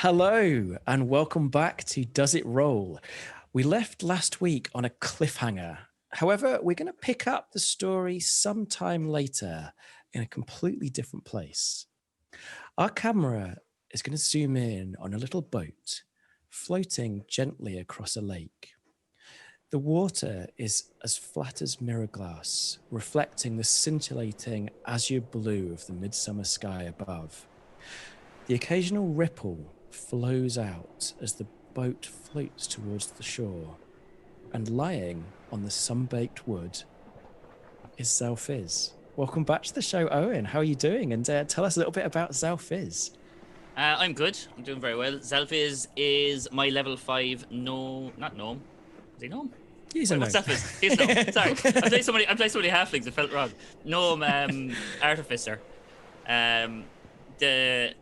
Hello, and welcome back to Does It Roll? We left last week on a cliffhanger. However, we're going to pick up the story sometime later in a completely different place. Our camera is going to zoom in on a little boat floating gently across a lake. The water is as flat as mirror glass, reflecting the scintillating azure blue of the midsummer sky above. The occasional ripple flows out as the boat floats towards the shore, and lying on the sun-baked wood is Xalfiz. Welcome back to the show, Owen. How are you doing? And tell us a little bit about Xalfiz. I'm good. I'm doing very well. Xalfiz is my level 5 not gnome. Is he gnome? He's Wait, a what's gnome. Xalfiz? He's gnome. Sorry. I played so many halflings, it felt wrong. Gnome artificer. The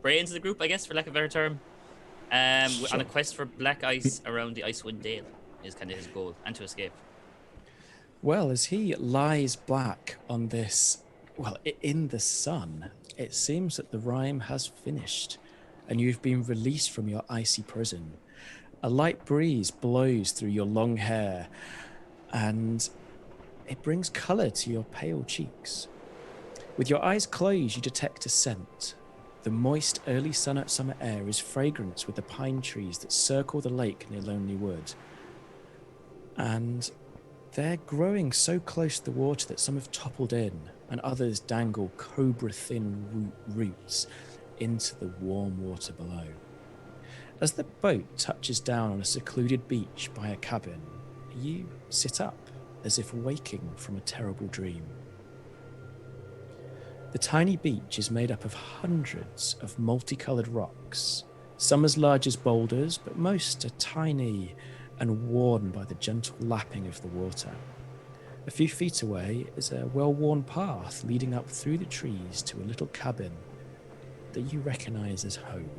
brains of the group, I guess, for lack of a better term. Sure. On a quest for black ice around the Icewind Dale is kind of his goal, and to escape. Well, as he lies black on this, in the sun, it seems that the rime has finished and you've been released from your icy prison. A light breeze blows through your long hair and it brings colour to your pale cheeks. With your eyes closed, you detect a scent. The moist early summer air is fragrant with the pine trees that circle the lake near Lonely Wood. And they're growing so close to the water that some have toppled in and others dangle cobra-thin roots into the warm water below. As the boat touches down on a secluded beach by a cabin, you sit up as if waking from a terrible dream. The tiny beach is made up of hundreds of multicolored rocks, some as large as boulders, but most are tiny and worn by the gentle lapping of the water. A few feet away is a well-worn path leading up through the trees to a little cabin that you recognize as home.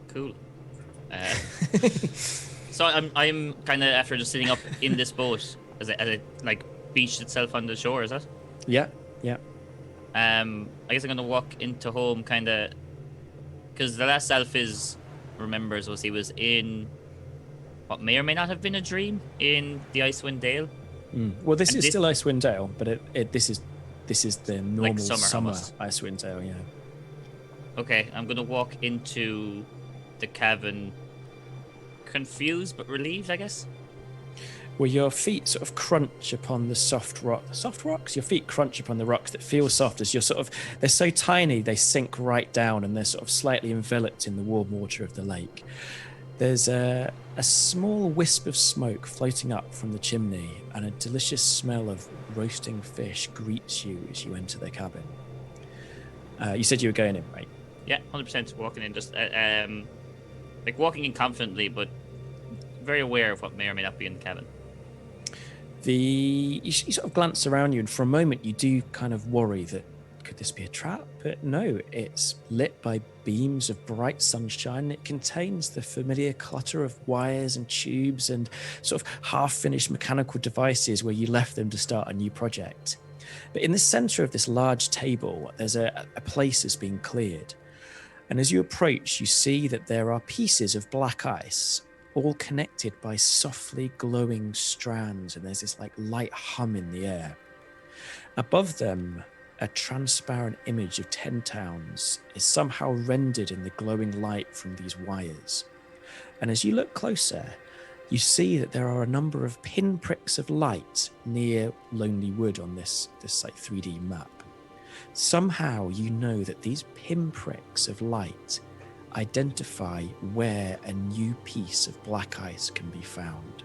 Cool. So I'm kind of after just sitting up in this boat as it like beached itself on the shore. Is that? Yeah. I guess I'm gonna walk into home kind of because the last Xalfiz remembers was he was in what may or may not have been a dream in the Icewind Dale. Well, this is still Icewind Dale, but this is the normal like summer Icewind Dale. Yeah. Okay, I'm gonna walk into the cabin confused but relieved, I guess. Where your feet sort of crunch upon the soft rocks. Your feet crunch upon the rocks that feel soft as they're so tiny they sink right down and they're sort of slightly enveloped in the warm water of the lake. There's a small wisp of smoke floating up from the chimney and a delicious smell of roasting fish greets you as you enter the cabin. You said you were going in, right? Yeah, 100% walking in, just like walking in confidently, but very aware of what may or may not be in the cabin. You sort of glance around you, and for a moment you do kind of worry that could this be a trap? But no, it's lit by beams of bright sunshine. It contains the familiar clutter of wires and tubes and sort of half-finished mechanical devices where you left them to start a new project. But in the center of this large table, there's a place that's been cleared. And as you approach, you see that there are pieces of black ice, all connected by softly glowing strands, and there's this like light hum in the air. Above them, a transparent image of 10 towns is somehow rendered in the glowing light from these wires. And as you look closer, you see that there are a number of pinpricks of light near Lonely Wood on this like 3D map. Somehow you know that these pinpricks of light identify where a new piece of black ice can be found.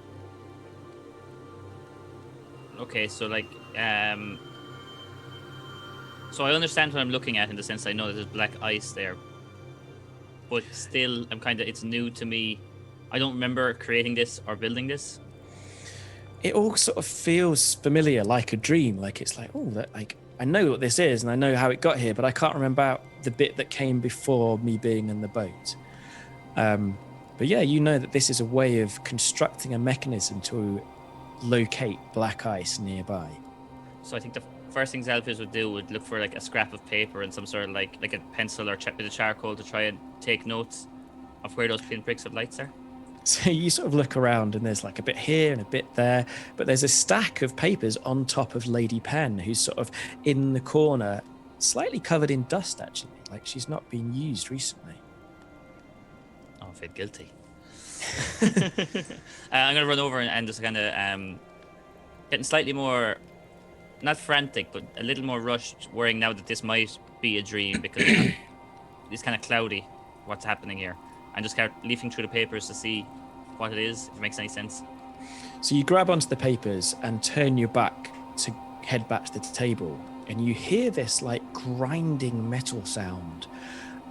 Okay, so like so I understand what I'm looking at in the sense I know that there's black ice there, but still it's new to me. I don't remember creating this or building this. It all sort of feels familiar, like a dream. Like it's like, oh, that like I know what this is and I know how it got here, but I can't remember the bit that came before me being in the boat. But yeah, you know that this is a way of constructing a mechanism to locate black ice nearby. So I think first thing Xalfiz would do would look for like a scrap of paper and some sort of like a pencil or bit of charcoal to try and take notes of where those pinpricks of lights are. So you sort of look around and there's like a bit here and a bit there, but there's a stack of papers on top of Lady Penn, who's sort of in the corner, slightly covered in dust actually, like she's not been used recently. Oh, I feel guilty. I'm gonna run over and just kind of getting slightly more, not frantic, but a little more rushed, worrying now that this might be a dream because it's kind of cloudy. What's happening here? And just start leafing through the papers to see what it is, if it makes any sense. So you grab onto the papers and turn your back to head back to the table, and you hear this like grinding metal sound,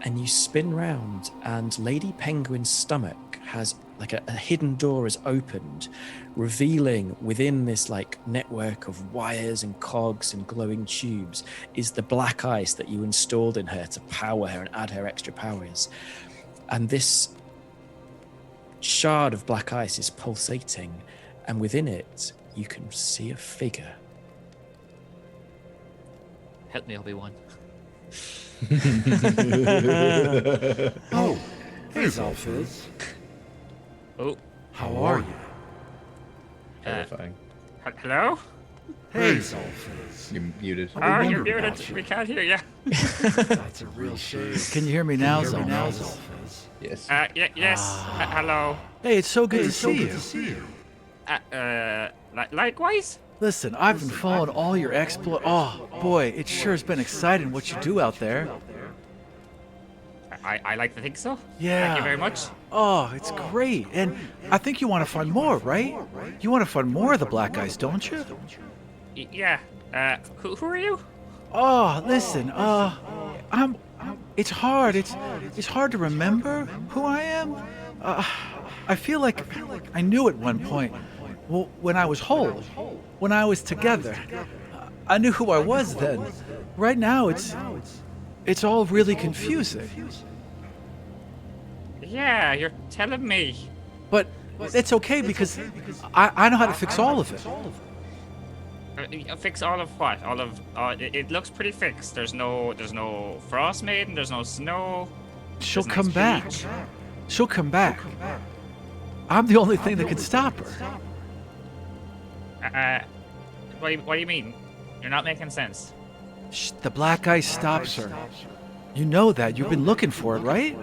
and you spin round, and Lady Penguin's stomach has like a hidden door is opened, revealing within this like network of wires and cogs and glowing tubes is the black ice that you installed in her to power her and add her extra powers. And this shard of black ice is pulsating, and within it you can see a figure. Help me, Obi-Wan. Oh, hey, Xalfiz. Oh, How are you? Terrifying. hello? Hey, Xalfiz. You're muted. Oh, you're wondered about muted. you. We can't hear you. That's a real shame. Can you hear me now, Hear me now, Xalfiz? Xalfiz. Yes. Yes. Hello. Hey, it's so good Hey, to it's so see good you. to see you. Likewise. Listen, I've been following all your exploit. Oh, boy, it sure has been exciting what you do out there. I like to think so. Yeah. Thank you very much. Oh, it's great. And I think you want to find more, right? You want to find more of the black guys, don't you? Yeah. Who are you? Oh, listen, it's hard. It's hard to remember who I am. I feel like I knew at one point. Well, when I was whole, when I was together, I knew who I was then. Right now, it's all really confusing. Yeah, you're telling me. But it's okay because I know how to fix all of it. Fix all of what? All of it looks pretty fixed. There's no frost maiden. There's no snow. She'll There's come nice back. beach. She'll come back. I'm the only thing that can stop her. What do you mean? You're not making sense. Shh, the black ice stops her. You know that. You've been looking for it, right?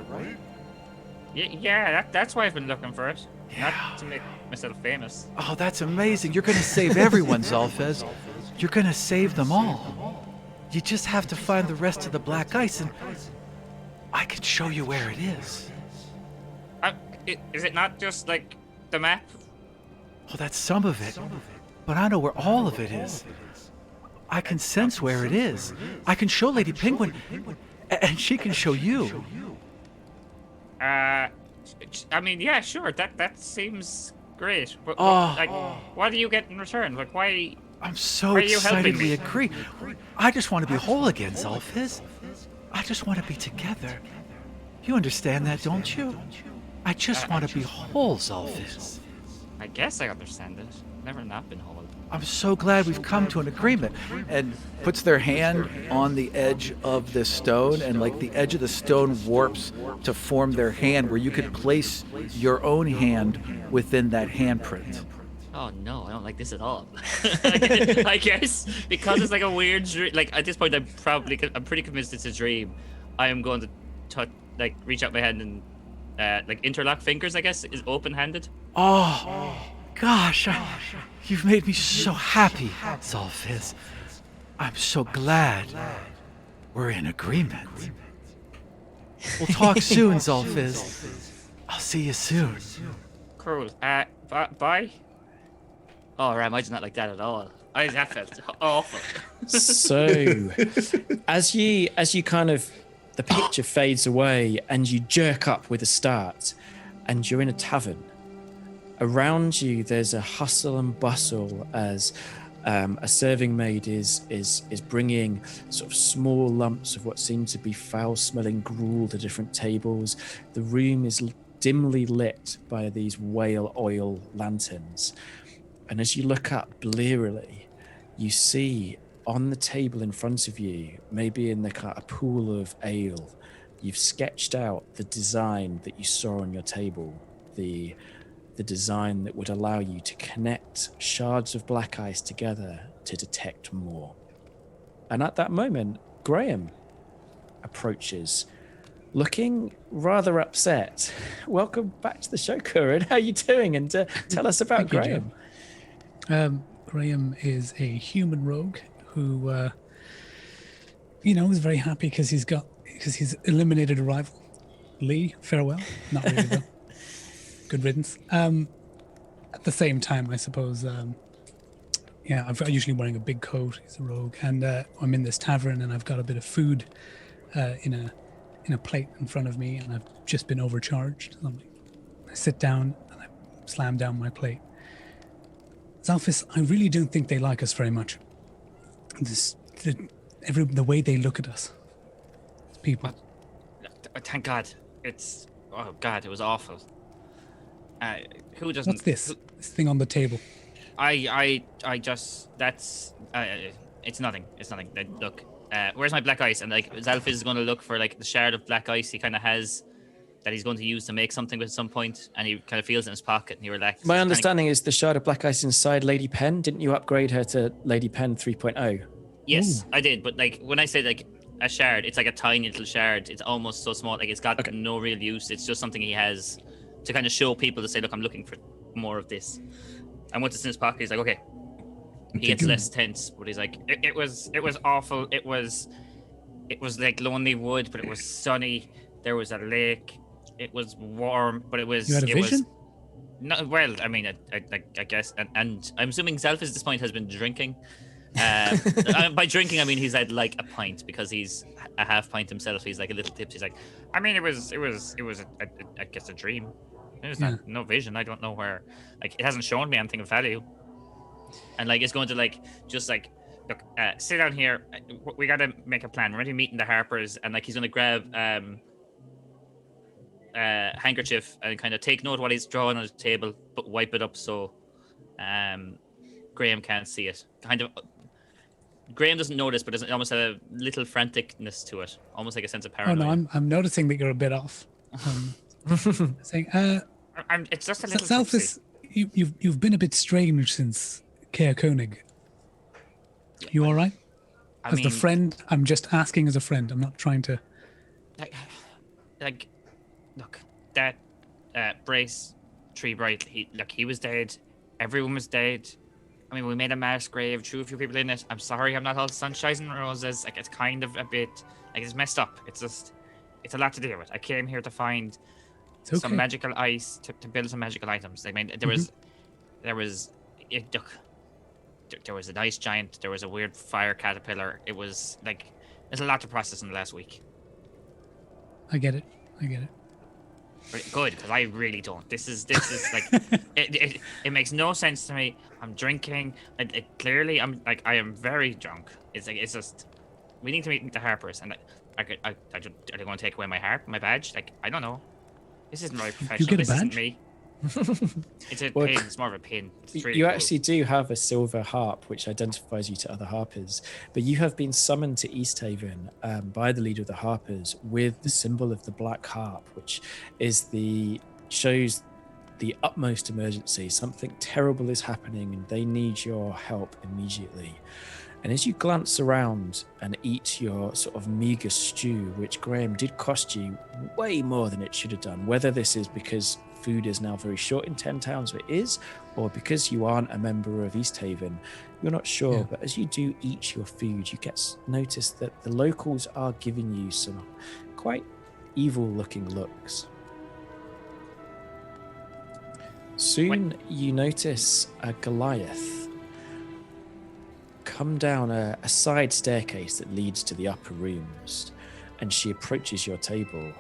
Yeah, that's why I've been looking for it. Yeah. Not to make myself famous. Oh, that's amazing. You're gonna save everyone, Xalfiz. You're gonna save them all. You just have to find the rest of the black ice, and I can show you where it is. Is it not just like the map? Oh, that's some of it. But I know where all of it is. I can sense where it is. I can show Lady Penguin, and she can show you. I mean, yeah, sure. That seems great. But Oh. what do you get in return? Like, why? I'm so Are you excited helping we me? agree. I just want to be whole again, Xalfiz. I just want to be together. You understand that, don't you? I just want to be whole, Xalfiz. I guess I understand it. Never not been whole. I'm so glad we've come to an agreement. And puts their hand on the edge of this stone, and like the edge of the stone warps to form their hand, where you could place your own hand within that handprint. Oh no, I don't like this at all. I guess because it's like a weird dream. Like at this point, I'm pretty convinced it's a dream. I am going to reach out my hand and like interlock fingers. I guess is open-handed. Oh, gosh, you've made me so happy, Xalfiz. I'm so glad we're in agreement. We'll talk soon, Xalfiz. I'll see you soon. Cool. Bye. Oh, Ram, I did not like that at all. That felt awful. So, as you kind of, the picture fades away and you jerk up with a start, and you're in a tavern. Around you, there's a hustle and bustle as a serving maid is bringing sort of small lumps of what seem to be foul-smelling gruel to different tables. The room is dimly lit by these whale oil lanterns. And as you look up blearily, you see on the table in front of you, maybe in the kind of pool of ale, you've sketched out the design that you saw on your table, the design that would allow you to connect shards of black ice together to detect more. And at that moment, Graham approaches, looking rather upset. Welcome back to the show, Kuran. How are you doing? And tell us about Graham. Graham is a human rogue who, is very happy because he's eliminated a rival. Lee, farewell. Not really though. Good riddance. At the same time, I suppose, I'm usually wearing a big coat. He's a rogue, and I'm in this tavern, and I've got a bit of food in a plate in front of me, and I've just been overcharged. So I sit down and I slam down my plate. Xalfiz, I really don't think they like us very much. The way they look at us, people. Thank God. It was awful. Who doesn't? What's this? This thing on the table. It's nothing. It's nothing. Look, where's my black ice? And Xalfiz is going to look for the shard of black ice he kind of has that he's going to use to make something with at some point, and he kind of feels it in his pocket and he relaxes. My understanding is the shard of black ice inside Lady Pen. Didn't you upgrade her to Lady Pen 3.0? Yes, Ooh. I did. But when I say a shard, it's like a tiny little shard. It's almost so small, it's got no real use. It's just something he has to kind of show people to say, look, I'm looking for more of this. And once it's in his pocket, he's like, okay. He gets less tense, but he's like, it was awful. It was like lonely wood, but it was sunny. There was a lake. It was warm, but it was. You had a vision? Well, I mean, I guess, and I'm assuming Xalfiz at this point has been drinking. By drinking, I mean he's had a pint, because he's a half pint himself. He's a little tipsy. He's like, I mean, it was I guess a dream. There's no vision. I don't know where. It hasn't shown me anything of value. And it's going to look, sit down here. We got to make a plan. We're going to meet in the Harpers, and he's going to grab handkerchief and kind of take note of what he's drawing on the table, but wipe it up so Graham can't see it. Graham doesn't notice, but there's almost a little franticness to it, almost like a sense of paranoia. Oh no, I'm noticing that you're a bit off. Saying, it's just a little. Xalfiz, you've been a bit strange since Caer Koenig. You all right? As the friend, I'm just asking as a friend. I'm not trying to. Look, that Brace Tree Bright. He was dead. Everyone was dead. I mean, we made a mass grave, threw a few people in it. I'm sorry, I'm not all sunshine and roses. It's kind of a bit it's messed up. It's a lot to deal with. I came here to find some magical ice to build some magical items. I mean, there was an ice giant. There was a weird fire caterpillar. It was there's a lot to process in the last week. I get it. Good, because I really don't. This is it makes no sense to me. I'm drinking. Clearly, I am very drunk. It's just we need to meet the Harpers, and are they going to take away my harp, my badge? I don't know. This isn't very professional. You get a this badge? isn't me. It's a pin. It's more of a pin. It's really You cool. actually do have a silver harp, which identifies you to other harpers, but you have been summoned to Easthaven by the leader of the harpers with the symbol of the black harp, which shows the utmost emergency. Something terrible is happening and they need your help immediately. And as you glance around and eat your sort of meager stew, which Graham did cost you way more than it should have done, whether this is because food is now very short in 10 towns, or it is, or because you aren't a member of Easthaven, you're not sure. Yeah. But as you do eat your food, you notice that the locals are giving you some quite evil looking looks. Soon you notice a Goliath come down a side staircase that leads to the upper rooms, and she approaches your table.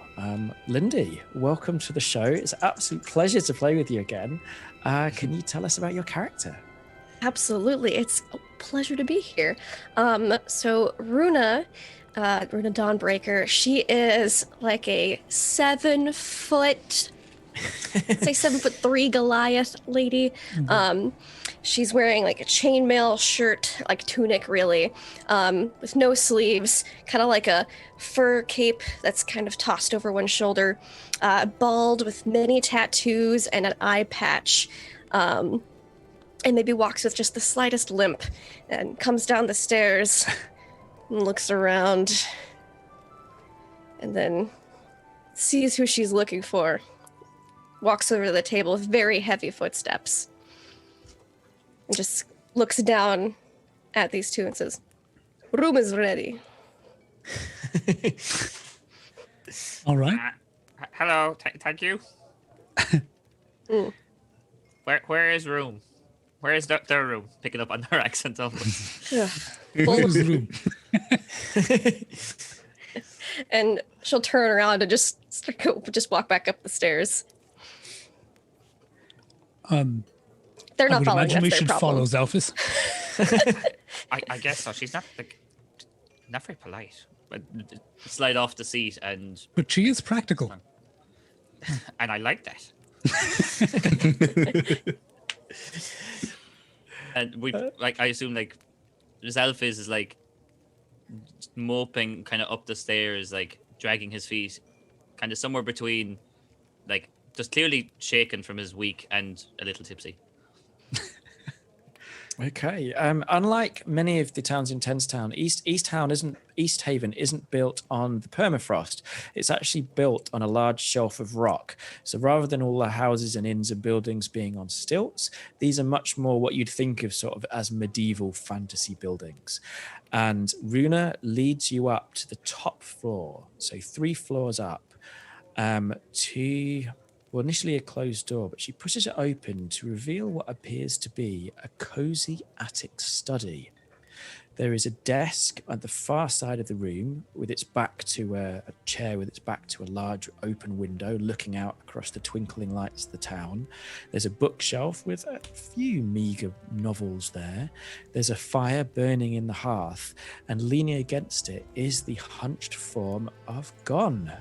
Lindy, welcome to the show. It's an absolute pleasure to play with you again. Can you tell us about your character? Absolutely. It's a pleasure to be here. So Runa Dawnbreaker, she is like a 7 foot say 7'3" Goliath lady. She's wearing like a chainmail shirt, like tunic really, with no sleeves, kind of like a fur cape that's kind of tossed over one shoulder, bald with many tattoos and an eye patch, and maybe walks with just the slightest limp, and comes down the stairs and looks around, and then sees who she's looking for. Walks over to the table with very heavy footsteps and just looks down at these two and says, "Room is ready." All right. Hello, thank you. Where is room? Where is their room? Picking up on their accent almost. Whose room? And she'll turn around and just walk back up the stairs. They're I not would following. imagine we That's their should follow problem. Xalfiz. I guess so. She's not very polite. But slide off the seat and But she is practical. I like that. And we I assume like Xalfiz is like moping kind of up the stairs, like dragging his feet, kind of somewhere between, like just clearly shaken from his week and a little tipsy. Okay. Unlike many of the towns in Tenstown, East Haven isn't built on the permafrost. It's actually built on a large shelf of rock. So rather than all the houses and inns and buildings being on stilts, these are much more what you'd think of sort of as medieval fantasy buildings. And Runa leads you up to the top floor, so 3 floors up, to initially a closed door, but she pushes it open to reveal what appears to be a cozy attic study. There is a desk at the far side of the room with its back to a chair with its back to a large open window looking out across the twinkling lights of the town. There's a bookshelf with a few meager novels there. There's a fire burning in the hearth, and leaning against it is the hunched form of Gann.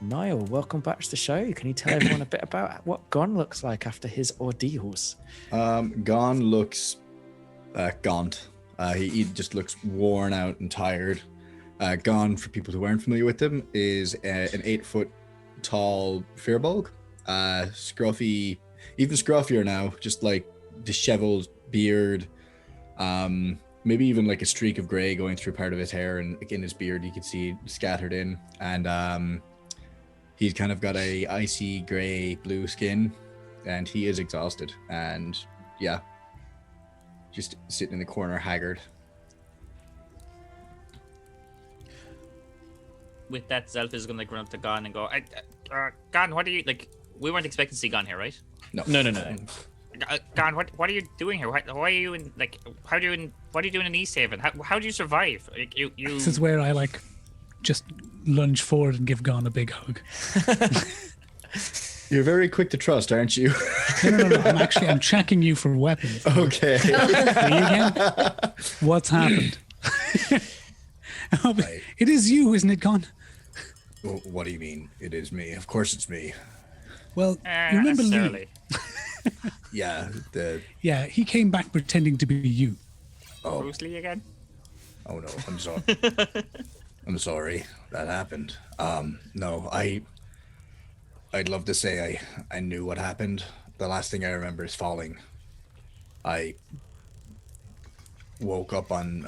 Niall, welcome back to the show. Can you tell everyone a bit about what Gann looks like after his ordeals? Gann looks gaunt. He just looks worn out and tired. Gann, for people who aren't familiar with him, is an 8-foot tall firbolg. Scruffy, even scruffier now, just like disheveled beard. Maybe even like a streak of gray going through part of his hair, and in his beard you can see scattered in. And he's kind of got a icy gray blue skin, and he is exhausted. And yeah, just sitting in the corner, haggard. With that, Xalfiz is gonna like run up to Gann and go, Gann, what are you like? We weren't expecting to see Gann here, right? No. Gann, what are you doing here? Why are you in like? What are you doing in East Haven? How do you survive? Like, you. This is where I like just lunge forward and give Gann a big hug. You're very quick to trust, aren't you? No. I'm checking you for weapons. Okay. See again? What's happened? It is you, isn't it, Gann? Well, what do you mean? It is me. Of course it's me. Well, you not remember Lee? necessarily. Yeah, Yeah, he came back pretending to be you. Bruce Lee again? Oh no, I'm sorry. I'm sorry that happened. No, I'd love to say I knew what happened. The last thing I remember is falling. I woke up on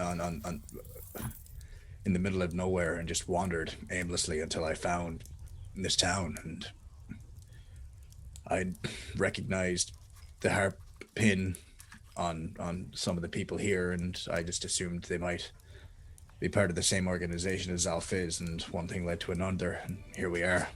in the middle of nowhere and just wandered aimlessly until I found this town, and I recognized the harp pin on some of the people here, and I just assumed they might be part of the same organization as Xalfiz, and one thing led to another, and here we are.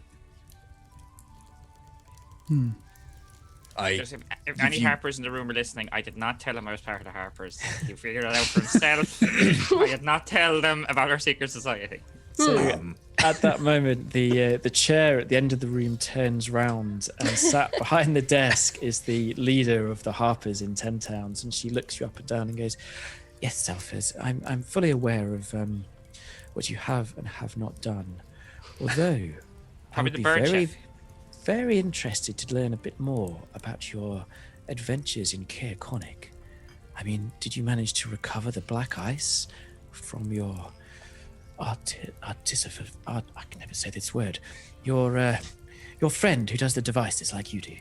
Just if any Harpers in the room are listening, I did not tell him I was part of the Harpers. He figured it out for himself. I did not tell them about our secret society. So at that moment, the chair at the end of the room turns round, and sat behind the desk is the leader of the Harpers in 10 Towns, and she looks you up and down and goes, "Yes, Xalfiz, I'm fully aware of what you have and have not done. Although, I Probably would the be bird very, chef. very interested to learn a bit more about your adventures in Caer Conic. I mean, did you manage to recover the black ice from your I can never say this word. Your friend who does the devices like you do.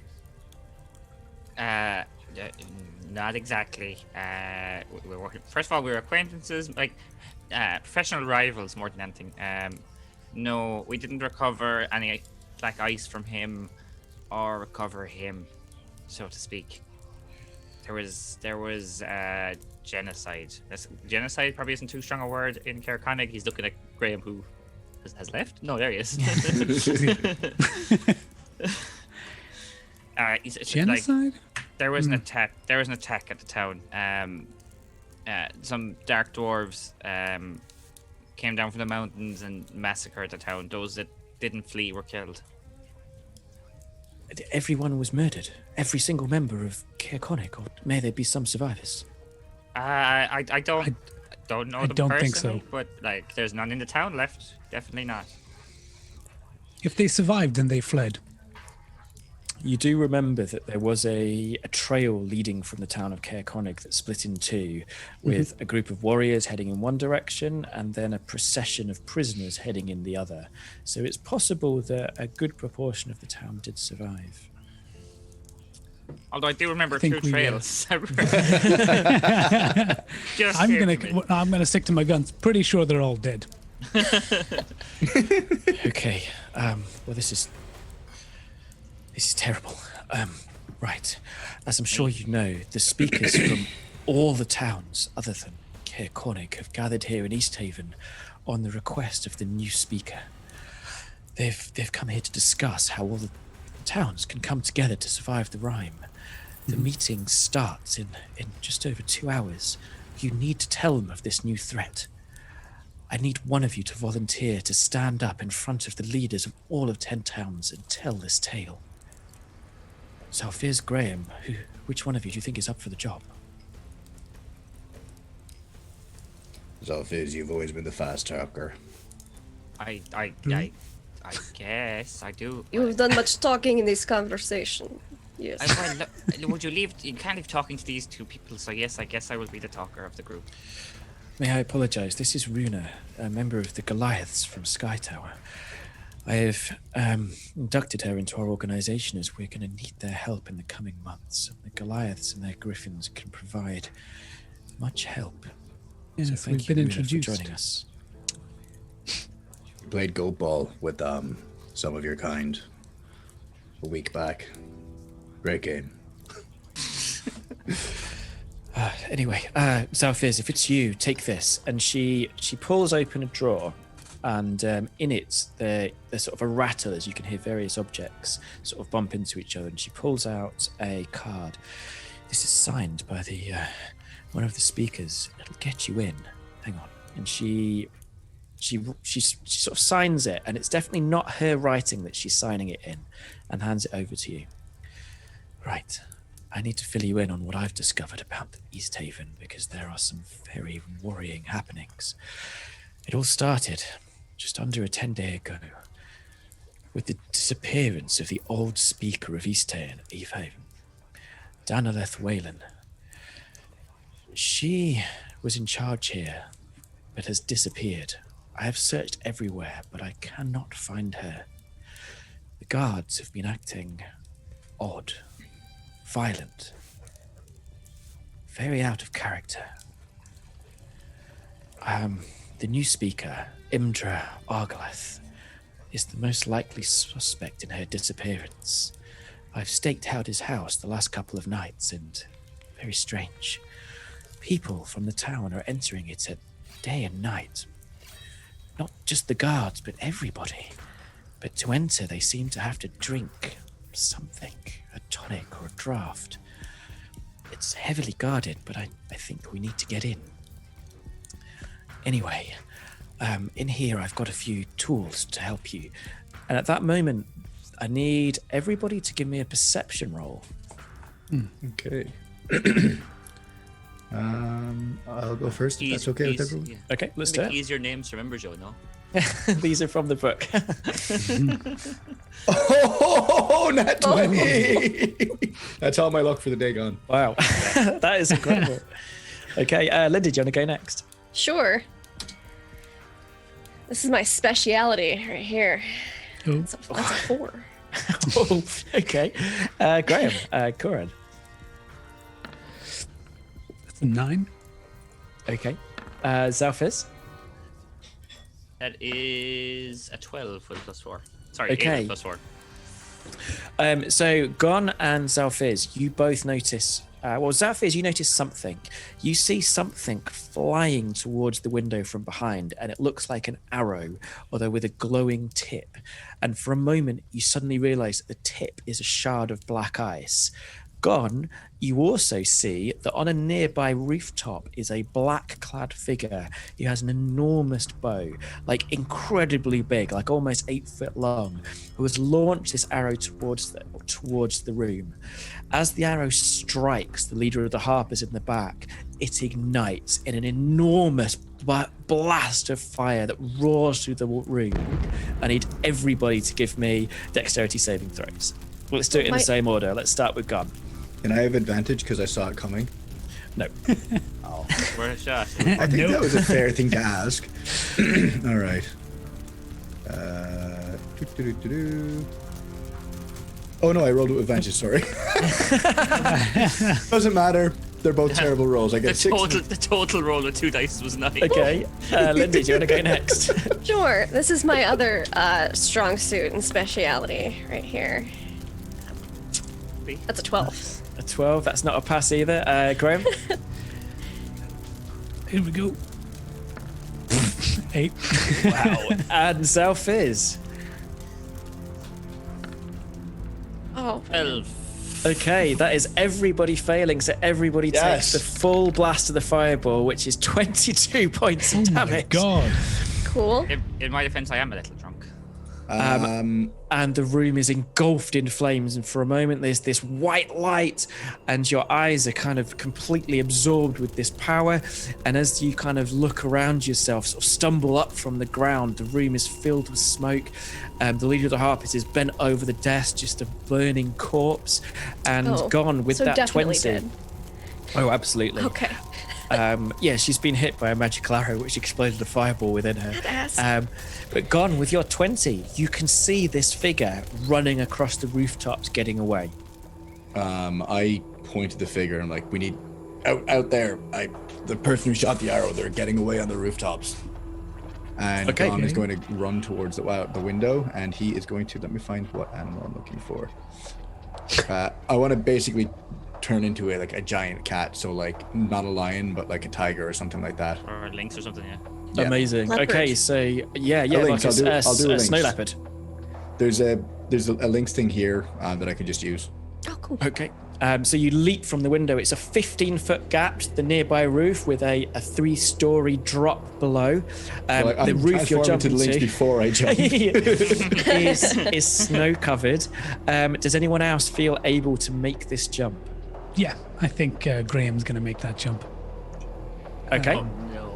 Not exactly. We're working. First of all, we're acquaintances, like professional rivals more than anything. No, we didn't recover any black ice from him, or recover him, so to speak. There was genocide. Genocide probably isn't too strong a word in Caer Conic. He's looking at Graham, who has left. No, there he is. Genocide? There was an attack. There was an attack at the town. Some dark dwarves came down from the mountains and massacred the town. Those that didn't flee were killed. Everyone was murdered. Every single member of Caer Conic, or may there be some survivors? I don't know I them don't think personally, so. but like, there's none in the town left. Definitely not. If they survived, then they fled. You do remember that there was a trail leading from the town of Caer Conic that split in two, with a group of warriors heading in one direction and then a procession of prisoners heading in the other. So it's possible that a good proportion of the town did survive. Although I do remember think two we, trails. Just I'm here gonna for me. I'm gonna stick to my guns. Pretty sure they're all dead. Okay, well, this is terrible. Right, as I'm sure you know, the speakers from all the towns other than Caer Conic have gathered here in East Haven on the request of the new speaker. They've come here to discuss how all the towns can come together to survive the Rime. The meeting starts in just over 2 hours. You need to tell them of this new threat. I need one of you to volunteer to stand up in front of the leaders of all of 10 towns and tell this tale. Xalfiz, Graham, which one of you do you think is up for the job? Xalfiz, you've always been the fast talker. I guess I do. You've done much talking in this conversation. Yes. Would you leave? You can't leave talking to these two people. So yes, I guess I will be the talker of the group. May I apologize? This is Runa, a member of the Goliaths from Sky Tower. I have inducted her into our organization as we're going to need their help in the coming months. The Goliaths and their griffins can provide much help. Yes, So thank we've you, been Runa, introduced. for joining us. You played goat ball with some of your kind a week back. Great game. Anyway, Xalfiz, if it's you, take this. And she pulls open a drawer, and in it, there's sort of a rattle as you can hear various objects sort of bump into each other. And she pulls out a card. This is signed by the one of the speakers. It'll get you in. Hang on. And she sort of signs it, and it's definitely not her writing that she's signing it in, and hands it over to you. Right. I need to fill you in on what I've discovered about East Haven, because there are some very worrying happenings. It all started just under a 10-day ago with the disappearance of the old speaker of East Haven, Danaleth Whalen. She was in charge here, but has disappeared. I have searched everywhere, but I cannot find her. The guards have been acting odd, violent, very out of character. The new speaker, Imdra Argaleth, is the most likely suspect in her disappearance. I've staked out his house the last couple of nights, and very strange. People from the town are entering it at day and night. Not just the guards, but everybody. But to enter, they seem to have to drink something, a tonic or a draft. It's heavily guarded, but I think we need to get in. Anyway, in here I've got a few tools to help you. And at that moment, I need everybody to give me a perception roll. Okay. I'll go first. If that's okay with everyone. Okay, let's do it. Easier names to remember, Joe, no? These are from the book. Oh, nat 20! That's all my luck for the day gone. Wow, that is incredible. Okay, Linda, do you want to go next? Sure. This is my speciality right here. Oh, That's a 4. Oh, okay. Graham, Kuran. that's a 9. Okay. Xalfiz. That is a 12 with a +4. Sorry, Okay. 8 with +4. So Gann and Xalfiz, you both notice. Xalfiz, you notice something. You see something flying towards the window from behind, and it looks like an arrow, although with a glowing tip. And for a moment, you suddenly realize that the tip is a shard of black ice. Gann, you also see that on a nearby rooftop is a black-clad figure who has an enormous bow, like incredibly big, like almost 8 foot long, who has launched this arrow towards the room. As the arrow strikes the leader of the Harpers in the back, it ignites in an enormous blast of fire that roars through the room. I need everybody to give me dexterity saving throws. Let's do it in the same order. Let's start with Gann. Can I have advantage because I saw it coming? No. Oh. Worth a shot. I think that was a fair thing to ask. All right. Doo-doo-doo-doo-doo. Oh no, I rolled with advantage. Sorry. Doesn't matter. They're both terrible rolls. I get The total roll of 2 dice was 9. Okay. Lindy, do you want to go next? Sure. This is my other strong suit and speciality right here. That's a 12. A 12. That's not a pass either. Graham? Here we go. 8. Wow. And Xalfiz? Oh. 12. Okay, that is everybody failing, so everybody takes Yes. the full blast of the fireball, which is 22 points of Oh my damage. god. Cool. In my defense, I am a little drunk. And the room is engulfed in flames, and for a moment there's this white light, and your eyes are kind of completely absorbed with this power. And as you kind of look around yourself, sort of stumble up from the ground, the room is filled with smoke. The leader of the Harpers is bent over the desk, just a burning corpse, and gone with so that definitely 20. dead. Oh, absolutely. Okay. Yeah, she's been hit by a magical arrow, which exploded a fireball within her. Badass. But Gann, with your 20, you can see this figure running across the rooftops, getting away. I point to the figure and I'm like, we need out there. The person who shot the arrow, they're getting away on the rooftops. And Okay. Gann is going to run towards the window, and he is going to, let me find what animal I'm looking for. I want to basically turn into a giant cat, so like not a lion, but like a tiger or something like that. Or a lynx or something, yeah. Yeah. Amazing. Leopard. Okay, so yeah, lynx, like I'll do a lynx. snow leopard. There's a lynx thing here that I could just use. Oh, cool. Okay. So you leap from the window. It's a 15-foot gap to the nearby roof with a 3-story drop below. So, The roof you're transforming to jumping the lynx to before I jump. is snow covered. Does anyone else feel able to make this jump? Yeah, I think Graham's going to make that jump. Okay. No.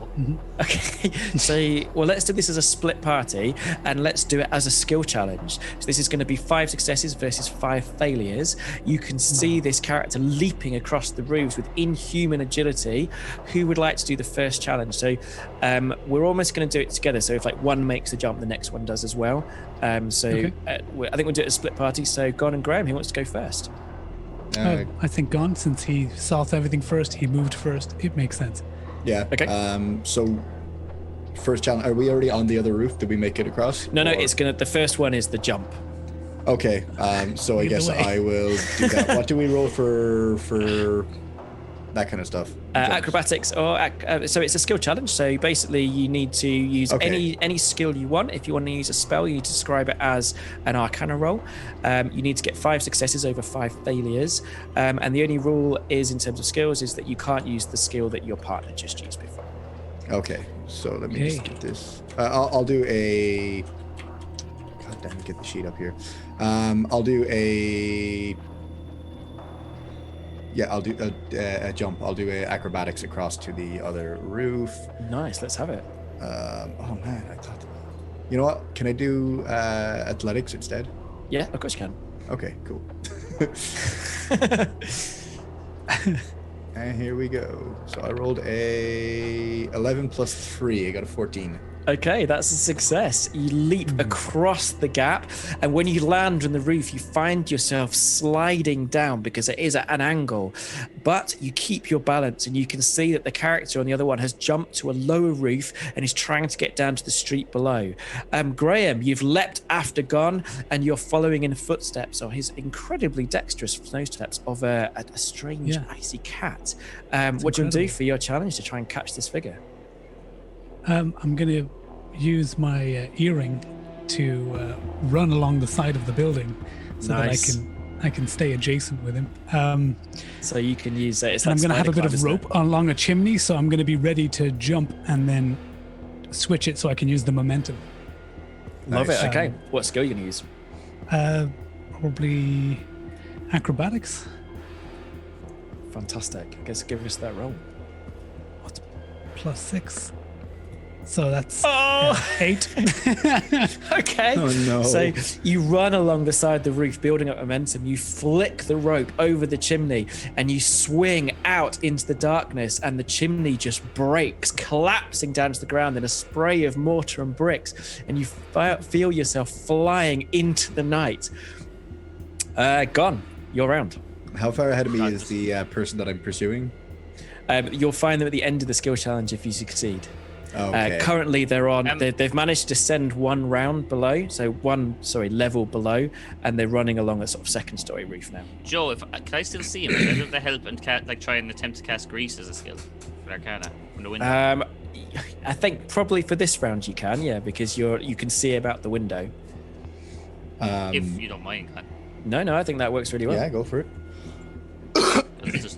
Okay, so let's do this as a split party, and let's do it as a skill challenge. So this is going to be 5 successes versus 5 failures. You can see this character leaping across the roofs with inhuman agility. Who would like to do the first challenge? So we're almost going to do it together. So if like one makes the jump, the next one does as well. I think we'll do it as a split party. So Gann and Graham, who wants to go first? I think Gann, since he saw everything first, he moved first. It makes sense. Yeah. Okay. So first challenge. Are we already on the other roof? Did we make it across? No, Or- it's the first one is the jump. Okay. So I Either guess way. I will do that. What do we roll for that kind of stuff? Jumps. Acrobatics, or so it's a skill challenge. So basically, you need to use Okay. any skill you want. If you want to use a spell, you need to describe it as an Arcana roll. You need to get 5 successes over 5 failures, and the only rule is in terms of skills is that you can't use the skill that your partner just used before. Okay. So let me just Okay. get this. I'll do a. God damn it! Get the sheet up here. I'll do a. Yeah, I'll do a jump. I'll do a acrobatics across to the other roof. Nice, let's have it. Oh man, I thought. You know what? Can I do athletics instead? Yeah, of course you can. Okay, cool. And here we go. So I rolled a 11 plus 3. I got a 14. Okay, that's a success. You leap across the gap, and when you land on the roof, you find yourself sliding down because it is at an angle. But you keep your balance, and you can see that the character on the other one has jumped to a lower roof and is trying to get down to the street below. Graham, you've leapt after Gann, and you're following in the footsteps, or his incredibly dexterous footsteps of a strange icy cat. What do you want to do for your challenge to try and catch this figure? I'm going to use my earring to run along the side of the building so that I can stay adjacent with him. So you can use it. And I'm going to have a bit of rope along a chimney, so I'm going to be ready to jump and then switch it so I can use the momentum. Love it. Okay. What skill are you going to use? Probably acrobatics. Fantastic. I guess give us that roll. +6. So that's 8. Okay. Oh no. So you run along the side of the roof, building up momentum. You flick the rope over the chimney and you swing out into the darkness, and the chimney just breaks, collapsing down to the ground in a spray of mortar and bricks, and you feel yourself flying into the night. Gone. You're round. How far ahead of me is the person that I'm pursuing? You'll find them at the end of the skill challenge if you succeed. Okay. Currently, they're on. They've managed to descend one round below, so level below, and they're running along a sort of second story roof now. Joe, can I still see him? Can I be able to help and try and attempt to cast grease as a skill for Arcana from the window? I think probably for this round you can, yeah, because you can see about the window. If you don't mind. No, I think that works really well. Yeah, go for it.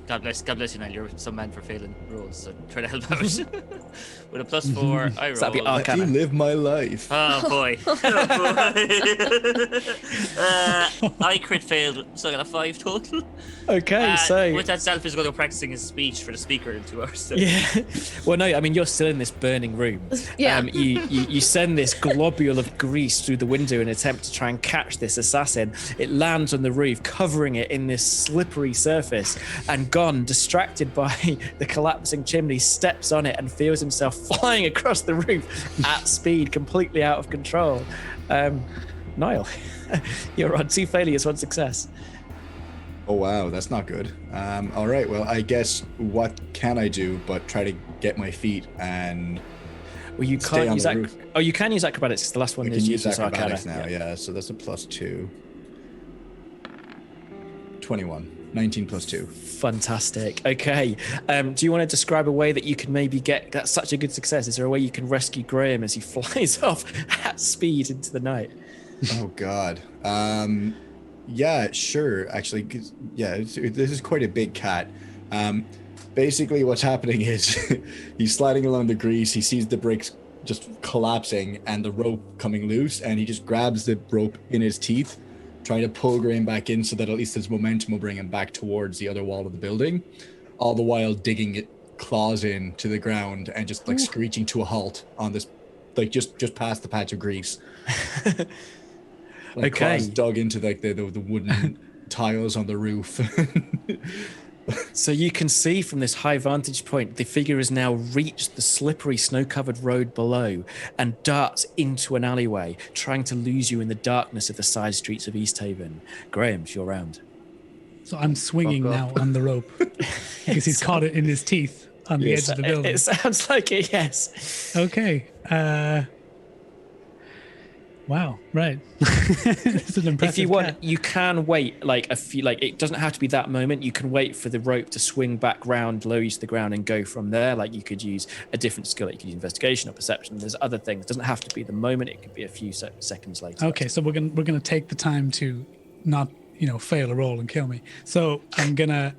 God bless you, Niall. You're some man for failing rolls, so try to help out. With a +4, I roll. That'd be Let me Arcana. live my life. Oh boy. I crit failed, so I got a 5 total. Okay, so with that, Xalfiz is going to go practicing his speech for the speaker in 2 hours. So. yeah. Well, no, I mean you're still in this burning room. Yeah. You send this globule of grease through the window in an attempt to try and catch this assassin. It lands on the roof, covering it in this slippery surface. And Gann, distracted by the collapsing chimney, steps on it and feels himself flying across the roof at speed, completely out of control. Niall, you're on 2 failures, 1 success. Oh wow, that's not good. All right, well, I guess what can I do but try to get my feet and Well, you stay can't on use the that. roof? Oh, you can use acrobatics because the last one I is can use useless Arcana. acrobatics now, yeah, so that's a +2. 21. 19 plus 2. Fantastic. Okay. Do you want to describe a way that you can maybe get that's such a good success? Is there a way you can rescue Graham as he flies off at speed into the night? Oh god. Yeah, sure. Actually, 'cause, yeah, this is quite a big cat. Basically, what's happening is he's sliding along the grease. He sees the bricks just collapsing and the rope coming loose, and he just grabs the rope in his teeth, trying to pull Graham back in so that at least his momentum will bring him back towards the other wall of the building, all the while digging it claws in to the ground and just like screeching to a halt on this, like just past the patch of grease. Like Okay. claws dug into like the wooden tiles on the roof. So you can see from this high vantage point, the figure has now reached the slippery snow-covered road below and darts into an alleyway, trying to lose you in the darkness of the side streets of East Haven. Graham, you're round. So I'm swinging now on the rope because he's caught it in his teeth on the edge of the building. It sounds like it, yes. Okay. Wow. Right. This is an impressive If you want, cat. you can wait like a few. Like it doesn't have to be that moment. You can wait for the rope to swing back round, lower you to the ground, and go from there. Like you could use a different skill. Like you could use investigation or perception. There's other things. It doesn't have to be the moment. It could be a few seconds later. Okay, so we're gonna take the time to not fail a roll and kill me. So I'm gonna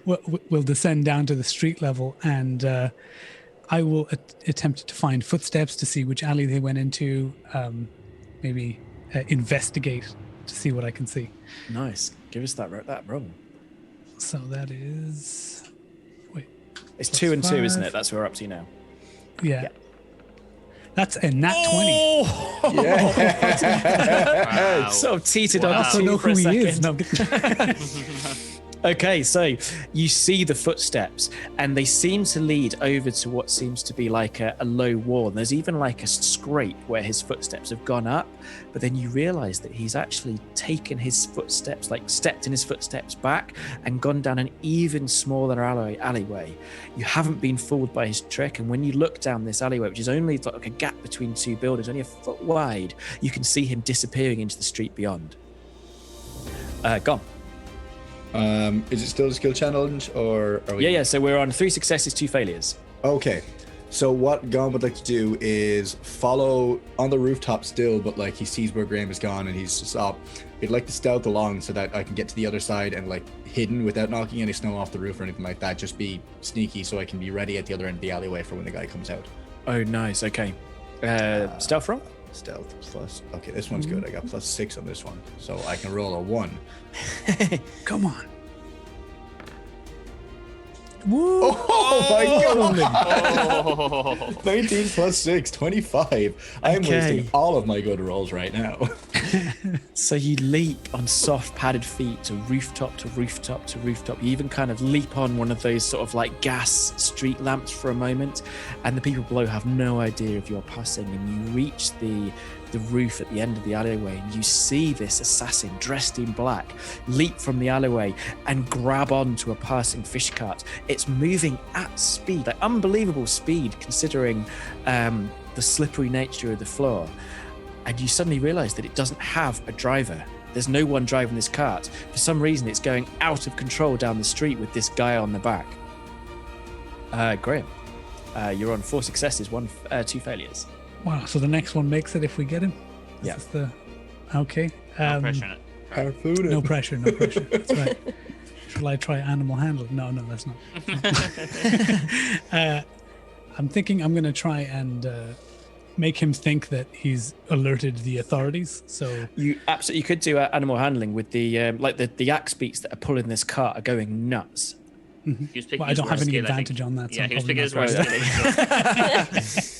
we'll descend down to the street level and I will attempt to find footsteps to see which alley they went into. Maybe investigate to see what I can see. Nice. Give us that roll. So that is It's 2 and 2, isn't it? 5. That's where we're up to now. yeah. That's a nat 20. Wow. Sort of teetered Wow. on I also two know for who a he second. is. No, I'm kidding. Okay, so you see the footsteps, and they seem to lead over to what seems to be like a low wall. There's even like a scrape where his footsteps have gone up, but then you realize that he's actually taken his footsteps, like stepped in his footsteps back and gone down an even smaller alleyway. You haven't been fooled by his trick, and when you look down this alleyway, which is only like a gap between two buildings, only a foot wide, you can see him disappearing into the street beyond. Gone. Is it still a skill challenge, or are we... Yeah, so we're on 3 successes, 2 failures. Okay, so what Gann would like to do is follow on the rooftop still, but like he sees where Graham is gone and he's stopped. He'd like to stealth along so that I can get to the other side and like hidden without knocking any snow off the roof or anything like that. Just be sneaky so I can be ready at the other end of the alleyway for when the guy comes out. Oh, nice. Okay. Stealth roll? Stealth plus... Okay, this one's good. I got +6 on this one, so I can roll a 1. Come on. Woo! Oh my god! Oh. 19 plus 6, 25. I'm Okay. wasting all of my good rolls right now. So you leap on soft padded feet to rooftop to rooftop to rooftop. You even kind of leap on one of those sort of like gas street lamps for a moment, and the people below have no idea of your passing, and you reach the roof at the end of the alleyway, and you see this assassin dressed in black leap from the alleyway and grab onto a passing fish cart. It's moving at speed, like unbelievable speed considering the slippery nature of the floor. And you suddenly realize that it doesn't have a driver. There's no one driving this cart. For some reason, it's going out of control down the street with this guy on the back. Graham, you're on 4 successes, 2 failures. Wow, so the next one makes it if we get him? Yeah. This is the... Okay. No pressure on it. Harpoon No pressure, no pressure. That's right. Shall I try animal handling? No, that's not. I'm thinking I'm going to try and make him think that he's alerted the authorities. So You absolutely could do animal handling with the like the axe beats that are pulling this cart are going nuts. He was picking well, I his don't have worst any skill, I think. advantage on that. So Yeah, I'm he was probably picking his not worst skill.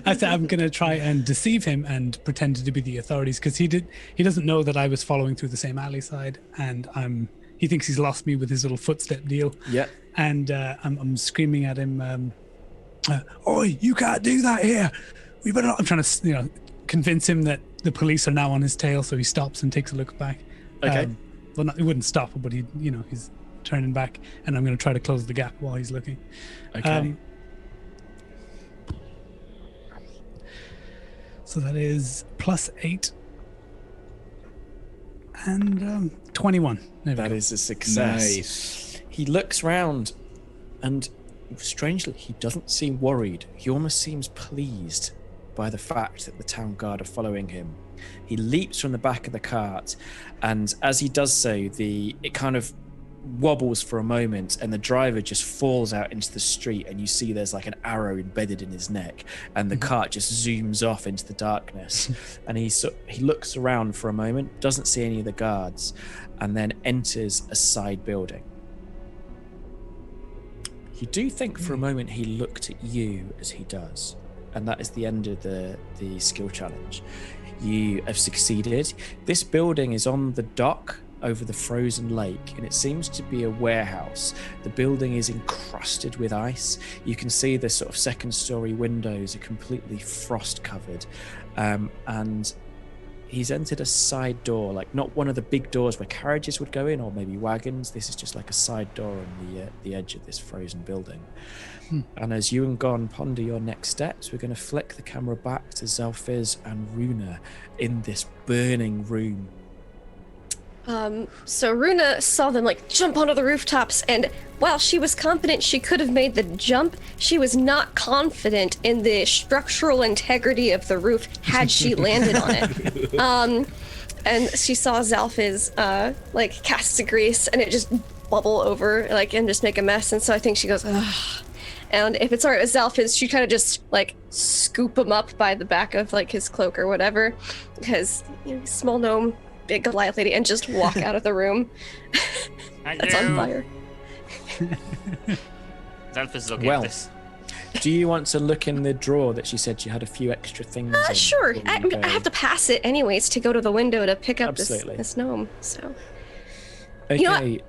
I said I'm going to try and deceive him and pretend to be the authorities because he doesn't know that I was following through the same alley side, and he thinks he's lost me with his little footstep deal. Yeah. And I'm screaming at him, "Oi, you can't do that here! We better not." I'm trying to convince him that the police are now on his tail, so he stops and takes a look back. Okay. Well, he wouldn't stop, but he's turning back, and I'm going to try to close the gap while he's looking. Okay. So that is +8 and 21. There we That go. is a success. Nice. He looks round, and strangely, he doesn't seem worried. He almost seems pleased by the fact that the town guard are following him. He leaps from the back of the cart, and as he does so, it kind of wobbles for a moment, and the driver just falls out into the street, and you see there's like an arrow embedded in his neck, and the cart just zooms off into the darkness. And he looks around for a moment, doesn't see any of the guards, and then enters a side building. You do think for a moment he looked at you as he does, and that is the end of the skill challenge. You have succeeded. This building is on the dock over the frozen lake, and it seems to be a warehouse. The building is encrusted with ice. You can see the sort of second story windows are completely frost covered, and he's entered a side door, like not one of the big doors where carriages would go in or maybe wagons. This is just like a side door on the edge of this frozen building. And as you and Gann ponder your next steps, we're going to flick the camera back to Xalfiz and Runa in this burning room. So Runa saw them like jump onto the rooftops, and while she was confident she could have made the jump, she was not confident in the structural integrity of the roof had she landed on it. And she saw Xalfiz like cast the grease, and it just bubble over like and just make a mess. And so I think she goes, ugh. And if it's alright with Xalfiz, she kind of just like scoop him up by the back of like his cloak or whatever, because small gnome, big Goliath lady, and just walk out of the room. That's on fire. Xalfiz is okay Well, with this. do you want to look in the drawer that she said she had a few extra things in? Sure. before I you mean, I go? have to pass it anyways to go to the window to pick up Absolutely. this gnome. So Okay. know what?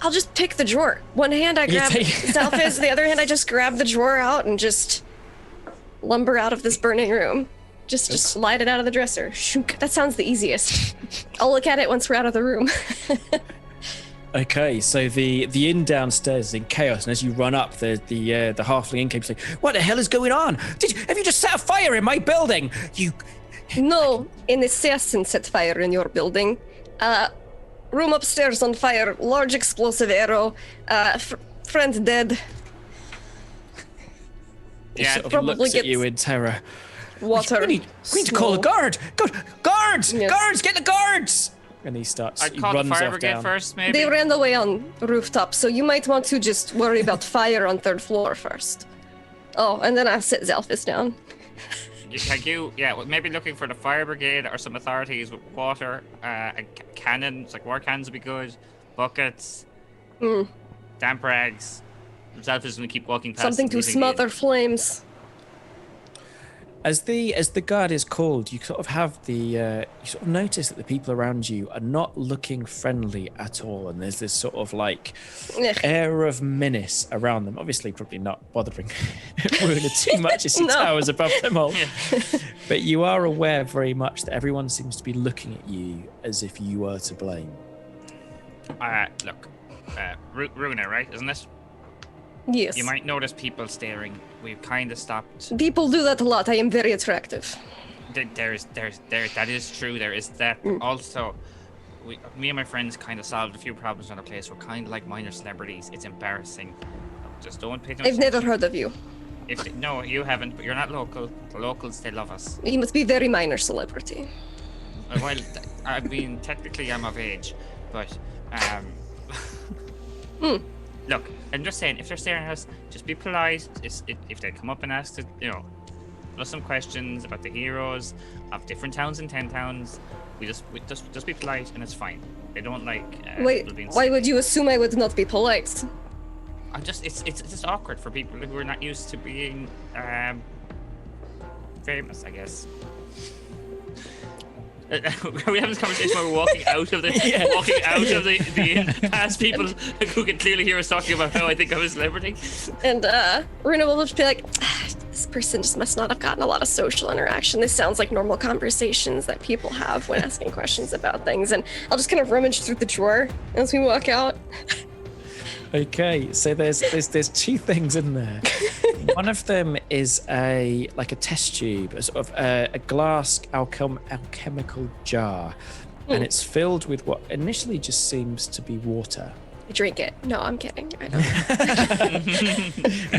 I'll just pick the drawer. One hand I You grab take- Xalfiz, the other hand I just grab the drawer out and just lumber out of this burning room. Just slide it out of the dresser. Shook. That sounds the easiest. I'll look at it once we're out of the room. Okay, so the inn downstairs is in chaos, and as you run up, the halfling innkeeper saying, "What the hell is going on? Have you just set a fire in my building? You." No, an assassin set fire in your building. Room upstairs on fire, large explosive arrow, friend dead. He Yeah, sort of probably looks at gets you in terror. Water. We need to call a snow. guard. Guards! Yes. Guards! Get the guards! And he starts. I'd he call the runs fire off brigade down. first, maybe. They ran away on rooftop, so you might want to just worry about fire on third floor first. Oh, and then I'll sit Xalfiz down. Thank you. Yeah, well, maybe looking for the fire brigade or some authorities with water, cannons, like war cannons would be good, buckets, damp rags. Xalfiz is going to keep walking past. Something to leaving the smother inn. flames. As the guard is called, you sort of have you sort of notice that the people around you are not looking friendly at all, and there's this sort of like Ugh. air of menace around them. Obviously, probably not bothering Runa too much as he No. towers above them all. But you are aware very much that everyone seems to be looking at you as if you were to blame. Look, Runa, right? Isn't it? Yes. You might notice people staring. We've kind of stopped. People do that a lot. I am very attractive. That is true. There is that. Also, me and my friends kind of solved a few problems in a place. We're kind of like minor celebrities. It's embarrassing. Just don't pay too much I've never attention. heard of you. No, you haven't. But you're not local. The locals, they love us. You must be very minor celebrity. Well, I mean, technically I'm of age, but look, I'm just saying, if they're staring at us, just be polite. If they come up and ask to, ask some questions about the heroes of different towns and 10 towns, we just be polite and it's fine. They don't like Wait, people being why would you assume I would not be polite? it's just awkward for people who are not used to being famous, I guess. Are we having this conversation while we're walking out of the inn past people who can clearly hear us talking about how I think I'm a celebrity? And Runa will just be like, this person just must not have gotten a lot of social interaction. This sounds like normal conversations that people have when asking questions about things. And I'll just kind of rummage through the drawer as we walk out. Okay, so there's two things in there. One of them is a test tube, a sort of a glass alchemical jar, and it's filled with what initially just seems to be water. I drink it. No, I'm kidding. I don't.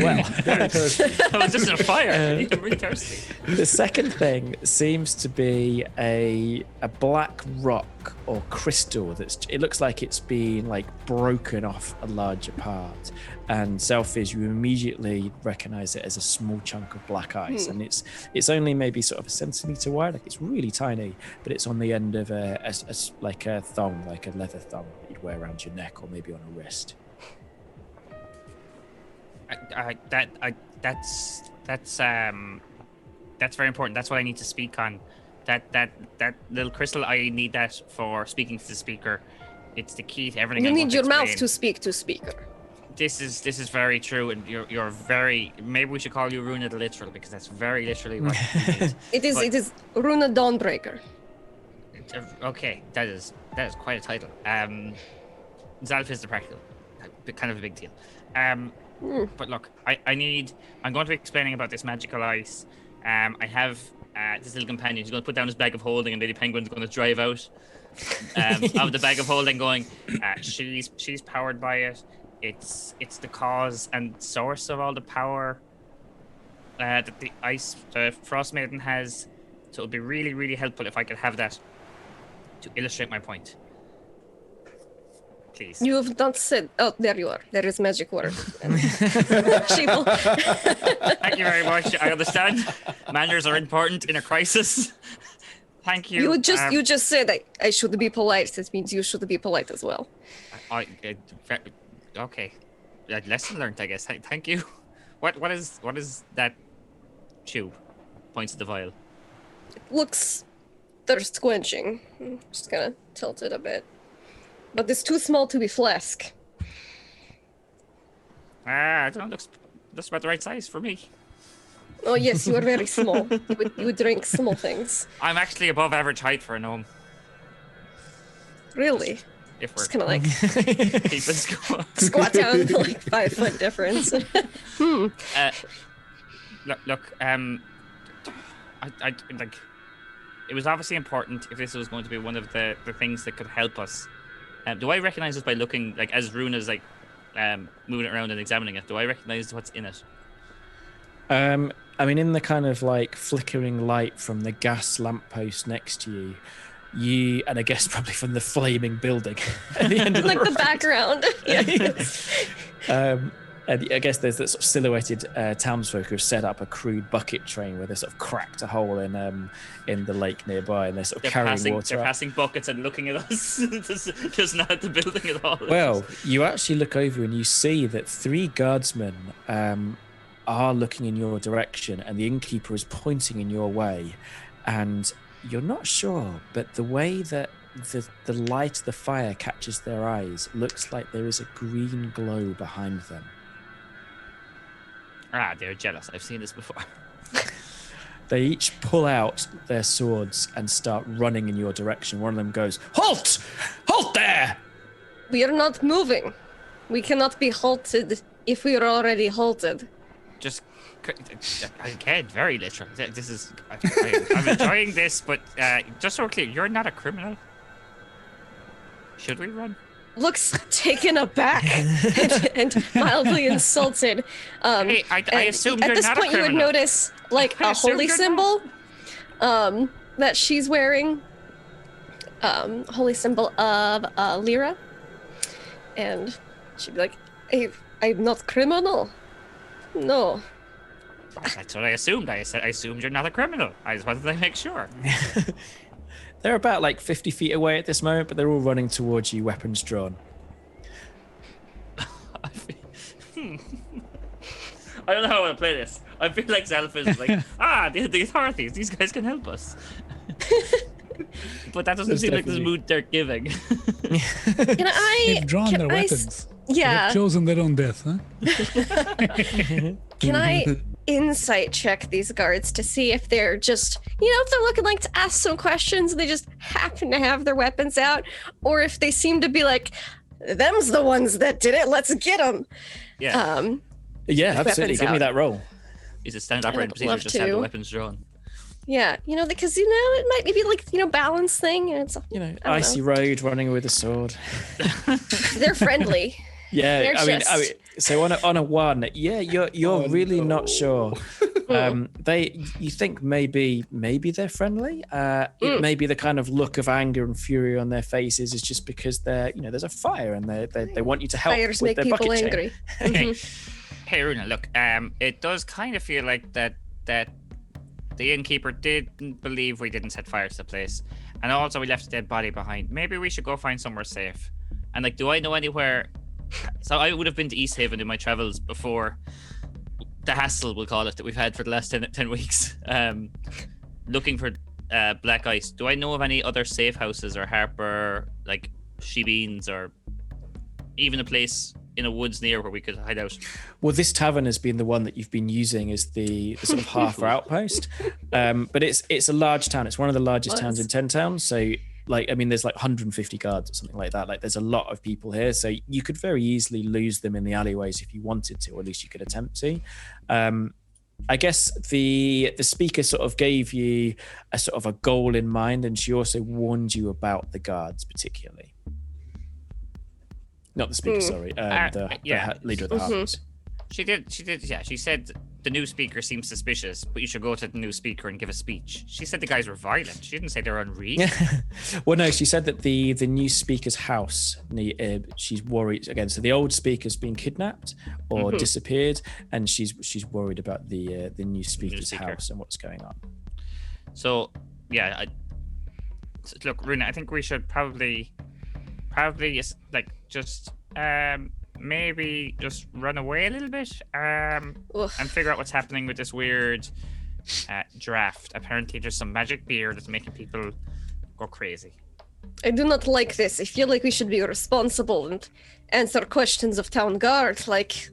Well, I was just in a fire. I'm really thirsty. the second thing seems to be a black rock or crystal it looks like it's been like broken off a larger part, and Xalfiz, you immediately recognize it as a small chunk of black ice, and it's only maybe sort of a centimeter wide, like it's really tiny, but it's on the end of a thong, like a leather thong that you'd wear around your neck or maybe on a wrist. That's very important. That's what I need to speak on. That little crystal, I need that for speaking to the speaker. It's the key to everything. You I'm going need your mouth explain. to speak to speaker. This is very true, and you're very. Maybe we should call you Runa the Literal, because that's very literally what you need. It is Runa Dawnbreaker. Okay, that is quite a title. Xalfiz the Practical, kind of a big deal. But look, I'm going to be explaining about this magical ice. I have this little companion who's going to put down his bag of holding, and Lady Penguin's going to drive out of the bag of holding, going. She's powered by it. It's the cause and source of all the power that the Frost Maiden has. So it would be really, really helpful if I could have that to illustrate my point. Please. You have not said. Oh, there you are. There is magic word. She will. Thank you very much. I understand. Manners are important in a crisis. Thank you. You just said I should be polite. This means you should be polite as well. Okay. Lesson learned, I guess. Thank you. What is that tube? Points at the vial. Looks, they're squinching. I'm just gonna tilt it a bit. But it's too small to be flask. I don't know. Looks about the right size for me. Oh yes, you are very small. You would drink small things. I'm actually above average height for a gnome. Really? If we're Just kind of like keeping score. squat down to like 5 foot difference. Look. I like. It was obviously important if this was going to be one of the things that could help us. Do I recognize this by looking like as Rune is like moving it around and examining it? Do I recognize what's in it? I mean, in the kind of like flickering light from the gas lamppost next to you, and I guess probably from the flaming building at the end of Like the the background. and I guess there's that sort of silhouetted townsfolk who've set up a crude bucket train where they sort of cracked a hole in the lake nearby, and they're sort of carrying water. They're up. passing buckets and looking at us, just not at the building at all. Well, you actually look over and you see that 3 guardsmen are looking in your direction, and the innkeeper is pointing in your way, and you're not sure, but the way that the light of the fire catches their eyes looks like there is a green glow behind them. They're jealous. I've seen this before. They each pull out their swords and start running in your direction. One of them goes, "Halt! Halt there!" We are not moving. We cannot be halted if we are already halted. Just again, very literal. This is. I'm enjoying this, but just so we're clear, you're not a criminal. Should we run? Looks taken aback and mildly insulted. Hey, I assume at you're this not point a you would criminal. notice like I a assume holy you're symbol that she's wearing. Holy symbol of Lyra. And she'd be like, I'm not criminal. No. That's what I assumed. I assumed you're not a criminal. I just wanted to make sure. They're about like 50 feet away at this moment, but they're all running towards you, weapons drawn. I don't know how I want to play this. I feel like Xalfiz is like, the authorities, these guys can help us. But that doesn't seem like the mood they're giving. Can I? They've drawn their weapons. Yeah. They've chosen their own death, huh? Can I insight check these guards to see if they're just, if they're looking like to ask some questions and they just happen to have their weapons out, or if they seem to be like, them's the ones that did it, let's get them. Yeah. Yeah, absolutely. Weapons Give me out. that roll. Is it standard operating I'd procedure love just have the to. weapons drawn? Yeah, because it might maybe like balance thing. And it's I don't Icy know. road, running with a sword. They're friendly. Yeah, They're I mean, just- so on a 1, yeah, you're really not sure. You think maybe they're friendly. It may be the kind of look of anger and fury on their faces is just because there's a fire and they want you to help Fires with make their people bucket chain. angry. Hey, Runa, look, it does kind of feel like that the innkeeper didn't believe we didn't set fire to the place, and also we left a dead body behind. Maybe we should go find somewhere safe. And do I know anywhere? So I would have been to East Haven in my travels before the hassle, we'll call it, that we've had for the last 10 weeks, looking for black ice. Do I know of any other safe houses or Harper, like Shebeens, or even a place in a woods near where we could hide out? Well, this tavern has been the one that you've been using as the sort of half outpost, but it's a large town. It's one of the largest towns in 10 towns. So, there's like 150 guards or something like that. Like, there's a lot of people here, so you could very easily lose them in the alleyways if you wanted to, or at least you could attempt to. I guess the speaker sort of gave you a sort of a goal in mind, and she also warned you about the guards particularly. Not the speaker, sorry. The leader of the Harpies. She did. Yeah, she said the new speaker seems suspicious, but you should go to the new speaker and give a speech. She said the guys were violent. She didn't say they were unreal. Well, no, she said that the new speaker's house, she's worried again. So the old speaker's been kidnapped or disappeared, and she's worried about the new speaker's house and what's going on. So, yeah, look, Runa, I think we should probably just maybe just run away a little bit and Ugh. figure out what's happening with this weird draft. Apparently, there's some magic beer that's making people go crazy. I do not like this. I feel like we should be responsible and answer questions of town guard like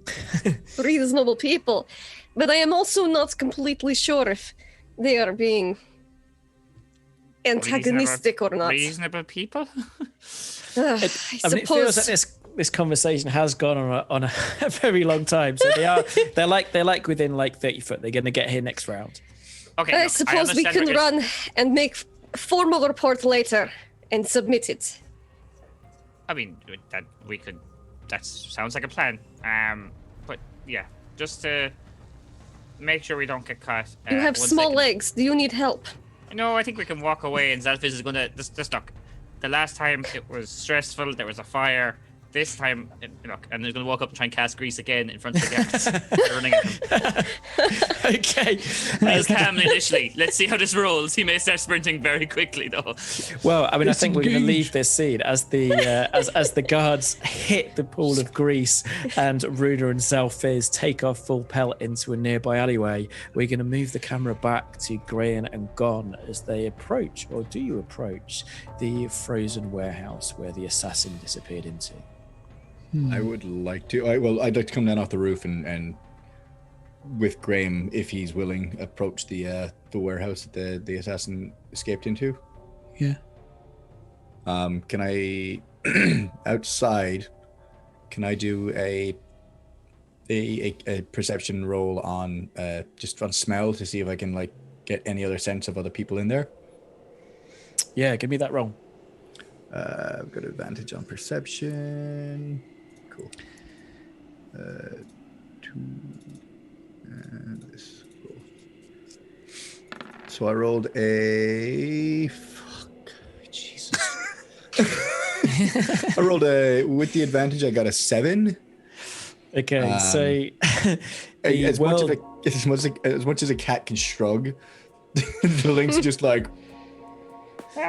reasonable people. But I am also not completely sure if they are being antagonistic or not. Reasonable people? I I mean, it feels like suppose. this conversation has gone on a, a very long time. So they're like within like 30 foot. They're going to get here next round. Okay. I look, suppose we understand can what you're- run and make formal report later and submit it. I mean, that sounds like a plan. But yeah, just to make sure we don't get caught. You have one small second. legs. Do you need help? No, I think we can walk away, and Xalfiz is gonna just look. The last time it was stressful. There was a fire. This time, look, and they're gonna walk up and try and cast grease again in front of the guards. They're running at him. Okay. He's calmly initially. Let's see how this rolls. He may start sprinting very quickly, though. Well, I mean, I think we're going to Disengage. leave this scene as the as the guards hit the pool of grease and Runa and Xalfiz take off full pelt into a nearby alleyway. We're going to move the camera back to Grayan and Gann as they approach, or do you approach, the frozen warehouse where the assassin disappeared into? I would like to. I'd like to come down off the roof and with Graham, if he's willing, approach the warehouse that the assassin escaped into. Yeah. Can I outside? Can I do a perception roll on just on smell to see if I can like get any other sense of other people in there? Yeah, give me that roll. I've got advantage on perception. Cool. 2 and this. Cool. So I rolled a. Fuck. Jesus. I rolled a. With the advantage, I got a 7. Okay, so the As world. much as a cat can shrug, the link's just like.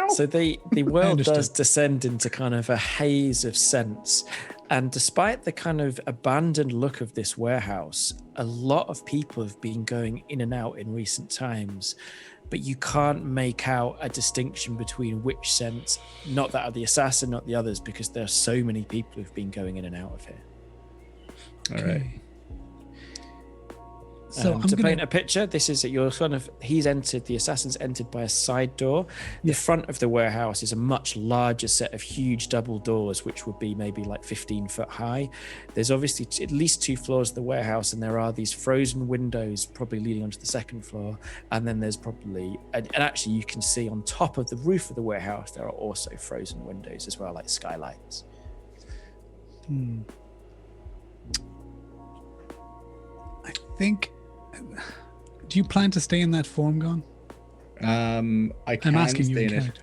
So the world understood. does descend into kind of a haze of scents. And despite the kind of abandoned look of this warehouse, a lot of people have been going in and out in recent times. But you can't make out a distinction between which scents, not that of the assassin, not the others, because there are so many people who've been going in and out of here. All right. So I'm to gonna, paint a picture, this is your kind of the assassin's entered by a side door. The front of the warehouse is a much larger set of huge double doors, which would be maybe like 15 foot high. There's obviously at least 2 floors of the warehouse, and there are these frozen windows probably leading onto the second floor. And then there's probably, and actually you can see on top of the roof of the warehouse, there are also frozen windows as well, like skylights. I think. Do you plan to stay in that form, Gann? I can I'm asking you stay in in it.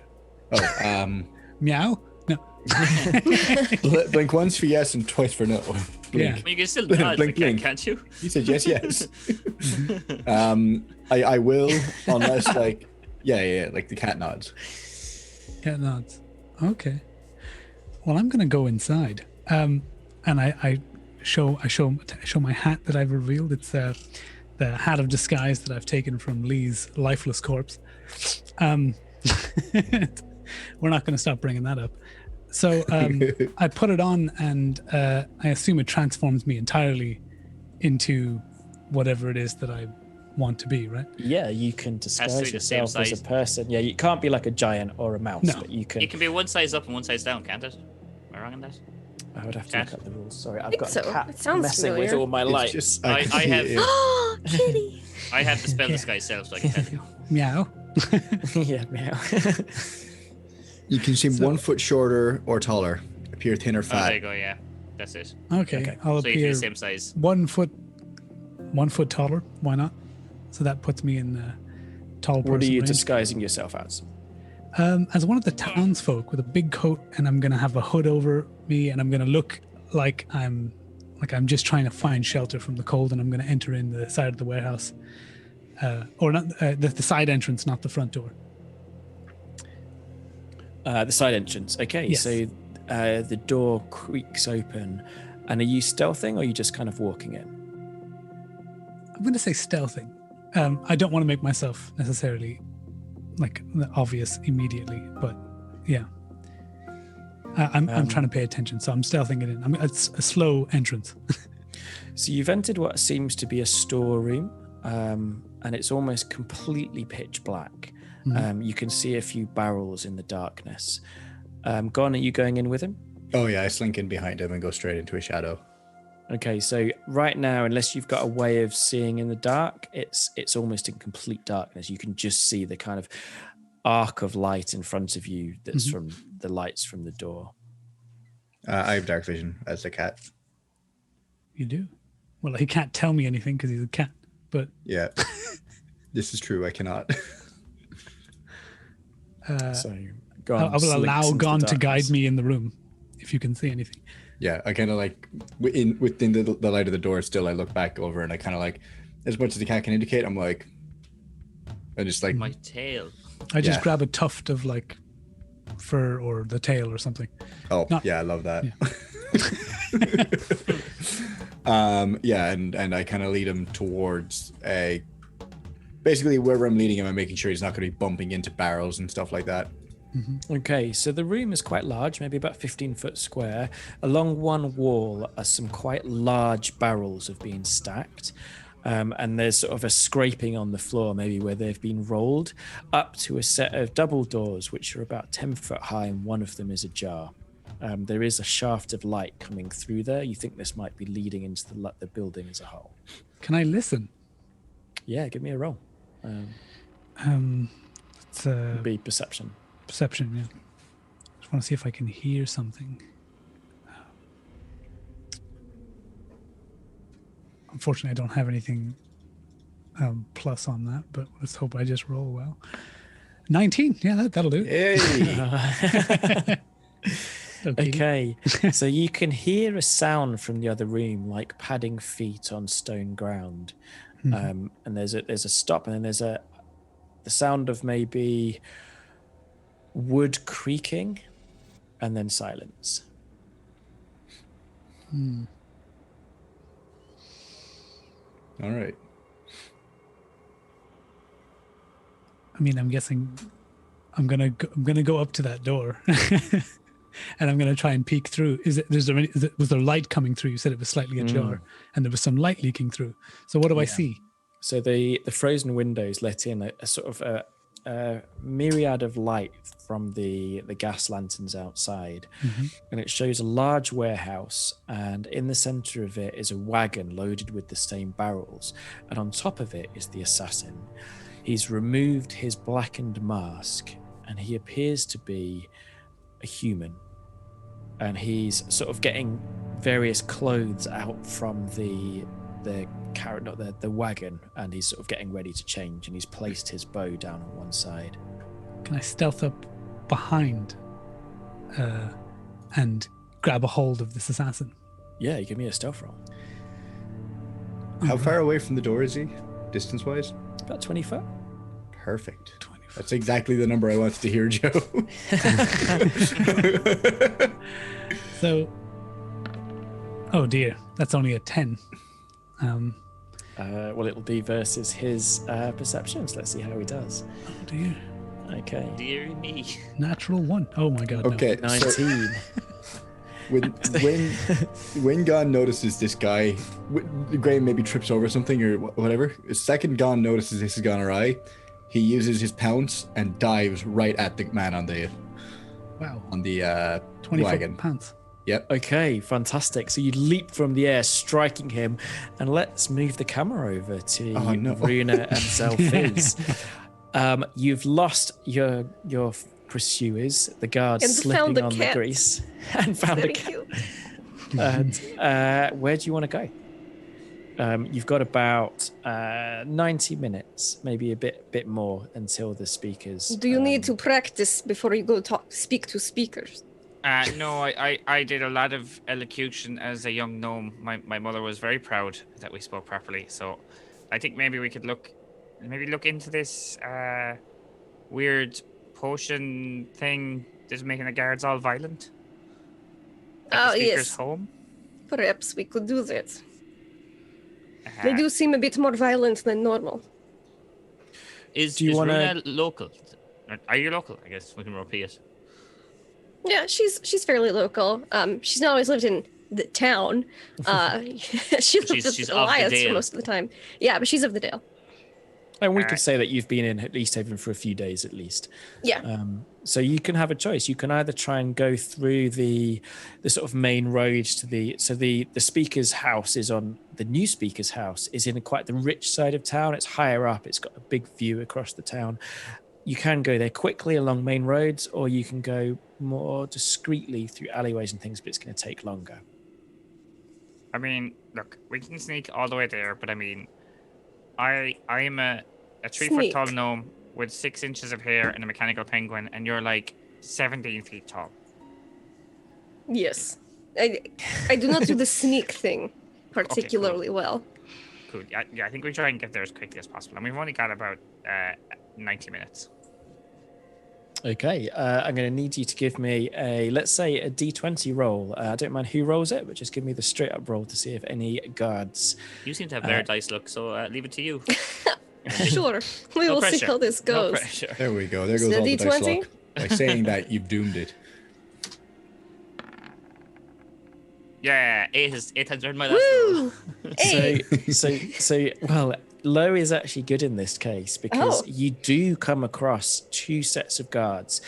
character. Oh, Meow? No. blink once for yes and twice for no. Yeah. You can still nod, Blink, blink. can't you? He said yes. I will, unless like, yeah, like the cat nods. Cat nods. Okay. Well, I'm gonna go inside. And I show my hat that I've revealed. It's the hat of disguise that I've taken from Lee's lifeless corpse. We're not going to stop bringing that up. So I put it on, and I assume it transforms me entirely into whatever it is that I want to be, right? Yeah, you can Has to disguise be the same yourself as size. a person. Yeah, you can't be like a giant or a mouse, No. but you can. It can be one size up and one size down, can't it? Am I wrong on that? I would have to look up the rules. Sorry, I've think got so. a cat It sounds messing with familiar. all my It's lights. just- I can see have- it. Oh, kitty. I have the spell disguise self, so I can tell you. Meow. Yeah, meow. You can seem 1 foot shorter or taller, appear thin or Oh, there you fat. go, yeah. That's it. Okay, I'll So you can be appear the same size. 1 foot taller. Why not? So that puts me in tall person What are you range. disguising yourself as? As one of the townsfolk with a big coat, and I'm gonna have a hood over me, and I'm gonna look like I'm just trying to find shelter from the cold, and I'm gonna enter in the side of the warehouse, or not the side entrance, not the front door. The side entrance. Okay, Yes. so the door creaks open, And are you stealthing or are you just kind of walking in? I'm going to say stealthing. I don't want to make myself necessarily like obvious immediately, but yeah. I'm trying to pay attention, so I'm stealthing it in. It's a slow entrance. So you've entered what seems to be a storeroom, and it's almost completely pitch black. You can see a few barrels in the darkness. Gann, are you going in with him? Oh yeah, I slink in behind him and go straight into a shadow. Okay, so right now, unless you've got a way of seeing in the dark, it's almost in complete darkness. You can just see the kind of arc of light in front of you that's from the lights from the door. I have dark vision as a cat. You do? Well, he can't tell me anything because he's a cat, but... Yeah. This is true, I cannot. So I will allow Gann to guide me in the room if you can see anything. Yeah, I kind of like, within the light of the door still, I look back over and I kind of like, as much as the cat can indicate, I'm like, I just like... My tail. I just Yeah. grab a tuft of like fur or the tail or something. Oh, No. yeah, I love that. Yeah, and I kind of lead him towards basically wherever I'm leading him, I'm making sure he's not going to be bumping into barrels and stuff like that. Okay, so the room is quite large, maybe about 15 foot square. Along one wall are some quite large barrels have been stacked. And there's sort of a scraping on the floor, maybe where they've been rolled, up to a set of double doors, which are about 10 foot high, and one of them is ajar. There is a shaft of light coming through there. You think this might be leading into the building as a whole. Can I listen? Yeah, give me a roll. It's Be perception. perception, yeah. Just want to see if I can hear something. Unfortunately, I don't have anything plus on that, but let's hope I just roll well. 19, yeah, that'll do. Hey! Okay, so you can hear a sound from the other room, like padding feet on stone ground. And there's a stop, and then there's the sound of maybe wood creaking, and then silence. All right. I mean, I'm guessing I'm gonna go up to that door, and I'm gonna try and peek through. Was there light coming through? You said it was slightly ajar, and there was some light leaking through. So what do I see? So the frozen windows let in a sort of a myriad of light from the gas lanterns outside, and it shows a large warehouse, and in the center of it is a wagon loaded with the same barrels, and on top of it is the assassin. He's removed his blackened mask, and he appears to be a human, and he's sort of getting various clothes out from the wagon, and he's sort of getting ready to change, and he's placed his bow down on one side. Can I stealth up behind and grab a hold of this assassin? Yeah, you give me a stealth roll. How far away from the door is he, distance-wise? About 20 foot. Perfect. 20 foot. That's exactly the number I wanted to hear, Joe. So, oh dear, that's only a 10. Well, it'll be versus his perceptions. Let's see how he does. Oh dear, Okay. Dear me. natural 1. Oh my god, no. Okay, so 19. when Gann notices this guy, Graham maybe trips over something or whatever. The second Gann notices this has gone awry, he uses his pounce and dives right at the man on the Wow, 20 20-foot pants. Yep. Okay, fantastic. So you leap from the air, striking him, and let's move the camera over to Oh, no. Runa and Xalfiz. You've lost your pursuers, the guards And slipping found the on the cat. grease, and found a Very cat. cute. And where do you want to go? You've got about 90 minutes, maybe a bit more, until the speakers. Do you need to practice before you go speak to speakers? No, I did a lot of elocution as a young gnome. My mother was very proud that we spoke properly. So I think maybe we could look into this weird potion thing that's making the guards all violent. At Oh, the speaker's yes. home. Perhaps we could do that. Uh-huh. They do seem a bit more violent than normal. Is you wanna- Runa local? Are you local? I guess we can repeat it. Yeah, she's fairly local. She's not always lived in the town. She lives with she's the of the Goliaths for Dale. most of the time. Yeah, but she's of the Dale. And we Alright. could say that you've been in East Haven for a few days at least. Yeah. So you can have a choice. You can either try and go through the sort of main road to the speaker's house is on the new speaker's house is in quite the rich side of town. It's higher up. It's got a big view across the town. You can go there quickly along main roads, or you can go more discreetly through alleyways and things, but it's going to take longer. I mean, look, we can sneak all the way there, but I mean, I'm a 3 foot Sneak. tall gnome with 6 inches of hair and a mechanical penguin, and you're like 17 feet tall. Yes. I do not do the sneak thing particularly well. Cool. Yeah, I think we try and get there as quickly as possible, and we've only got about 90 minutes. Okay, I'm going to need you to give me let's say a D20 roll. I don't mind who rolls it, but just give me the straight up roll to see if any guards. You seem to have better dice luck, so leave it to you. Sure. We No will see pressure. how this No goes. pressure. There we go. There Is goes it all the dice D20? luck. By saying that, you've doomed it. Yeah, it has turned my last roll. Woo! Hey! So well, low is actually good in this case because Oh. you do come across 2 sets of guards.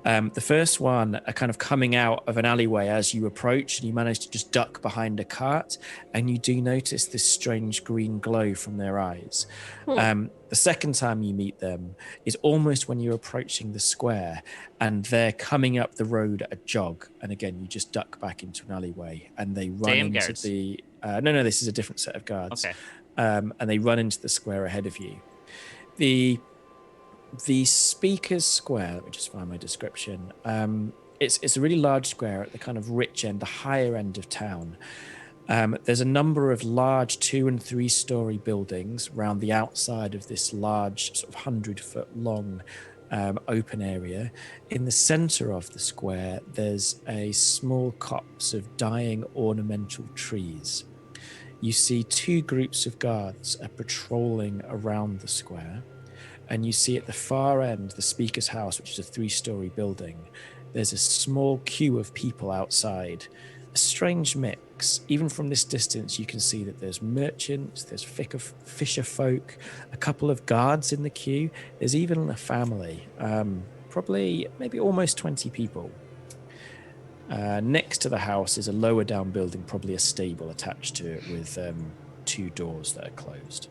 The first one are kind of coming out of an alleyway as you approach, and you manage to just duck behind a cart, and you do notice this strange green glow from their eyes. The second time you meet them is almost when you're approaching the square, and they're coming up the road at a jog. And again, you just duck back into an alleyway, and they run Same into guards? the. No, this is a different set of guards. Okay. And they run into the square ahead of you. The speaker's square, let me just find my description. It's a really large square at the kind of rich end, the higher end of town. There's a number of large 2- and 3-story buildings around the outside of this large, sort of 100-foot long open area. In the center of the square, there's a small copse of dying ornamental trees. You see 2 groups of guards are patrolling around the square. And you see at the far end, the speaker's house, which is a 3-story building, there's a small queue of people outside. A strange mix. Even from this distance, you can see that there's merchants, there's fisher folk, a couple of guards in the queue. There's even a family, probably maybe almost 20 people. Next to the house is a lower down building, probably a stable attached to it with 2 doors that are closed.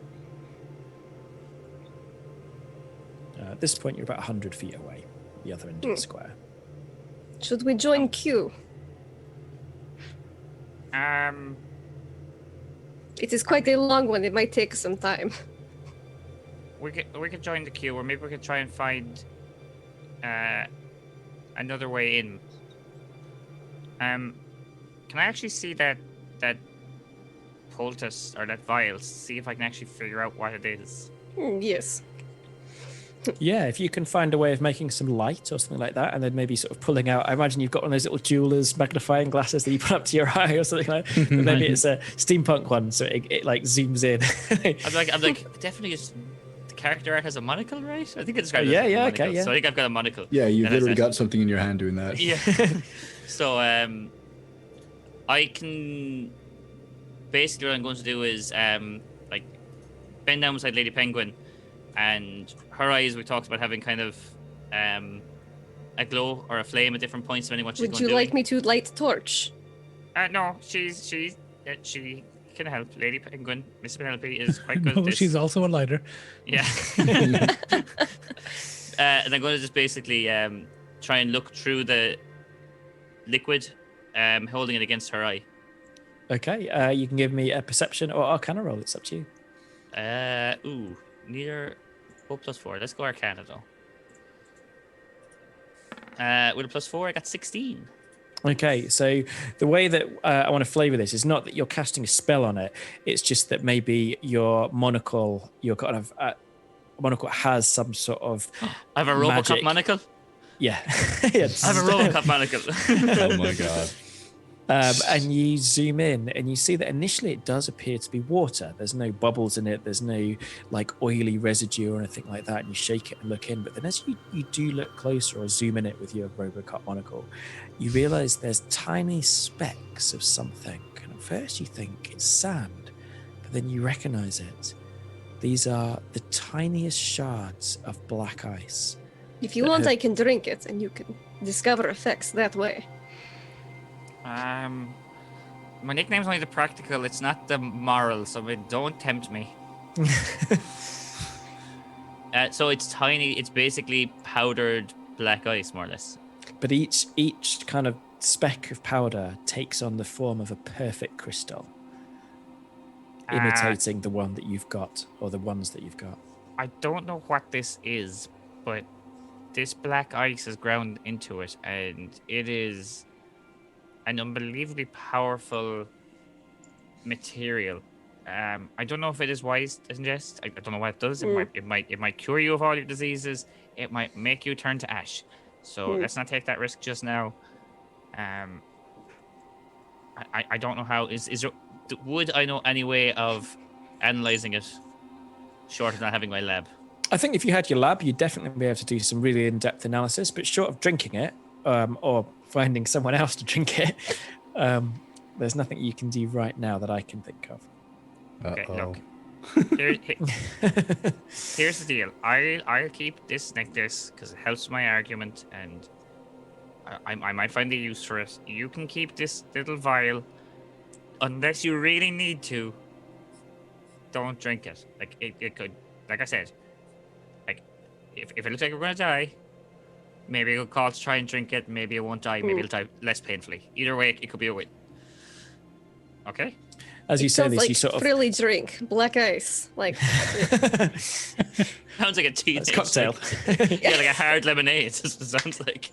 At this point, you're about 100 feet away, the other end of the square. Should we join Q? It is quite a long one. It might take some time. We could join the queue, or maybe we could try and find another way in. Can I actually see that poultice or that vial? See if I can actually figure out what it is. Yes. Yeah, if you can find a way of making some light or something like that, and then maybe sort of pulling out. I imagine you've got one of those little jeweler's magnifying glasses that you put up to your eye or something like that. But maybe it's a steampunk one, so it like zooms in. I'm like, definitely it's, the character art has a monocle, right? I think it's described Yeah, as a yeah, monocle, okay, yeah. So I think I've got a monocle. Yeah, you've That has literally it. got something in your hand doing that. Yeah. So I can basically what I'm going to do is like bend down beside Lady Penguin, and her eyes we talked about having kind of a glow or a flame at different points depending on what she's Would going you to do. like me to light a torch? No, she can help. Lady Penguin, Miss Penelope is quite good No, at this. she's also a lighter. Yeah. And I'm going to just basically try and look through the liquid, holding it against her eye. Okay, you can give me a perception or Arcana roll. It's up to you. Neither. Oh, +4. Let's go Arcana though. With a +4, I got 16. Okay, so the way that I want to flavor this is not that you're casting a spell on it. It's just that maybe your monocle, your kind of monocle has some sort of I have a Robocop magic. monocle. Yeah. Yeah, I have a Robocop monocle. Oh my god. And you zoom in and you see that initially it does appear to be water. There's no bubbles in it. There's no like oily residue or anything like that. And you shake it and look in. But then as you do look closer or zoom in it with your Robocop monocle, you realize there's tiny specks of something. And at first you think it's sand, but then you recognize it. These are the tiniest shards of black ice. If you want, I can drink it, and you can discover effects that way. My nickname's only the practical, it's not the moral, so don't tempt me. So it's tiny, it's basically powdered black ice, more or less. But each kind of speck of powder takes on the form of a perfect crystal, imitating the one that you've got, or the ones that you've got. I don't know what this is, but this black ice is ground into it, and it is an unbelievably powerful material. I don't know if it is wise to ingest. I don't know what it does. It might cure you of all your diseases. It might make you turn to ash. So let's not take that risk just now. I don't know how. Would I know any way of analyzing it short of not having my lab? I think if you had your lab, you'd definitely be able to do some really in-depth analysis, but short of drinking it, or finding someone else to drink it, there's nothing you can do right now that I can think of. Okay, look. Here's the deal. I'll keep this necklace because it helps my argument, and I might find a use for it. You can keep this little vial, unless you really need to. Don't drink it. Like it could, like I said, like if it looks like we're gonna die, maybe a good call to try and drink it. Maybe it won't die. Maybe it'll die less painfully. Either way, it could be a win. Okay. As you say Sounds this, like you sort of freely drink black ice, like Sounds like a teenage cocktail. Yeah, like a hard lemonade. It sounds like.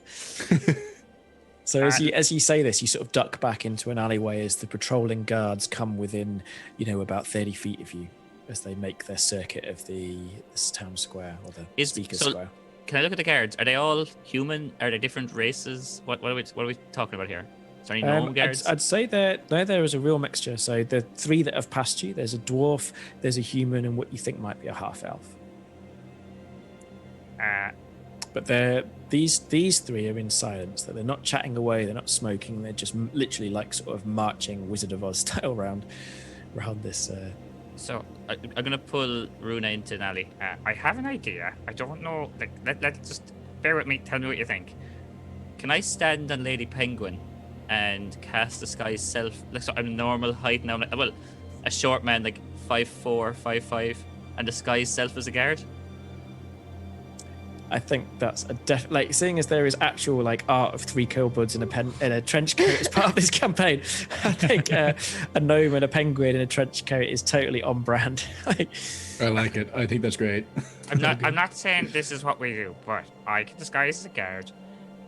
So as you say this, you sort of duck back into an alleyway as the patrolling guards come within, about 30 feet of you, as they make their circuit of this town square or the speaker square. Can I look at the guards? Are they all human? Are they different races? What are we talking about here? Is there any gnome guards? I'd say there is a real mixture. So the three that have passed you, there's a dwarf, there's a human, and what you think might be a half elf. But these three are in silence. That they're not chatting away, they're not smoking. They're just literally like sort of marching Wizard of Oz style around this. So I'm gonna pull Runa into an alley. I have an idea. I don't know. Like let's just bear with me. Tell me what you think. Can I stand on Lady Penguin and cast Disguise Self? Like, so I'm normal height now. Well, a short man like 5'4", 5'5", and Disguise Self as a guard. I think that's like seeing as there is actual like art of three kobolds in a trench coat as part of this campaign. I think a gnome and a penguin in a trench coat is totally on brand. I like it. I think that's great. I'm not saying this is what we do, but I can disguise as a guard,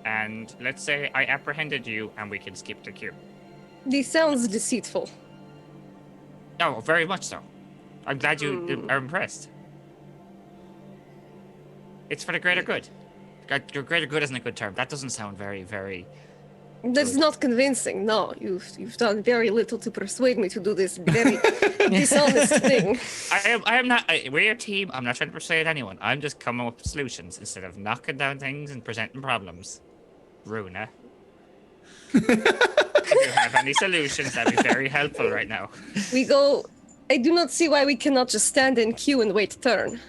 and let's say I apprehended you, and we can skip the queue. this sounds deceitful. Oh, very much so. I'm glad you are impressed. It's for the greater good. Your greater good isn't a good term. That doesn't sound very, very... That's good. not convincing. No, you've done very little to persuade me to do this very dishonest thing. I am not... we're a team. I'm not trying to persuade anyone. I'm just coming up with solutions instead of knocking down things and presenting problems. Runa. If you have any solutions, that'd be very helpful right now. We go... I do not see why we cannot just stand in queue and wait turn.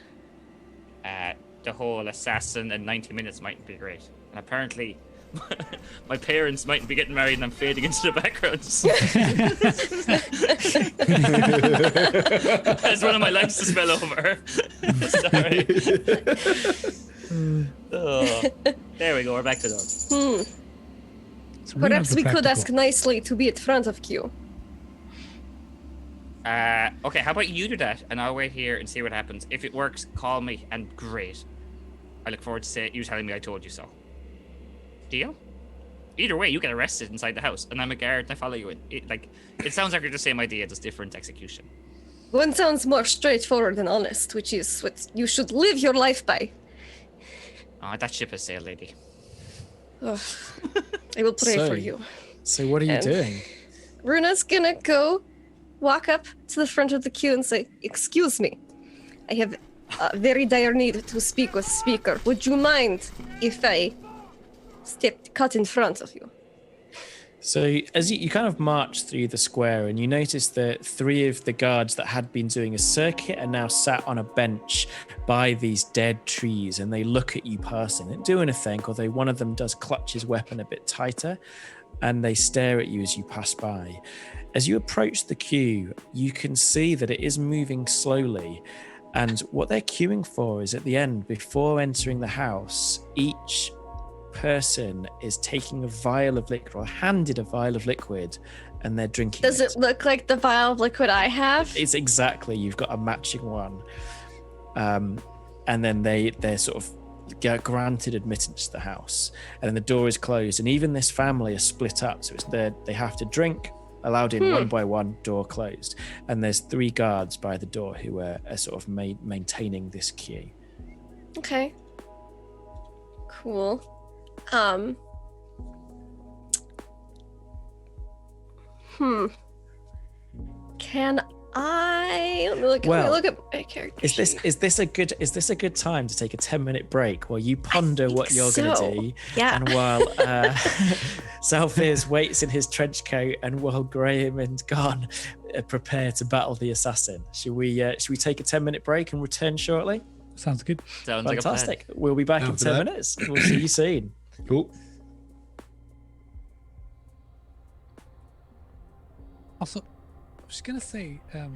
The whole assassin in 90 minutes mightn't be great. And apparently, my parents mightn't be getting married and I'm fading into the background. That's one of my lights to spell over. Sorry. Oh, there we go, we're back to that. So Perhaps we could practical. ask nicely to be at front of queue. Okay, how about you do that and I'll wait here and see what happens. If it works, call me and great. I look forward to you telling me I told you so. Deal? Either way, you get arrested inside the house and I'm a guard and I follow you in. It sounds like you're the same idea, just different execution. One sounds more straightforward than honest, which is what you should live your life by. That ship has sailed, lady. Ugh. I will pray So- for you. So what are you And- doing? Runa's gonna go walk up to the front of the queue and say, "Excuse me, I have a very dire need to speak with speaker. Would you mind if I cut in front of you?" So as you kind of march through the square, and you notice that 3 of the guards that had been doing a circuit are now sat on a bench by these dead trees, and they look at you passing. They don't do anything, although one of them does clutch his weapon a bit tighter, and they stare at you as you pass by. As you approach the queue, you can see that it is moving slowly, and what they're queuing for is at the end, before entering the house, each person is taking a vial of liquid, or handed a vial of liquid, and they're drinking Does it look like the vial of liquid I have? It's exactly, you've got a matching one. And then they're sort of get granted admittance to the house, and then the door is closed, and even this family is split up, so it's they have to drink, allowed in one by one, door closed, and there's 3 guards by the door who are sort of maintaining this queue. Okay. Cool. Can I let me look at my character Is this a good time to take a 10-minute break while you ponder what you're going to do? Yeah. And while Xalfiz waits in his trench coat, and while Graham and Gann prepare to battle the assassin. Should we take a 10-minute break and return shortly? Sounds good. Sounds like a plan. Fantastic. We'll be back in After 10 that. minutes. We'll see you soon. Cool. Also, I was gonna say, Niall.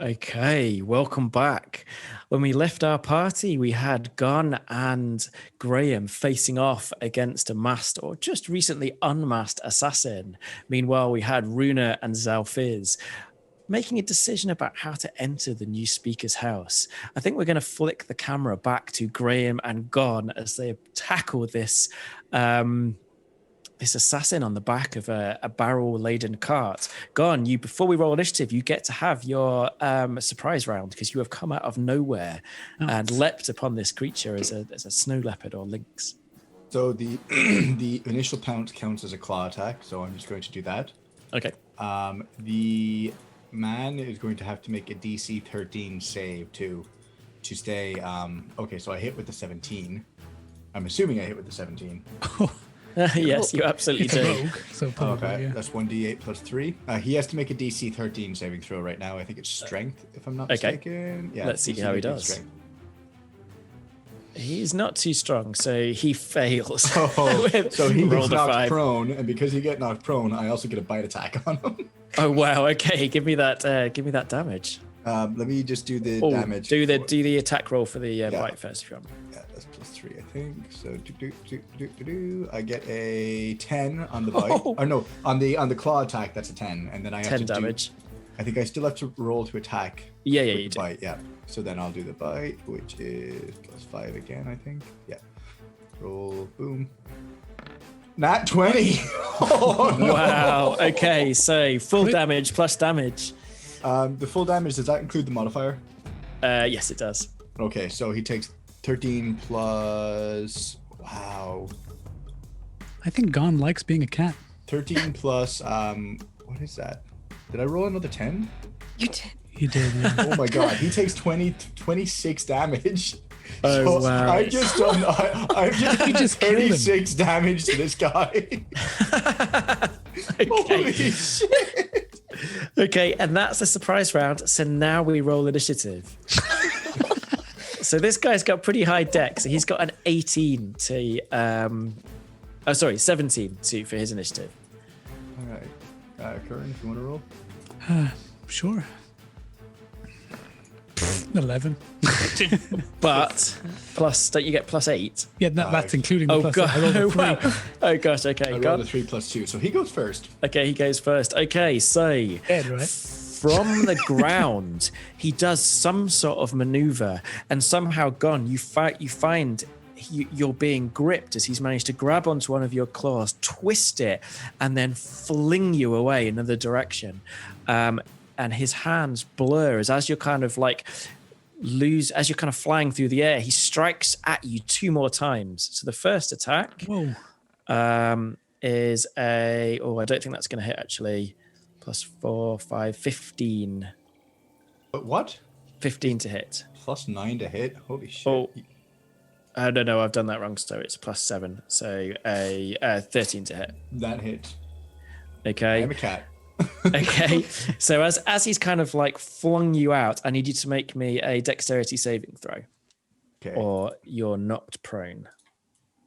Okay, welcome back. When we left our party, we had Gann and Graham facing off against a masked or just recently unmasked assassin. Meanwhile, we had Runa and Xalfiz making a decision about how to enter the new speaker's house. I think we're going to flick the camera back to Graham and Gann as they tackle this this assassin on the back of a barrel-laden cart. Gann, before we roll initiative, you get to have your surprise round because you have come out of nowhere and leapt upon this creature as a snow leopard or lynx. So the the initial pounce counts as a claw attack, so I'm just going to do that. Okay. The man is going to have to make a DC 13 save to stay. Okay, so I hit with the 17. I'm assuming I hit with the 17. Yes, you absolutely It's a do. rogue, so probably, Okay, yeah. that's 1d8 plus 3. He has to make a DC 13 saving throw right now. I think it's strength, if I'm not Okay. mistaken. Yeah, Let's see DC how he 13 does. strength. He's not too strong, so he fails. Oh, so he Rolled gets a knocked 5. prone, and because he get knocked prone, I also get a bite attack on him. Oh wow! Okay, give me that damage. Let me just do the Oh, damage. do the attack roll for the bite first, if you want. Yeah, that's plus 3, I think. So I get a 10 on the bite. Oh. Or no, on the claw attack, that's a 10, and then I have 10 to damage. I think I still have to roll to attack. Yeah, with you the do. bite. Yeah. So then I'll do the bite, which is plus 5 again, I think. Yeah. Roll. Boom. Nat 20. Oh, no. Wow. Okay, so full damage plus damage. The full damage, does that include the modifier? Yes, it does. Okay, so he takes 13 plus. Wow. I think Gann likes being a cat. 13 plus. What is that? Did I roll another 10? You did. He did, yeah. Oh my god, he takes 26 damage. Oh, So wow. I've just done. I've just done just killed him. 36 damage to this guy. Holy shit. Okay, and that's the surprise round. So now we roll initiative. So this guy's got pretty high dex. So he's got an 18 to 17 for his initiative. All right, Kuran, if you want to roll. Sure. 11. But plus, don't you get plus 8? Yeah, that's including the Oh plus. god! I rolled a 3. Wow. Oh gosh. Okay, I rolled God. a 3 plus 2, so he goes first. Okay, he goes first. Okay, so Dead, right? from the ground, he does some sort of maneuver, and somehow gone. You find you're being gripped as he's managed to grab onto one of your claws, twist it, and then fling you away another direction. And his hands blur as you're kind of like as you're kind of flying through the air. He strikes at you 2 more times. So the first attack Whoa. is I don't think that's going to hit actually. Plus 4, 5, 15. But what? 15 to hit. Plus 9 to hit? Holy shit. Oh. No, I've done that wrong. So it's plus 7. So a 13 to hit. That hit. Okay. I'm a cat. Okay. So as he's kind of like flung you out, I need you to make me a dexterity saving throw, Okay. or you're knocked prone.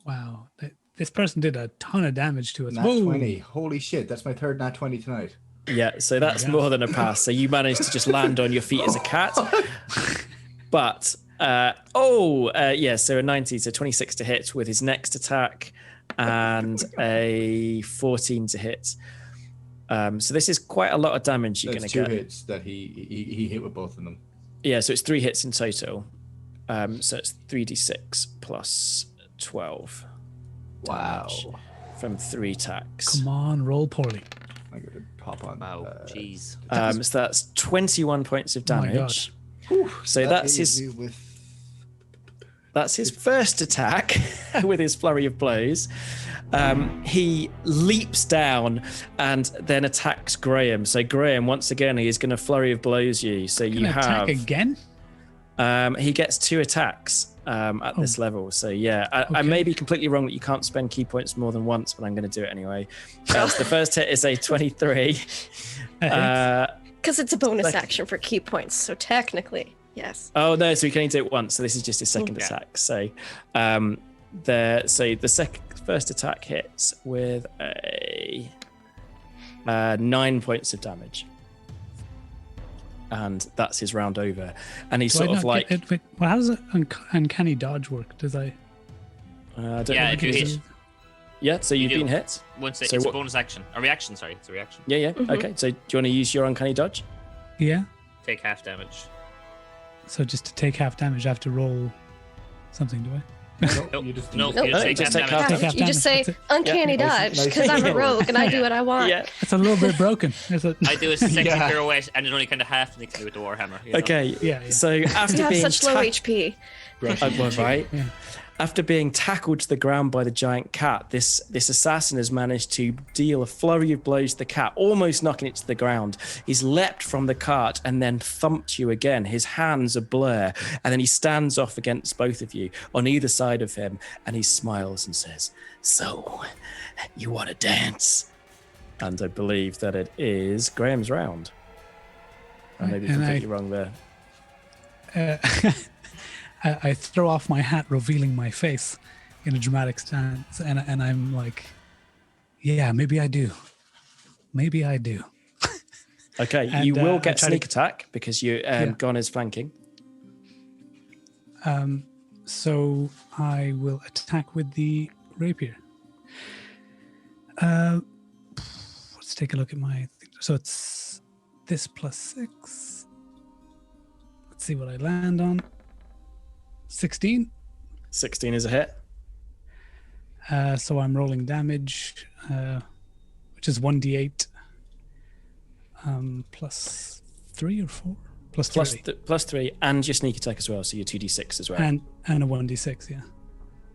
Wow. This person did a ton of damage to us. Nat Whoa. 20. Holy shit, that's my third Nat 20 tonight. Yeah. So that's more than a pass. So you managed to just land on your feet as a cat. But so a 19, so 26 to hit with his next attack, and a 14 to hit. So this is quite a lot of damage you're going That's to 2 get. hits that he hit with both of them. Yeah, so it's 3 hits in total. So it's 3d6 plus 12 damage from 3 attacks. Come on, roll poorly. I'm going to hop on. Wow, jeez. So that's 21 points of Oh my damage. So that's his first attack with his flurry of blows. He leaps down and then attacks Graham. So Graham, once again, he is going to flurry of blows you. So you Can I have attack again? he gets 2 attacks at this level. So yeah, I may be completely wrong that you can't spend key points more than once, but I'm going to do it anyway. So the first hit is a 23. Because it's a bonus Like- action for key points, so technically, yes. Oh no, so he can only do it once. So this is just his second attack. So the first attack hits with a 9 points of damage. and that's his round over. And he's Do I sort of not like, get it? Wait, well, how does it uncanny dodge work? Does I? I don't Yeah, know if you it's- hit- Yeah, so you've do. been hit. Once So it's a what- bonus action. A reaction, sorry. It's a reaction. Yeah. Okay, so do you want to use your uncanny dodge? Yeah. Take half damage. So just to take half damage, I have to roll something, do I? Nope. You just Nope. Nope. You No, take just half take damage. half Take half You just say damage, uncanny Nice- dodge nice because I'm a and rogue and I do what I want. Yeah. It's a little bit broken. It's a, I do a sexy Yeah. pirouette, and it's only kind of half the thing to do with the warhammer. You know? Okay. Yeah. So after You have being such low HP. well, right. Yeah. After being tackled to the ground by the giant cat, this assassin has managed to deal a flurry of blows to the cat, almost knocking it to the ground. He's leapt from the cart and then thumped you again. His hands are blur, and then he stands off against both of you on either side of him, and he smiles and says, "So, you want to dance?" And I believe that it is Graham's round. I may be And completely wrong there. I throw off my hat, revealing my face in a dramatic stance, and I'm like, yeah, maybe I do. Maybe I do. Okay, And, you will I get try to- sneak attack because you Gann is flanking. So I will attack with the rapier. Let's take a look at my thing. So it's this +6. Let's see what I land on. 16. 16 is a hit. So I'm rolling damage, which is 1d8 +3 or 4? +3. +3 and your sneak attack as well, so you're 2d6 as well. And a 1d6, yeah.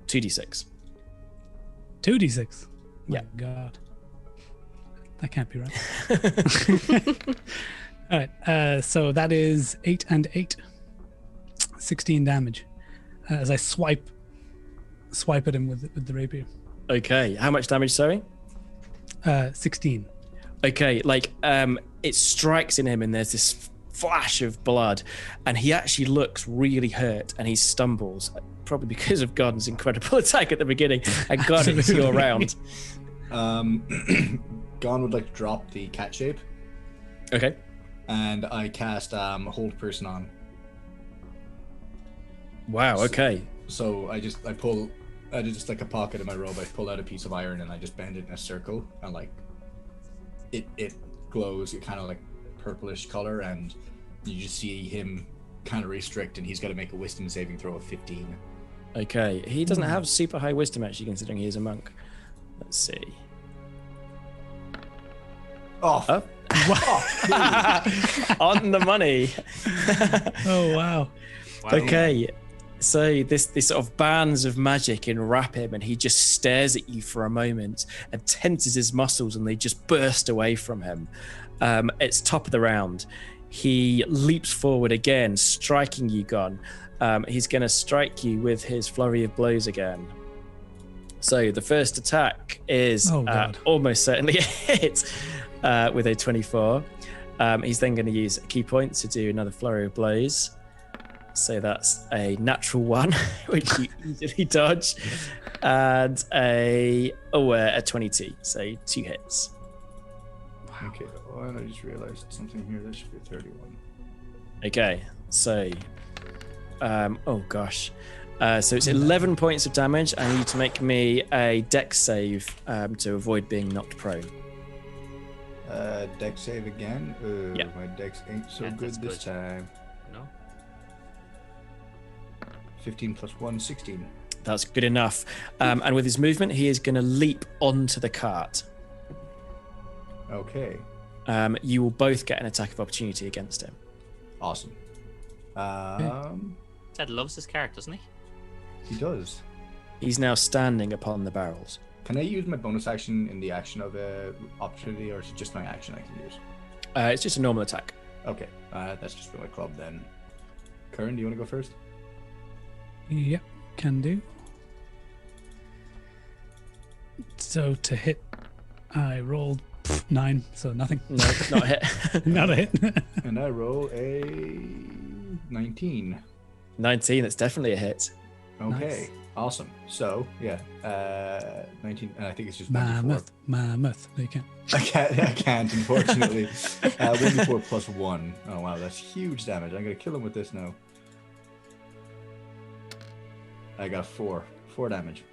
2d6. 2d6. My Yeah. God. That can't be right. All right. So that is 8 and 8. 16 damage. As I swipe at him with the rapier. Okay, how much damage, sorry? 16. Okay, it strikes in him and there's this flash of blood and he actually looks really hurt and he stumbles, probably because of Gann's incredible attack at the beginning, and Gann into your round. Gann would like to drop the cat shape, Okay. and I cast hold person on. Wow, okay. So I just like a pocket in my robe. I pull out a piece of iron and I just bend it in a circle, and like it glows, it kind of like purplish color, and you just see him kind of restrict, and he's got to make a wisdom saving throw of 15. Okay, he doesn't have super high wisdom actually, considering he is a monk. Let's see. Oh, On the money. Oh, wow. Wow. Okay, so this sort of bands of magic enwrap him, and he just stares at you for a moment and tenses his muscles, and they just burst away from him. It's top of the round. He leaps forward again, striking you, Gann. He's going to strike you with his flurry of blows again. So the first attack is Oh, God. almost certainly a hit with a 24. He's then going to use a key point to do another flurry of blows. So that's a natural 1, which you easily dodge, and a 22. So 2 hits. okay. Oh, and I just realized something here. That should be a 31. Okay, so oh gosh. So it's 11 points of damage. I need you to make me a dex save to avoid being knocked prone. Dex save again. Yeah. My dex ain't so Yeah, good that's this good. time. No? 15 plus 1, 16. That's good enough. And with his movement, he is going to leap onto the cart. Okay. You will both get an attack of opportunity against him. Awesome. Ted loves this character, doesn't he? He does. He's now standing upon the barrels. Can I use my bonus action in the action of opportunity, or is it just my action I can use? It's just a normal attack. Okay, that's just for my club then. Kuran, do you want to go first? Yep, can do. So to hit, I rolled 9, so nothing. No, not a hit. Not a hit. And I roll a 19. 19, that's definitely a hit. Okay. Awesome. So, yeah, 19, and I think it's just 1d4. Mammoth. No, you can't. I can't, unfortunately. 1d4 plus 1. Oh, wow, that's huge damage. I'm going to kill him with this now. I got 4 damage.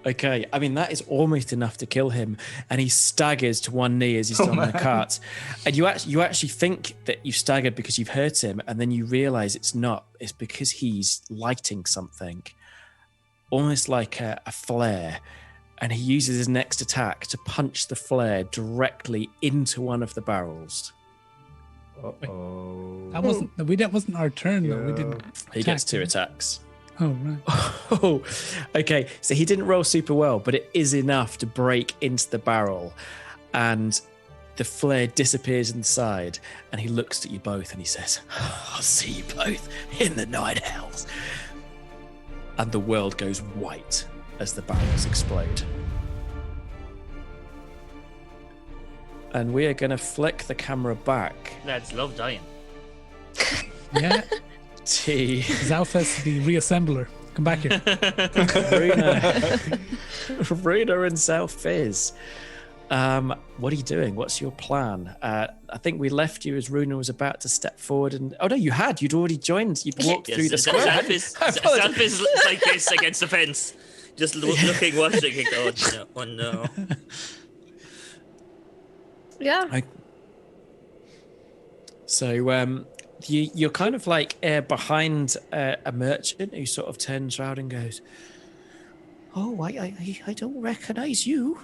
Okay, I mean, that is almost enough to kill him. And he staggers to one knee as he's still on the cart. And you actually think that you staggered because you've hurt him, and then you realize it's not. It's because he's lighting something, almost like a flare. And he uses his next attack to punch the flare directly into one of the barrels. Uh-oh. That wasn't our turn, though. We didn't. He gets 2 attacks. Oh, right. Oh, okay. So he didn't roll super well, but it is enough to break into the barrel, and the flare disappears inside. And he looks at you both and he says, "I'll see you both in the night hells." And the world goes white as the barrels explode. And we are going to flick the camera back. Lads love dying. Yeah. to Xalfiz, the reassembler. Come back here. Runa and Xalfiz. What are you doing? What's your plan? I think we left you as Runa was about to step forward and... Oh, no, you'd already joined. You'd walked through the square. Xalfiz is like this against the fence. Just looking, watching. Oh, no. Yeah. So you're kind of like behind a merchant who sort of turns around and goes, "Oh, I don't recognize you.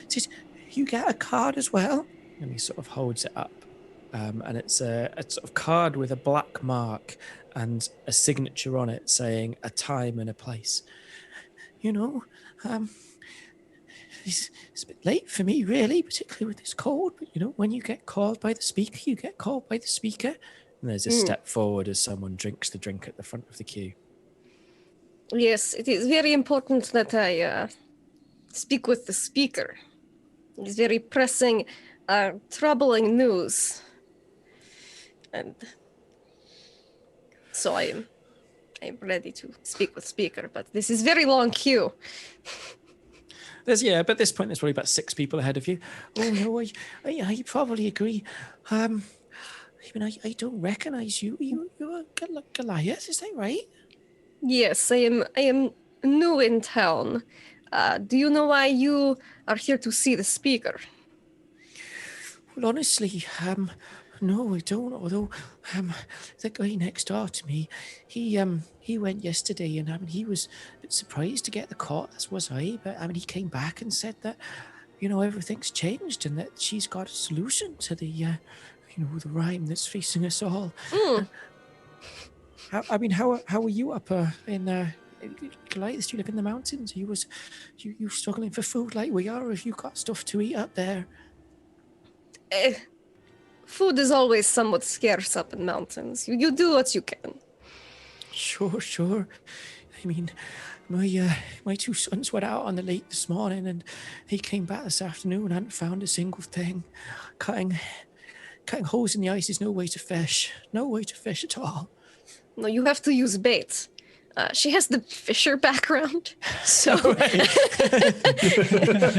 Did you get a card as well?" And he sort of holds it up. And it's a sort of card with a black mark and a signature on it saying a time and a place. It's a bit late for me, really, particularly with this cold. But, when you get called by the speaker, you get called by the speaker. And there's a step forward as someone drinks the drink at the front of the queue. Yes, it is very important that I speak with the speaker. It is very pressing, troubling news. And so I am ready to speak with speaker, but this is very long queue. But at this point, there's probably about 6 people ahead of you. Oh, no, I probably agree. I don't recognize you. You're Goliath, is that right? Yes, I am new in town. Do you know why you are here to see the speaker? Well, honestly, no, I don't. Although, the guy next door to me, he went yesterday, and he was a bit surprised to get the call, as was I. But he came back and said that, everything's changed and that she's got a solution to the rime that's facing us all. How are you up in Goliath? Do you live in the mountains? You struggling for food like we are, or have you got stuff to eat up there? Food is always somewhat scarce up in mountains. You do what you can. Sure. My 2 sons went out on the lake this morning, and they came back this afternoon and hadn't found a single thing. Cutting holes in the ice is no way to fish. No way to fish at all. No, you have to use bait. She has the fisher background, so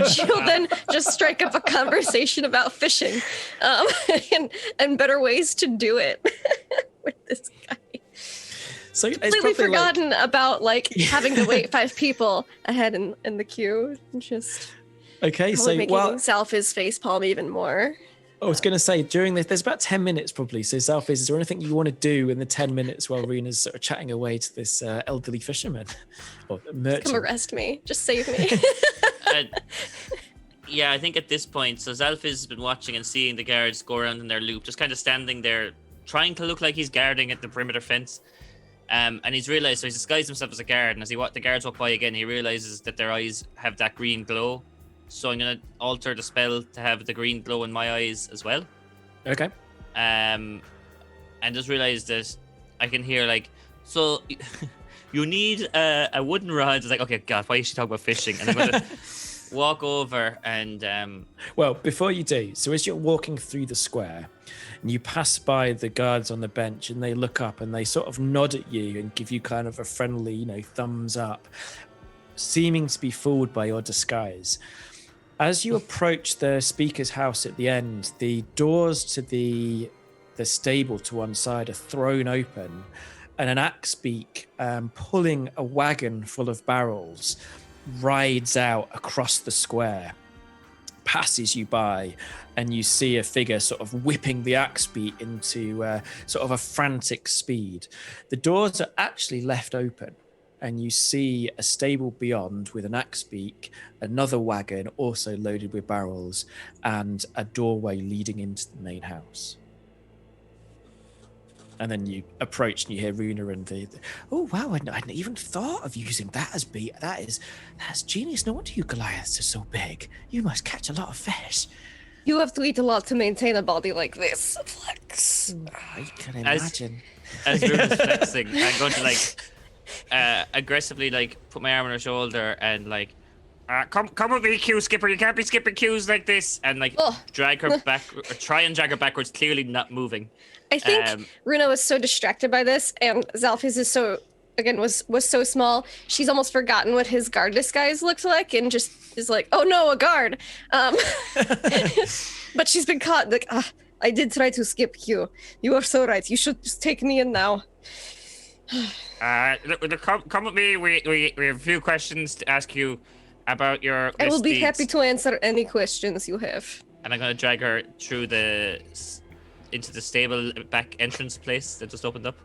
she'll then just strike up a conversation about fishing, and better ways to do it with this guy. So it's completely forgotten about having to wait 5 people ahead in the queue. Just making Xalfiz facepalm even more. I was going to say, during this, there's about 10 minutes probably. So, Xalfiz, is there anything you want to do in the 10 minutes while Runa's sort of chatting away to this elderly fisherman or merchant? Come arrest me. Just save me. Yeah, I think at this point, so Xalfiz has been watching and seeing the guards go around in their loop, just kind of standing there, trying to look like he's guarding at the perimeter fence. And he's realized, so he's disguised himself as a guard, and as the guards walk by again, he realizes that their eyes have that green glow. So I'm going to alter the spell to have the green glow in my eyes as well. Okay. And just realized that I can hear so you need a wooden rod. It's like, okay, God, why is she talking about fishing? And I'm going to walk over and Well, before you do, so as you're walking through the square, and you pass by the guards on the bench, and they look up and they sort of nod at you and give you kind of a friendly, thumbs up, seeming to be fooled by your disguise. As you approach the speaker's house at the end, the doors to the stable to one side are thrown open, and an axe beak pulling a wagon full of barrels rides out across the square, passes you by, and you see a figure sort of whipping the axe beat into sort of a frantic speed. The doors are actually left open, and you see a stable beyond with an axe beak, another wagon also loaded with barrels, and a doorway leading into the main house. And then you approach and you hear Runa and oh wow, I hadn't even thought of using that as bait. That's genius. No wonder you Goliaths are so big. You must catch a lot of fish. You have to eat a lot to maintain a body like this. Flex. I can imagine. as Runa's flexing, I'm going to aggressively put my arm on her shoulder and come with me, Q skipper. You can't be skipping Qs like this, and drag her back, or try and drag her backwards, clearly not moving. I think Runa was so distracted by this, and Xalfiz is was so small, she's almost forgotten what his guard disguise looks like, and just is like, oh no, a guard. But she's been caught. I did try to skip you. You are so right. You should just take me in now. Look, come with me. We have a few questions to ask you about your. I will be misdeeds. happy to answer any questions you have. And I'm gonna drag her through into the stable back entrance place that just opened up.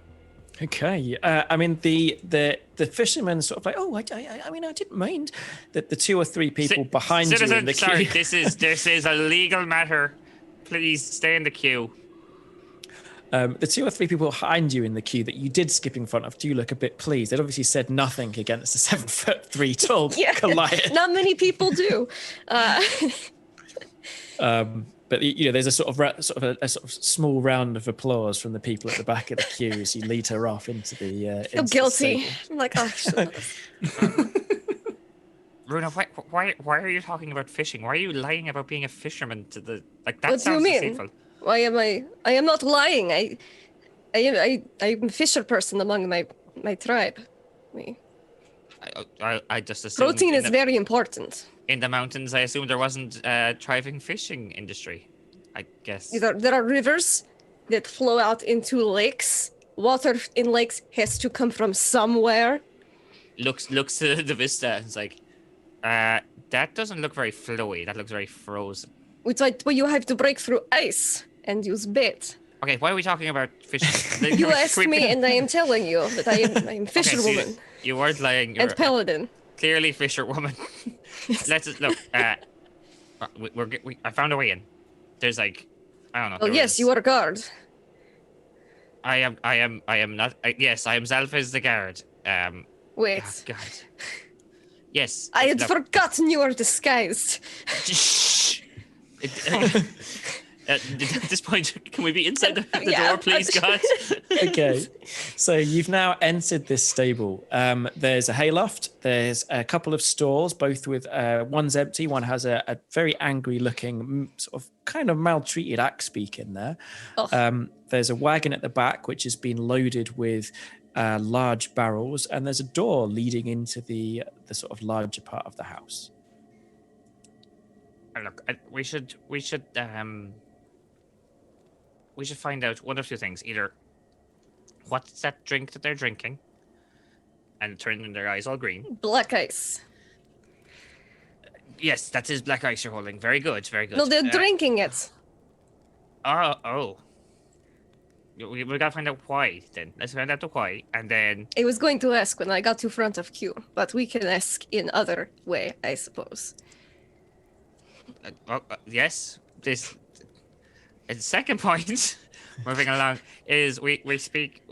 Okay. I mean, the fishermen sort of like, oh, I mean, I didn't mind that the two or three people behind you in the queue. Sorry, this is a legal matter. Please stay in the queue. The two or three people behind you in the queue that you did skip in front of do look a bit pleased. They'd obviously said nothing against a 7'3" tall Goliath. Not many people do. But there's a sort of small round of applause from the people at the back of the queue as you lead her off into the. I feel guilty. I'm like, oh. Runa, why are you talking about fishing? Why are you lying about being a fisherman to the that What do you sounds mean? deceitful. Why am I? I am not lying. I am a fisher person among my tribe. I just assumed Protein is very important. in the mountains. I assumed there wasn't a thriving fishing industry. I guess. There are rivers that flow out into lakes. Water in lakes has to come from somewhere. Looks to the vista and it's like, that doesn't look very flowy. That looks very frozen. It's like, well, you have to break through ice and use bait. Okay, why are we talking about fishing? You asked me, and I am telling you that I am fisherwoman. Okay, so you weren't lying. You're And paladin. clearly fisherwoman. Let's look. I found a way in. There's I don't know. Oh yes, you are a guard. I am not. Yes, I am Xalfiz the guard. Wait, Oh, God. Yes. I had look, forgotten you were disguised. Shh. At this point, can we be inside the Yeah, door, please, God? Okay, so you've now entered this stable. There's a hayloft. There's a couple of stalls, both with one's empty. One has a very angry-looking, sort of kind of maltreated axe beak in there. Oh. There's a wagon at the back, which has been loaded with large barrels, and there's a door leading into the sort of larger part of the house. Look, we should find out one of two things. Either what's that drink that they're drinking, and turning their eyes all green. Black ice. Yes, that is black ice you're holding. Very good, very good. No, they're drinking it. Oh. We gotta find out why then. Let's find out the why, and then. I was going to ask when I got to front of Q, but we can ask in other way, I suppose. Yes. This. And the second point, moving along, is we speak.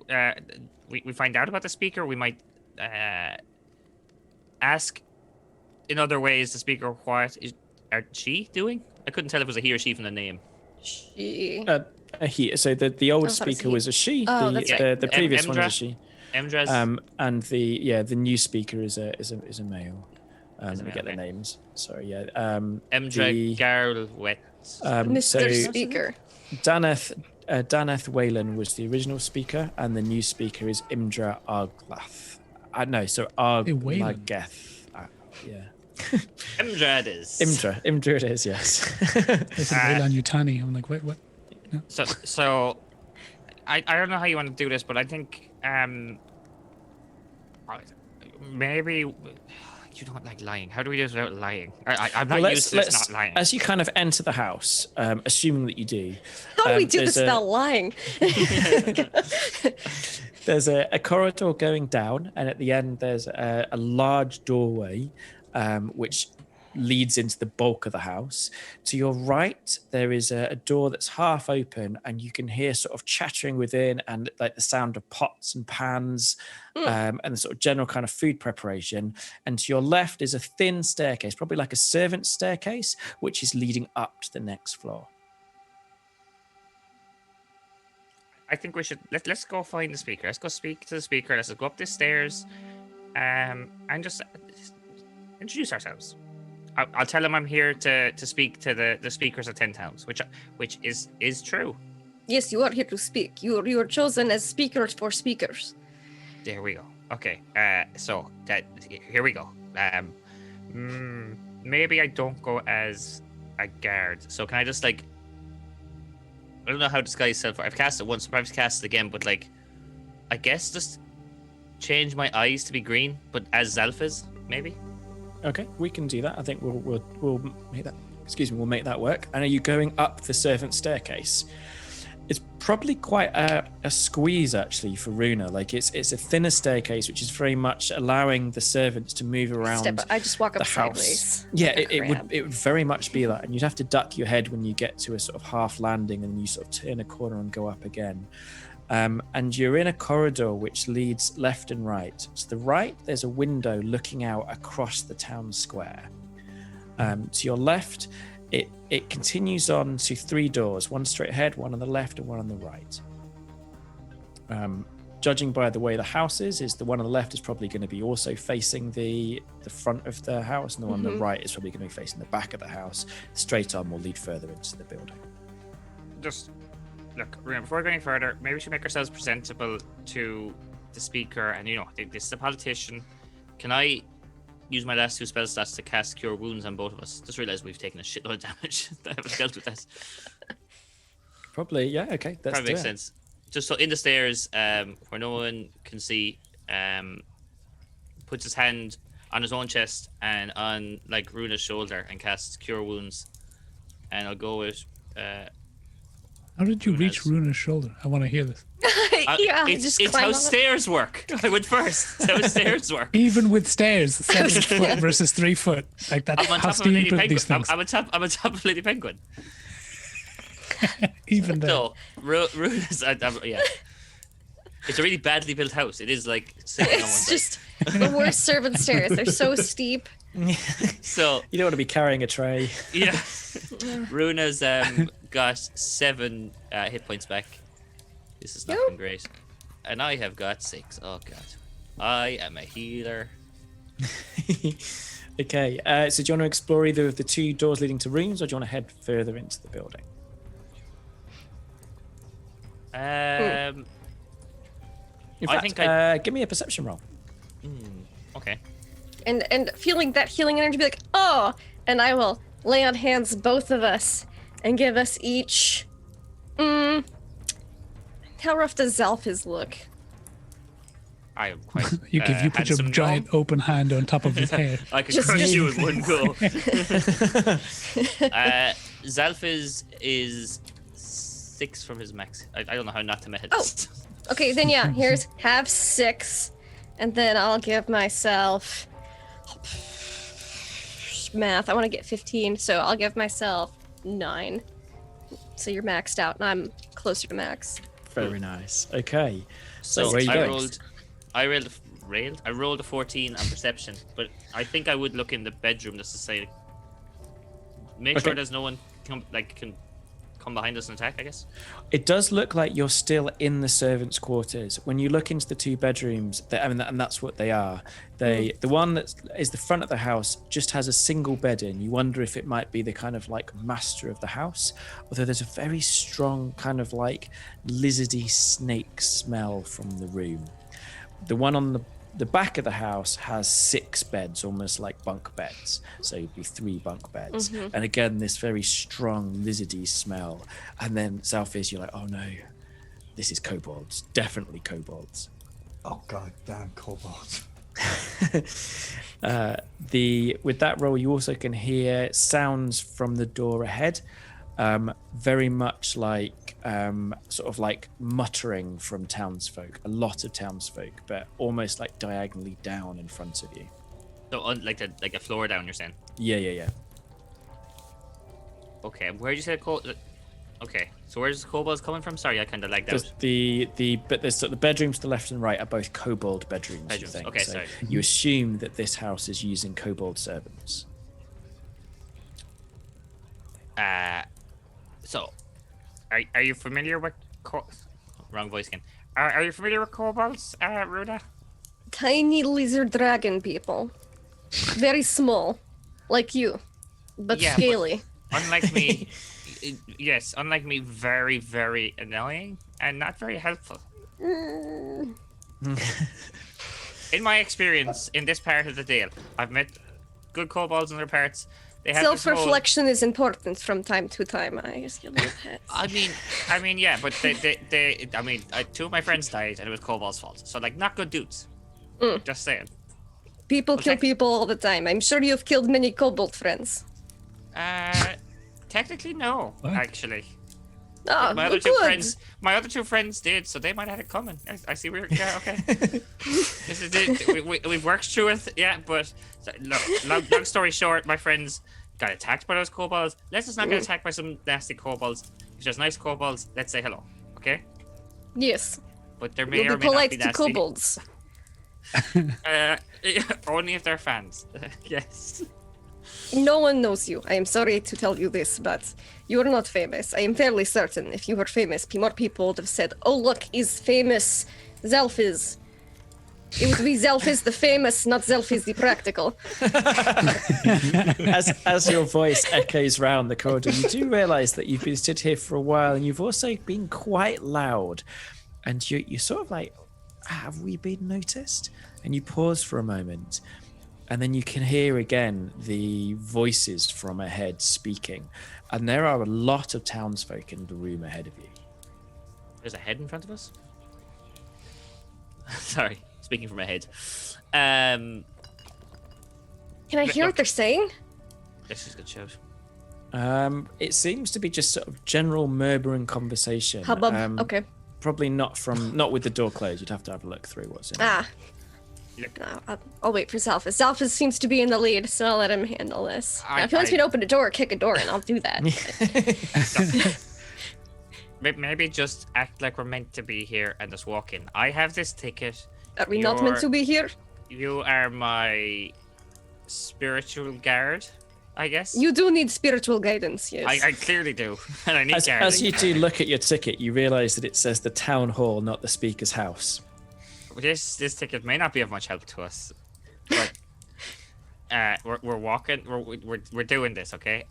We find out about the speaker. We might ask in other ways the speaker what is she doing? I couldn't tell if it was a he or she from the name. She. He. So the old I thought it was speaker he. was a she. Oh, that's right. The previous one was a Emdra? she. Emdras. And the new speaker is a male. Let me get the Okay. names. Sorry, yeah. Emdra Garlwet. Mr. So Speaker. Daneth Whalen was the original speaker, and the new speaker is Imdra Arglath. No, so Whalen. Arglageth. Yeah. Emdra it is. Imdra it is, yes. They said Wayland Yutani. I'm like, wait, what? So I don't know how you want to do this, but I think maybe you don't like lying. How do we do this without lying? I'm not Well, used to this not lying. as you kind of enter the house, assuming that you do. How do we do there's this without lying? There's a corridor going down, and at the end there's a large doorway, which leads into the bulk of the house. To your right, there is a door that's half open, and you can hear sort of chattering within, and like the sound of pots and pans, and the sort of general kind of food preparation. And to your left is a thin staircase, probably like a servant's staircase, which is leading up to the next floor. I think we should let's go find the speaker. Let's go speak to the speaker. Let's go up the stairs, and just introduce ourselves. I'll tell him I'm here to speak to the speakers of 10 towns, which is true. Yes, you are here to speak. You are chosen as speakers for speakers. There we go. Okay. So here we go. Maybe I don't go as a guard. So can I just like? I don't know how to disguise self. I've cast it once. Perhaps cast it again, but like, I guess just change my eyes to be green, but as Xalfiz, maybe. Okay, we can do that. I think we'll make that. Excuse me, we'll make that work. And are you going up the servant staircase? It's probably quite a squeeze actually for Runa. Like it's a thinner staircase, which is very much allowing the servants to move around. I just walk the up house. sideways. Yeah, like a crab. it would very much be that, and you'd have to duck your head when you get to a sort of half landing, and you sort of turn a corner and go up again. And you're in a corridor which leads left and right. To the right, there's a window looking out across the town square. To your left, it continues on to 3 doors, one straight ahead, one on the left, and one on the right. Judging by the way the house is the one on the left is probably going to be also facing the front of the house, and the one on the right is probably going to be facing the back of the house. Straight on will lead further into the building. Just look, remember, before going any further, maybe we should make ourselves presentable to the speaker. And this is a politician. Can I use my last 2 spell slots to cast Cure Wounds on both of us? Just realized we've taken a shitload of damage. I haven't dealt with that. Probably, yeah. Okay, that's Probably makes sense. Just so in the stairs, where no one can see, puts his hand on his own chest and on like Runa's shoulder and casts Cure Wounds. And I'll go with. How did you reach Runa's. Runa's shoulder? I want to hear this. Yeah, it's just climb how on it. stairs work. I went first. It's how stairs work. Even with stairs, 7 foot versus 3 foot. Like that. I'm on How top of a Lady steep are Penguin. these things? I'm on top of Lady Penguin. Even then. So, Runa's, yeah. It's a really badly built house. It is like sitting on one It's side. just the worst servant stairs. They're so steep. So You don't want to be carrying a tray. yeah, Runa's got 7 hit points back. This is not Yep. been great, and I have got 6. Oh god, I am a healer. Okay, so do you want to explore either of the 2 doors leading to rooms, or do you want to head further into the building? In I fact, think give me a perception roll. Okay. And feeling that healing energy, be like, oh, and I will lay on hands both of us and give us each. How rough does Xalfiz look? I am quite. You put your handsome giant gnome. open hand on top of his hair. I could Just- crush you in one go. Xalfiz is 6 from his max. I don't know how not to meta this. Okay, then yeah, here's have 6, and then I'll give myself math. I want to get 15, so I'll give myself 9. So you're maxed out, and I'm closer to max. Very nice. Okay. So where are you I going? rolled a 14 on perception, but I think I would look in the bedroom just to say, make Okay. sure there's no one can come behind us and attack, I guess. It does look like you're still in the servants' quarters. When you look into the 2 bedrooms, and that's what they are. The one that is the front of the house just has a single bed in. You wonder if it might be the kind of like master of the house, although there's a very strong kind of like lizardy snake smell from the room. The one on the back of the house has 6 beds, almost like bunk beds. So it'd be 3 bunk beds. And again, this very strong lizardy smell. And then Xalfiz, you're like, oh no, this is kobolds. Definitely kobolds. Oh god damn kobolds. With that roll, you also can hear sounds from the door ahead. Very much like sort of like muttering from townsfolk, a lot of townsfolk, but almost like diagonally down in front of you. So like a floor down, you're saying? Yeah. Okay, where did you say okay, so where's the kobolds coming from? Sorry, I kind of lagged out. But there's the bedrooms to the left and right are both kobold bedrooms. You think. Okay, so sorry. You assume that this house is using kobold servants. So, are you familiar with wrong voice again? Are you familiar with kobolds, Runa? Tiny lizard dragon people. Very small. Like you. But Yeah, scaly. Unlike me, yes, unlike me, very, very annoying and not very helpful. In my experience, in this part of the deal, I've met good kobolds in other parts. They have this whole- Self-reflection is important from time to time. I guess you love pets. I mean, yeah, but they 2 of my friends died, and it was kobolds' fault. So, like, not good dudes. Just saying. People kill people all the time. I'm sure you've killed many kobold friends. Technically, no, actually. Oh, My other two friends did, so they might have had it coming. I see where. Yeah, okay. This is it. We've worked through it, yeah. But look, long story short, my friends got attacked by those kobolds. Let's just not get attacked by some nasty kobolds. If there's nice kobolds, let's say hello, okay? Yes. But there may You'll or be may not polite be to nasty. kobolds. Only if they're fans. Yes. No one knows you. I am sorry to tell you this, but you are not famous. I am fairly certain if you were famous, more people would have said, oh, look, he's famous Xalfiz. It would be Xalfiz the famous, not Xalfiz the practical. As your voice echoes round the corridor, you do realise that you've been stood here for a while, and you've also been quite loud. And you're sort of like, have we been noticed? And you pause for a moment, and then you can hear again the voices from ahead speaking. And there are a lot of townsfolk in the room ahead of you. There's a head in front of us? Sorry, speaking from my head. Can I hear what they're saying? This is a good shout. It seems to be just sort of general murmuring conversation. Hubbub. Okay. Probably not with the door closed. You'd have to have a look through what's in there. Ah. No, I'll wait for Xalfiz. Xalfiz seems to be in the lead, so I'll let him handle this. Now, if he wants me to open a door or kick a door in, I'll do that. Maybe just act like we're meant to be here and just walk in. I have this ticket. Are we not meant to be here? You are my spiritual guard, I guess. You do need spiritual guidance, yes. I clearly do, and I need guarding. As you do look at your ticket, you realise that it says the town hall, not the speaker's house. This ticket may not be of much help to us, but we're walking. We're doing this, okay?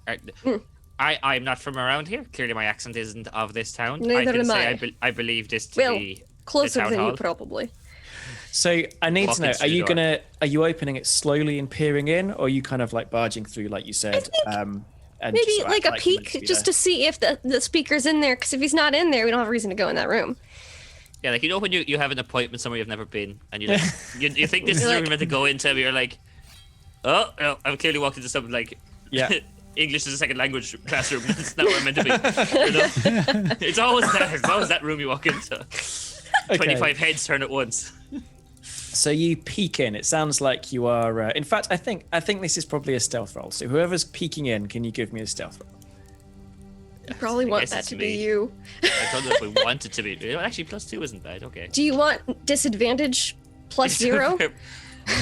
I'm not from around here. Clearly, my accent isn't of this town. Neither I can am say I believe this to be closer the town than hall. you probably. So I need to know: Walking through the door. Are you opening it slowly and peering in, or are you kind of like barging through, like you said? And Maybe just sort of like act a you're meant peek, to be just there? to see if the speaker's in there. Because if he's not in there, we don't have a reason to go in that room. Yeah, like, you know when you have an appointment somewhere you've never been, and you like, you think this is where you're meant to go into, but you're like, oh, no, I've clearly walked into something like, Yeah. English is a second language classroom. That's not where I'm meant to be. You know? It's always there. It's always that room you walk into. 25 heads turn at once. So you peek in. It sounds like you are. In fact, I think this is probably a stealth roll. So whoever's peeking in, can you give me a stealth roll? You probably I want guess that it's to me. be you. I don't know if we want it to be. Actually, +2 isn't bad. Okay. Do you want disadvantage +0?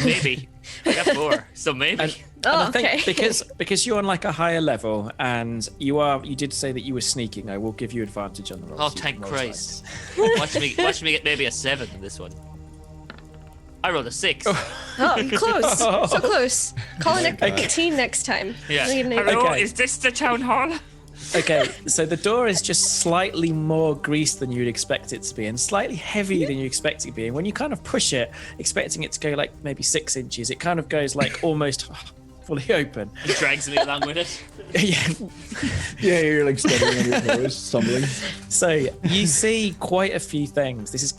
Maybe. I got 4, so maybe. Oh, I think okay. because you're on like a higher level and you did say that you were sneaking, I will give you advantage on the roll. Oh, so you thank can roll Christ. twice. Watch me get maybe a 7 in this one. I rolled a 6. Oh, close. So close. Call it a 18 next time. Yeah. Leave it- Hello, Okay. is this the town hall? Okay, so the door is just slightly more greased than you'd expect it to be, and slightly heavier than you expect it to be. And when you kind of push it, expecting it to go like maybe 6 inches, it kind of goes like almost fully open. He drags me along with it. Yeah. You're like stuttering on your toes, stumbling. So you see quite a few things. This is,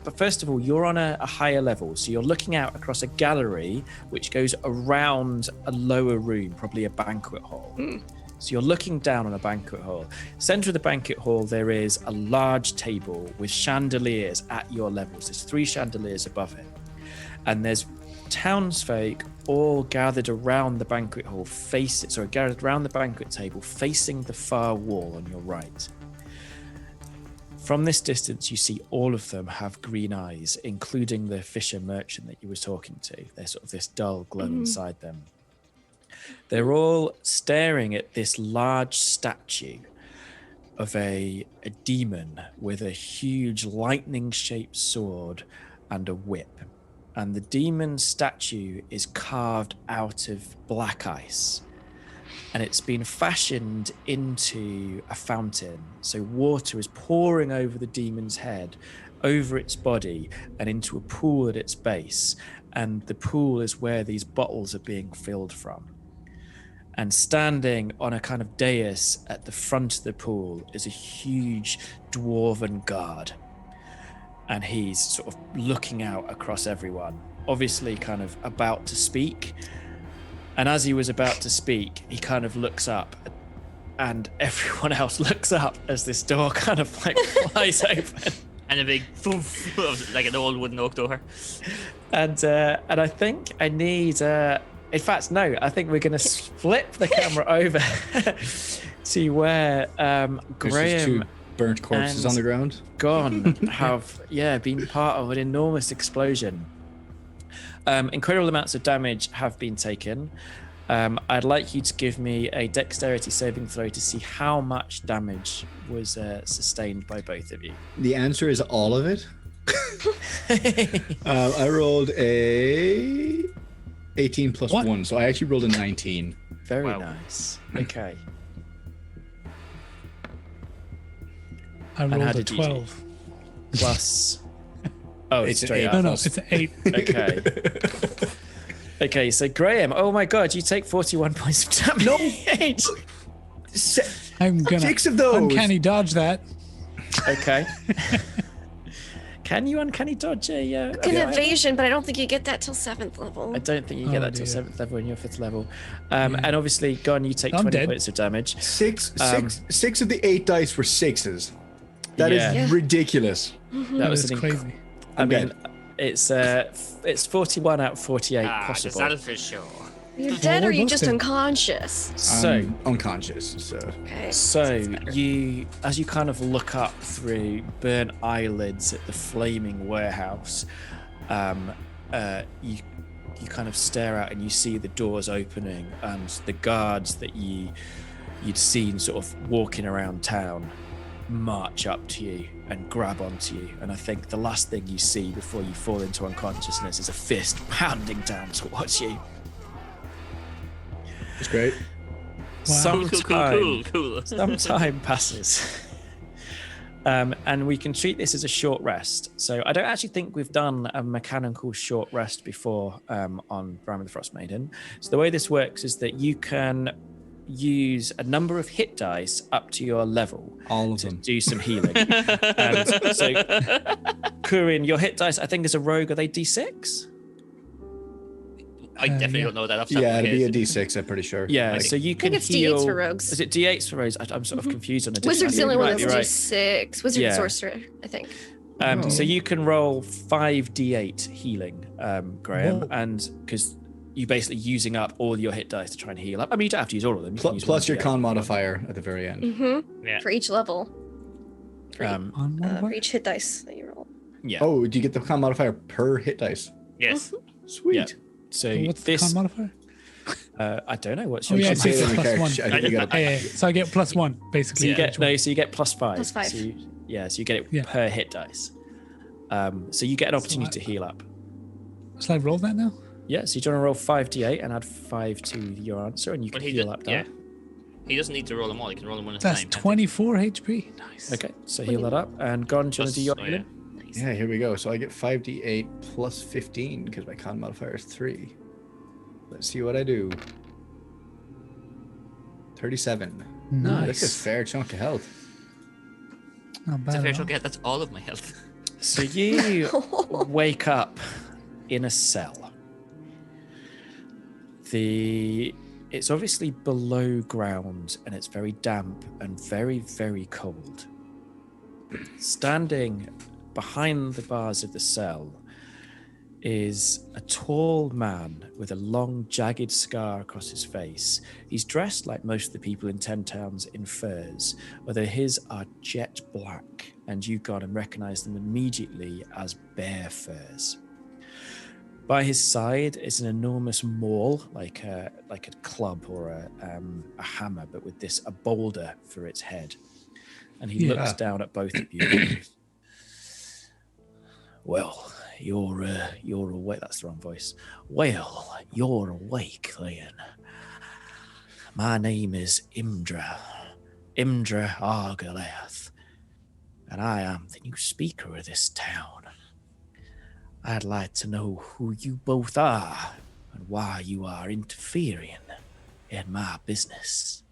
but first of all, you're on a higher level, so you're looking out across a gallery which goes around a lower room, probably a banquet hall. So you're looking down on a banquet hall. Center of the banquet hall, there is a large table with chandeliers at your levels. There's 3 chandeliers above it, and there's townsfolk all gathered around the banquet hall, gathered around the banquet table, facing the far wall on your right. From this distance, you see all of them have green eyes, including the fisher merchant that you were talking to. There's sort of this dull glow inside them. They're all staring at this large statue of a demon with a huge lightning-shaped sword and a whip. And the demon statue is carved out of black ice. And it's been fashioned into a fountain. So water is pouring over the demon's head, over its body, and into a pool at its base. And the pool is where these bottles are being filled from. And standing on a kind of dais at the front of the pool is a huge dwarven guard. And he's sort of looking out across everyone, obviously kind of about to speak. And as he was about to speak, he kind of looks up, and everyone else looks up as this door kind of like flies open. And a big thump of like an old wooden oak door. And I think I need... in fact, no, I think we're going to flip the camera over to where There's just Graham 2 burnt corpses and on the ground. Gann have been part of an enormous explosion. Incredible amounts of damage have been taken. I'd like you to give me a dexterity saving throw to see how much damage was sustained by both of you. The answer is all of it. I rolled a 18 plus What? 1, so I actually rolled a 19. Very Wow. nice. Okay. I how rolled a did you do? 12. Plus... Oh, it's It's an straight 8. up. No, no, plus- it's an 8. Okay. Okay, so Graham, oh my god, you take 41 points of damage. I'm gonna 6 of those. uncanny dodge that. Okay. Can you uncanny dodge a... An fireball? evasion, but I don't think you get that till 7th level. I don't think you get Oh, that till dear. 7th level when you're 5th level. And obviously, Gann, you take I'm 20 dead. points of damage. 6 of the 8 dice were 6s. That is Yeah. ridiculous. That was It's an crazy. I I'm mean, dead. it's 41 out of 48 The possible. Xalfiz show. You're dead or we're you both just dead. unconscious? So, I'm unconscious, so Okay. so you, as you kind of look up through burnt eyelids at the flaming warehouse, you kind of stare out and you see the doors opening and the guards that you'd seen sort of walking around town march up to you and grab onto you. And I think the last thing you see before you fall into unconsciousness is a fist pounding down towards you. it's great. Cool, cool. Some time passes. And we can treat this as a short rest. So I don't actually think we've done a mechanical short rest before on Rime of the Frost Maiden. So the way this works is that you can use a number of hit dice up to your level All of to them. do some healing. And so, Kuran, your hit dice, I think as a rogue, are they D6? I definitely yeah. don't know that off the top Yeah, of my it'd be a head. D6, I'm pretty sure. Yeah, I so think- you can it's heal. D8s for rogues. Is it D8s for rogues? I'm sort of confused on the difference. Wizard's the only one Right, that's you're right. D6. Wizard Yeah. and sorcerer, I think. So you can roll 5d8 healing, Graham, Whoa. and because you're basically using up all your hit dice to try and heal up. I mean, you don't have to use all of them. You can use Plus one your D8. con modifier at the very end. Mm-hmm. Yeah. For each level. Um, For each hit dice that you roll. yeah. Oh, do you get the con modifier per hit dice? Yes. Sweet. Yeah. So What's the this con modifier? I don't know what's Oh, your yeah, achievement. it's Say it on the plus character one. sheet. I think you got a Yeah. So I get +1 So basically. you get so you get +5. Plus 5. So you get it Yeah. per hit dice. So you get an opportunity to heal up. Shall I roll that now? Yeah, so you're going to roll 5d8 and add 5 to your answer, and you can But he heal did, up yeah. that. He doesn't need to roll them all. He can roll them one at a That's time. can't he? 24 HP. Nice. Okay, so heal that up. And Gann, do you want to do your Plus- oh, healing? Nice. Yeah, here we go. So I get 5d8 plus 15 because my con modifier is 3. Let's see what I do. 37. Nice. That's a fair chunk of health. Not It's bad a at fair all. chunk. That's all of my health. So you wake up in a cell. It's obviously below ground and it's very damp and very, very cold. Standing behind the bars of the cell is a tall man with a long, jagged scar across his face. He's dressed like most of the people in 10 Towns in furs, although his are jet black, and you got and recognize them immediately as bear furs. By his side is an enormous maul, like a club or a hammer, but with a boulder for its head. And he looks down at both of you. Well, you're awake. That's the wrong voice. Well, you're awake then. My name is Imdra Argalath, and I am the new speaker of this town. I'd like to know who you both are and why you are interfering in my business.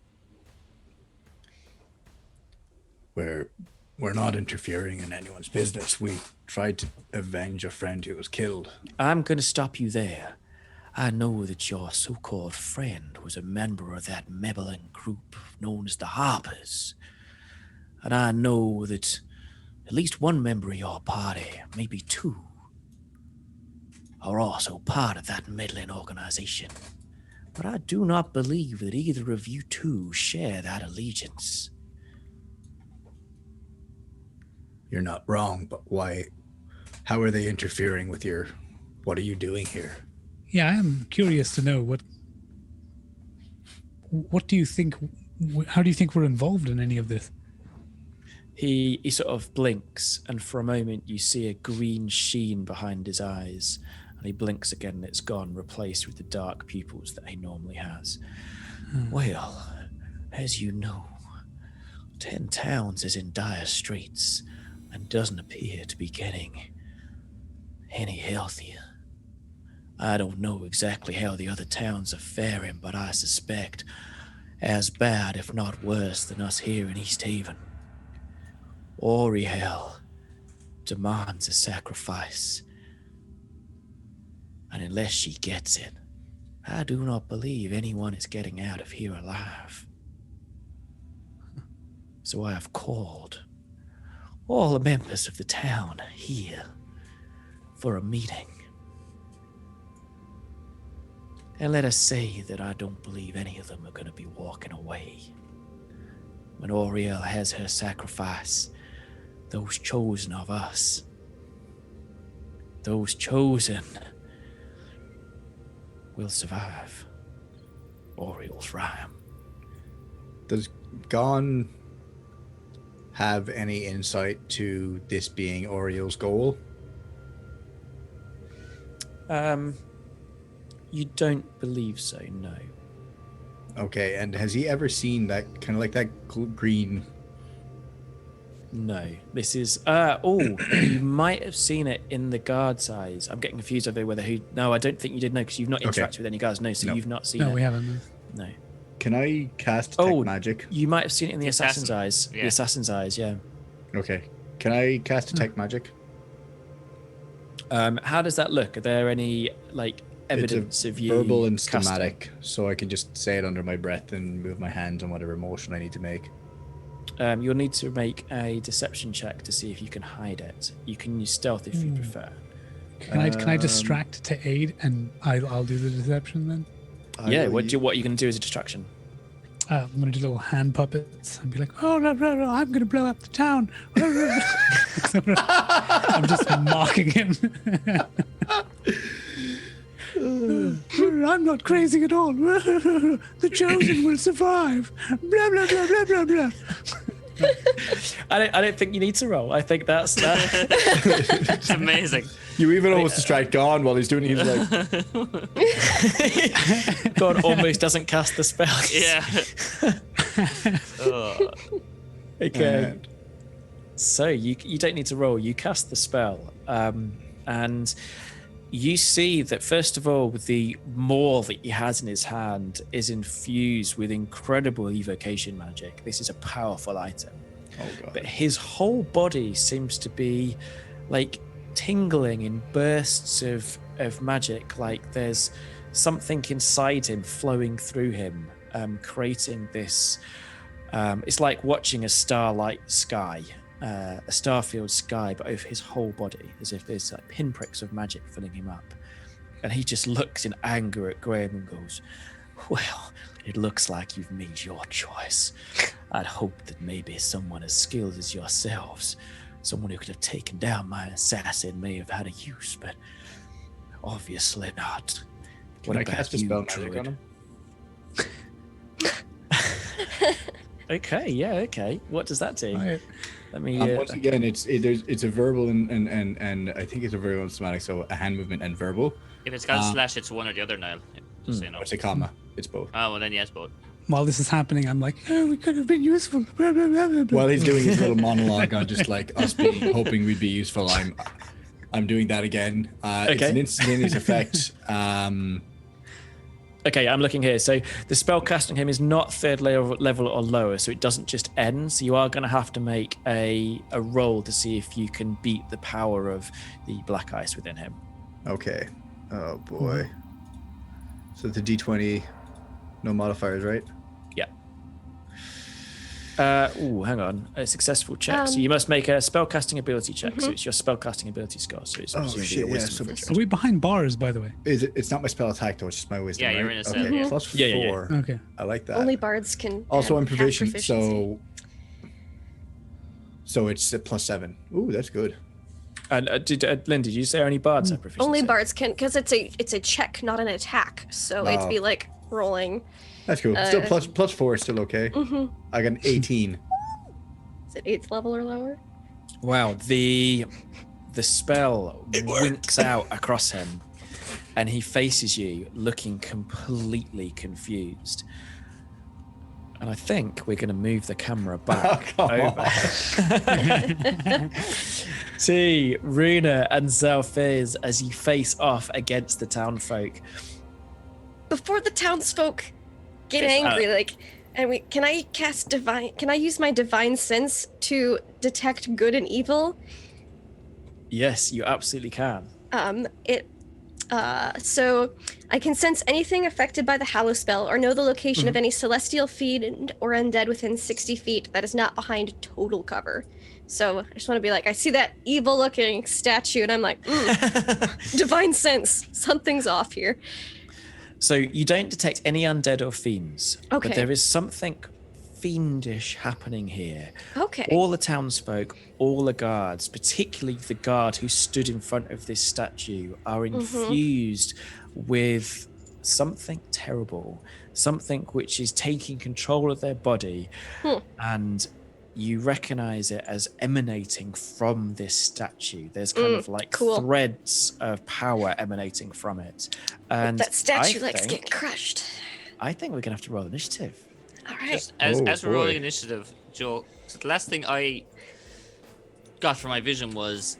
We're not interfering in anyone's business. We tried to avenge a friend who was killed. I'm going to stop you there. I know that your so-called friend was a member of that meddling group known as the Harpers. And I know that at least one member of your party, maybe two, are also part of that meddling organization. But I do not believe that either of you two share that allegiance. You're not wrong, but why? How are they interfering with your? What are you doing here? Yeah, I am curious to know what do you think? How do you think we're involved in any of this? He sort of blinks, and for a moment you see a green sheen behind his eyes, and he blinks again and it's gone, replaced with the dark pupils that he normally has. Well, as you know, 10 Towns is in dire straits and doesn't appear to be getting any healthier. I don't know exactly how the other towns are faring, but I suspect as bad, if not worse, than us here in East Haven. Oriel demands a sacrifice, and unless she gets it, I do not believe anyone is getting out of here alive. So I have called all the members of the town here for a meeting. And let us say that I don't believe any of them are going to be walking away. When Oriel has her sacrifice, those chosen of us, those chosen, will survive. Oriel's Rime. Does Gann have any insight to this being Oriel's goal? You don't believe so, no. Okay, and has he ever seen that kind of like that green? No. This is you might have seen it in the guard's eyes. I'm getting confused over whether who. No, I don't think you did know, because you've not Okay. interacted with any guards. No, so No. you've not seen No, it. we haven't. No. Can I cast detect Oh, magic? You might have seen it in the assassin's assassin, eyes. The yeah. assassin's eyes, yeah. Okay. Can I cast detect magic? How does that look? Are there any evidence it's a of you verbal and casting? schematic, so I can just say it under my breath and move my hands on whatever motion I need to make. You'll need to make a deception check to see if you can hide it. You can use stealth if you prefer. Can I distract to aid, and I'll do the deception then? Yeah, what are you going to do as a distraction? I'm going to do little hand puppets and be like, oh, no, I'm going to blow up the town. I'm just mocking him. I'm not crazy at all. The chosen will survive. Blah, blah, blah, blah, blah, blah. I don't think you need to roll. I think that's It's amazing. You even almost distract Gann while he's doing it. He's like, God almost doesn't cast the spell. Yeah. Oh. Okay. So you don't need to roll. You cast the spell, and you see that first of all, the maul that he has in his hand is infused with incredible evocation magic. This is a powerful item. oh god. But his whole body seems to be like tingling in bursts of magic, like there's something inside him flowing through him, creating this it's like watching a starlight sky, a star-filled sky, but over his whole body, as if there's like pinpricks of magic filling him up. And he just looks in anger at Graham and goes, well, it looks like you've made your choice. I'd hoped that maybe someone as skilled as yourselves, someone who could have taken down my assassin, may have had a use, but obviously not. Can I cast a spell magic on him? Okay, yeah, okay. What does that do? Right. Let me. Once again, it's a verbal and I think it's a verbal and somatic, so a hand movement and verbal. If it's got slash, it's one or the other, Niall. Just so you know. It's a comma. It's both. Oh, well then yes, both. While this is happening, I'm like, oh, we could have been useful. Blah, blah, blah, blah, blah. While he's doing his little monologue on just like us being hoping we'd be useful, I'm doing that again. It's Okay. an instantaneous effect. Okay, I'm looking here. So the spell casting him is not third level or lower, so it doesn't just end. So you are going to have to make a roll to see if you can beat the power of the black ice within him. Okay. Oh boy. So the D20, no modifiers, right? Yeah. Hang on. A successful check. So you must make a spell casting ability check. So it's your spell casting ability score. So it's presumably shit, your yeah, wisdom. so- for a Are check. we behind bars, by the way? It's not my spell attack though. It's just my wisdom. Yeah, you're right? in a cell, Okay. yeah. Plus Yeah, yeah, yeah. 4. Okay. I like that. Only bards can. Also, I'm have proficient, proficiency. so it's a +7. Ooh, that's good. And Lynn, did you say only bards have proficiency? Only bards can, because it's a check, not an attack. So it'd be like rolling. That's cool. Still plus 4 is still okay. I got an 18. Is it 8th level or lower? Wow, the spell winks out across him, and he faces you, looking completely confused. And I think we're going to move the camera back over to Runa and Xalfiz as you face off against the townfolk. Before the townsfolk get angry, can I cast divine? Can I use my divine sense to detect good and evil? Yes, you absolutely can. So I can sense anything affected by the Hallow spell or know the location of any celestial fiend or undead within 60 feet that is not behind total cover. So I just want to be like, I see that evil looking statue and I'm like, divine sense, something's off here. So you don't detect any undead or fiends. Okay. But there is something fiendish happening here. Okay. All the townsfolk, all the guards, particularly the guard who stood in front of this statue, are infused with something terrible, something which is taking control of their body, and you recognize it as emanating from this statue. There's kind of like cool. threads of power emanating from it. And That statue I likes think- getting crushed. I think we're gonna have to roll initiative. All right. Just as we're boy. rolling initiative, Joe, so the last thing I got from my vision was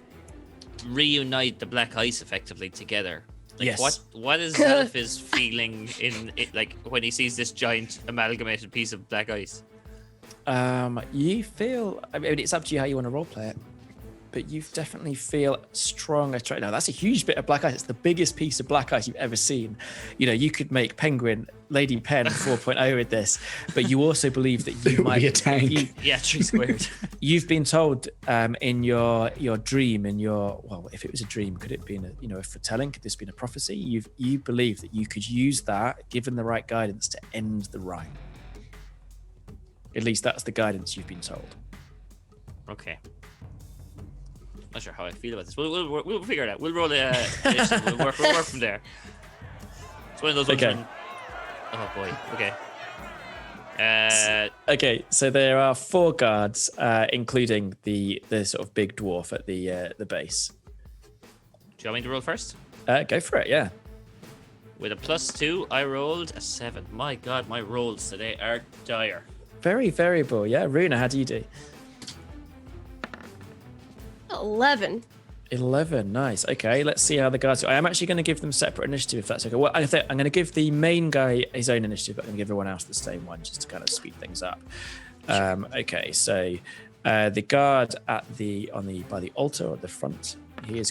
reunite the black ice effectively together. Like Yes. what is Xalfiz feeling in it, like when he sees this giant amalgamated piece of black ice? You feel, I mean, it's up to you how you want to roleplay it, but you definitely feel strong attraction. Now, that's a huge bit of black ice. It's the biggest piece of black ice you've ever seen. You know, you could make Penguin Lady Pen 4.0 with this, but you also believe that you It would might be a tank. Yeah, 3 squared. You've been told in your dream, well, if it was a dream, could it be a foretelling? Could this be a prophecy? You believe that you could use that, given the right guidance, to end the rhyme. At least that's the guidance you've been told. Okay. Not sure how I feel about this. We'll figure it out. We'll roll a initiative. We'll work from there. It's one of those ones. Okay. Oh boy. Okay. Okay, so there are 4 guards, including the sort of big dwarf at the base. Do you want me to roll first? Go for it, yeah. With a +2, I rolled a 7. My God, my rolls today are dire. Very variable, yeah. Runa, how do you do? 11. 11, nice. Okay, let's see how the guards do. I am actually going to give them separate initiative, if that's okay. Well, I'm going to give the main guy his own initiative, but I'm going to give everyone else the same one, just to kind of speed things up. Okay, so the guard by the altar at the front, he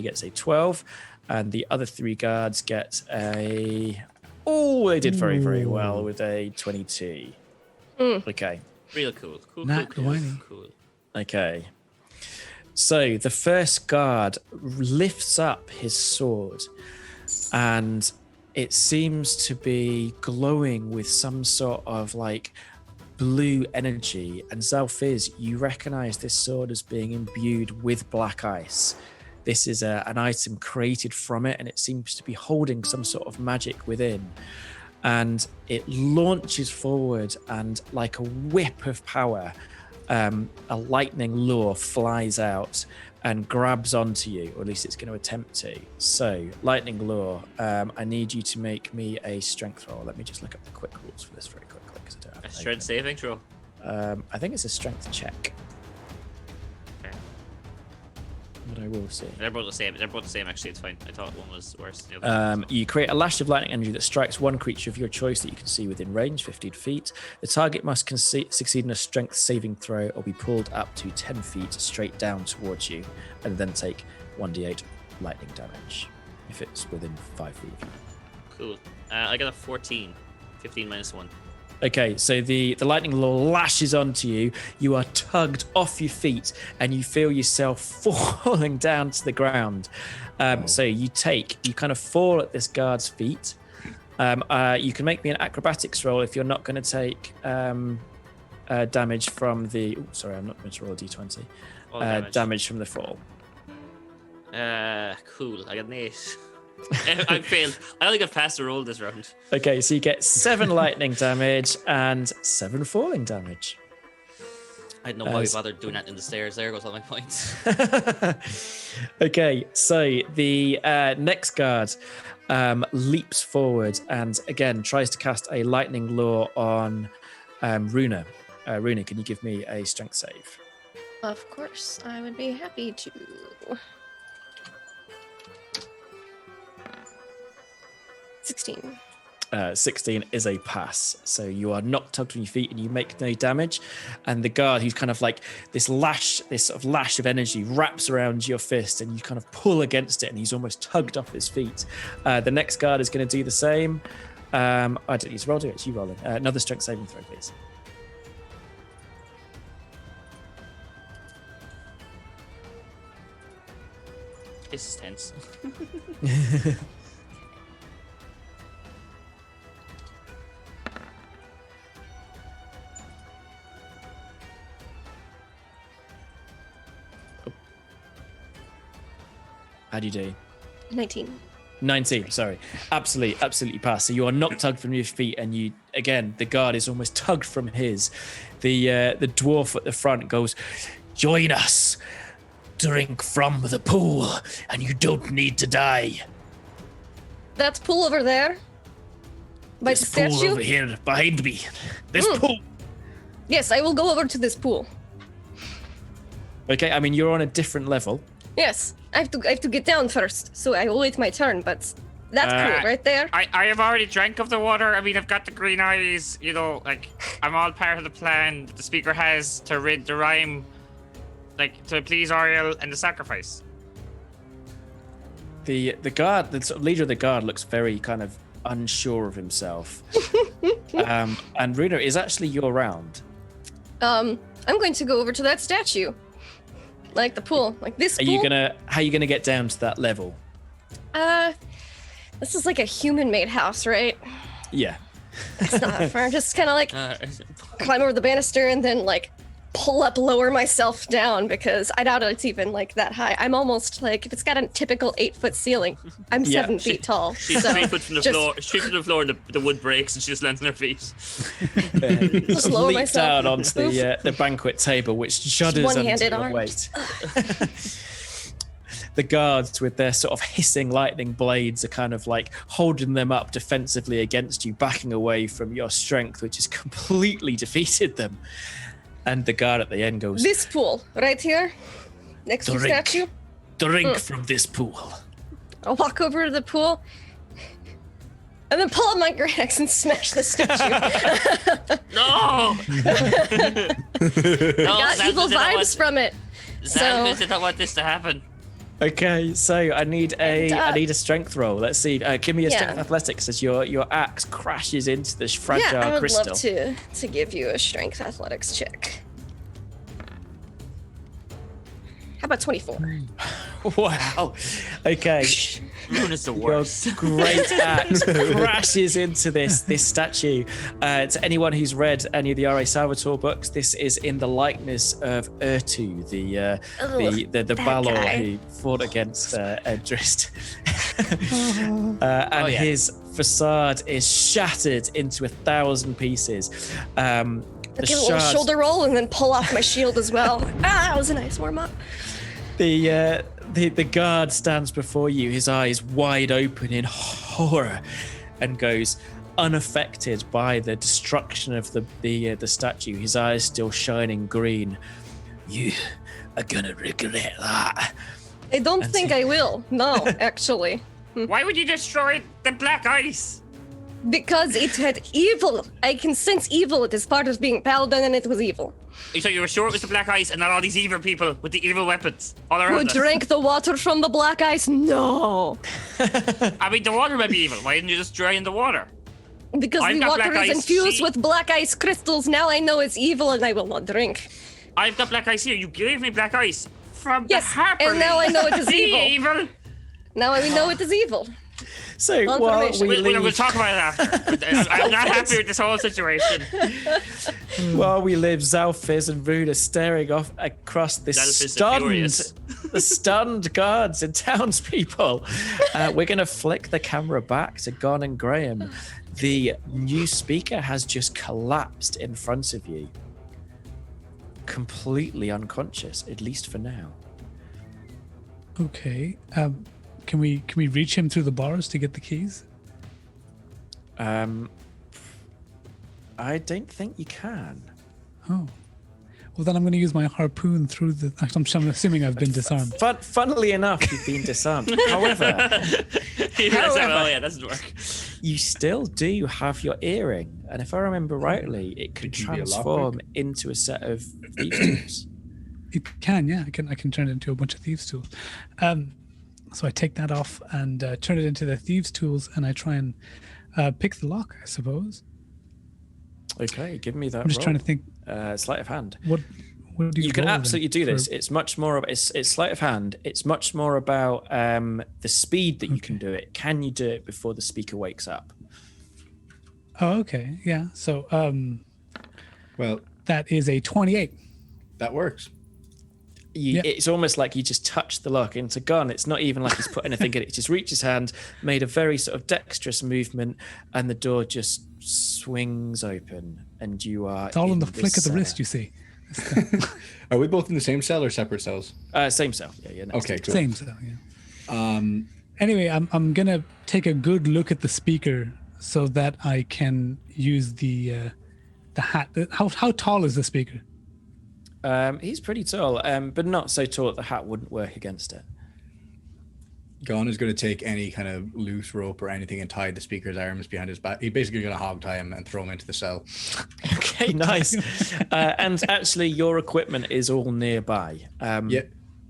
gets a 12, and the other 3 guards get a. Oh, they did very, very well with a 22. Okay. Real cool. Cool. Not Cool. whining. Cool. Okay. So the first guard lifts up his sword, and it seems to be glowing with some sort of like blue energy. And Xalfiz, you recognize this sword as being imbued with black ice. This is an item created from it, and it seems to be holding some sort of magic within. And it launches forward, and like a whip of power, a lightning lure flies out and grabs onto you, or at least it's going to attempt to. So, lightning lure, I need you to make me a strength roll. Let me just look up the quick rules for this very quickly, because I don't have A it strength saving throw. open. I think it's a strength check. Okay. But I will see. They're both the same. They're both the same. Actually, it's fine. I thought one was worse than the other. You create a lash of lightning energy that strikes one creature of your choice that you can see within range, 15 feet. The target must succeed in a strength saving throw or be pulled up to 10 feet straight down towards you, and then take 1d8 lightning damage if it's within 5 feet of you. Cool. I got a 14. 15 minus 1. Okay, so the lightning lure lashes onto you. You are tugged off your feet, and you feel yourself falling down to the ground. So you kind of fall at this guard's feet. You can make me an acrobatics roll if you're not going to take damage from the. Oh, sorry, I'm not going to roll a d20. All damage. Damage from the fall. Cool. I got an 8. I failed. I only got past the roll this round. Okay, so you get 7 lightning damage and 7 falling damage. I don't know why we bothered doing that in the stairs. There goes all my points. Okay, so the next guard leaps forward and again tries to cast a lightning lure on Runa. Runa, can you give me a strength save? Of course, I would be happy to. 16. 16 is a pass. So you are not tugged on your feet and you make no damage. And the guard, who's kind of like this sort of lash of energy wraps around your fist, and you kind of pull against it, and he's almost tugged off his feet. The next guard is going to do the same. I don't need to roll, do it. It's you rolling. Another strength saving throw, please. This is tense. How do you do? 19. 19, sorry. Absolutely pass. So you are not tugged from your feet, and you, again, the guard is almost tugged from his. The dwarf at the front goes, "Join us. Drink from the pool, and you don't need to die." That pool over there? By This the pool statue? over here behind me. This pool. Yes, I will go over to this pool. Okay, I mean, you're on a different level. Yes, I have to get down first, so I will wait my turn, but that pool right there. I have already drank of the water. I mean, I've got the green eyes. You know, like, I'm all part of the plan the speaker has to rid the Rime, like, to please Ariel and the sacrifice. The guard, the sort of leader of the guard, looks very kind of unsure of himself. And Runa, is actually your round. I'm going to go over to that statue. Like the pool, like this pool. How are you gonna get down to that level? This is like a human-made house, right? Yeah. It's not far. Just kind of like climb over the banister and then like pull up, lower myself down because I doubt it's even like that high. I'm almost like, if it's got a typical 8-foot ceiling, I'm Yeah. 7 feet tall. She's so 3 foot from the just floor. 3 foot from the floor, and the wood breaks, and she just lands on her feet. Just lower leap myself. down onto the banquet table, which shudders under One-handed your arms. weight. The guards with their sort of hissing lightning blades are kind of like holding them up defensively against you, backing away from your strength, which has completely defeated them. And the guard at the end goes, This pool, right here, next to the Drink. statue. drink from this pool. I'll walk over to the pool and then pull out my great axe and smash the statue. No! Got evil vibes from it. Xalfiz So- did not want this to happen. Okay, so I need a strength roll. Let's see. Give me a strength Yeah. athletics as your axe crashes into this fragile Yeah, I would crystal. love to give you a strength athletics check. How about 24? Wow. Okay. Rune is the Your worst. great axe crashes into this statue. To anyone who's read any of the R.A. Salvatore books, this is in the likeness of Ertu, the that Balor guy. who fought against Drizzt. And yeah. his facade is shattered into 1,000 pieces. The Give a little shards- shoulder roll and then pull off my shield as well. That was a nice warm up. The guard stands before you, his eyes wide open in horror, and goes unaffected by the destruction of the statue. His eyes still shining green. You are gonna regret that. I don't think I will. No, actually. Why would you destroy the black ice? Because it had evil. I can sense evil. It is part of being paladin and it was evil. So you were sure it was the black ice and not all these evil people with the evil weapons all Who around us? drank the water from the black ice? No. I mean, the water might be evil. Why didn't you just drain the water? Because I've the got water black is ice. infused See? with black ice crystals. Now I know it's evil and I will not drink. I've got black ice here. You gave me black ice from Yes, the Harper. and now I know it is See, evil. evil. Now I know it is evil. So while Confirmation. we We're going to leave, talk about that. I'm not happy with this whole situation. while we live, Xalfiz and Rune are staring off across this Xalfiz are furious. the stunned guards and townspeople. We're going to flick the camera back to Gann and Graham. The new speaker has just collapsed in front of you, completely unconscious, at least for now. Okay. Can we reach him through the bars to get the keys? I don't think you can. Oh. Well, then I'm going to use my harpoon through the. Actually, I'm assuming I've been disarmed. Funnily enough, you've been disarmed. However, Oh, yeah, that doesn't work. you still do have your earring, and if I remember rightly, it could It can be a transform into a set of thieves' tools. It can, yeah. I can turn it into a bunch of thieves' tools. So I take that off and turn it into the thieves' tools, and I try and pick the lock, I suppose. Okay, give me that. I'm just roll. trying to think. Sleight of hand. What do You can roll then absolutely do this. for- It's much more. It's sleight of hand. It's much more about the speed that you can do it. Can you do it before the speaker wakes up? Oh, okay, yeah. So Well, that is a 28. that works. Yeah. It's almost like you just touch the lock into Gann. It's not even like he's put anything in it. He just reached his hand, made a very sort of dexterous movement, and the door just swings open, and you are. It's all in the this flick of the cellar. wrist, you see. Are we both in the same cell or separate cells? Same cell. Yeah. Next Okay, to cool. Same, so yeah. Anyway, I'm gonna take a good look at the speaker so that I can use the hat. How tall is the speaker? He's pretty tall, but not so tall that the hat wouldn't work against it. Gann is going to take any kind of loose rope or anything and tie the speaker's arms behind his back. He's basically going to hog tie him and throw him into the cell. Okay, nice. And actually, your equipment is all nearby. Yeah.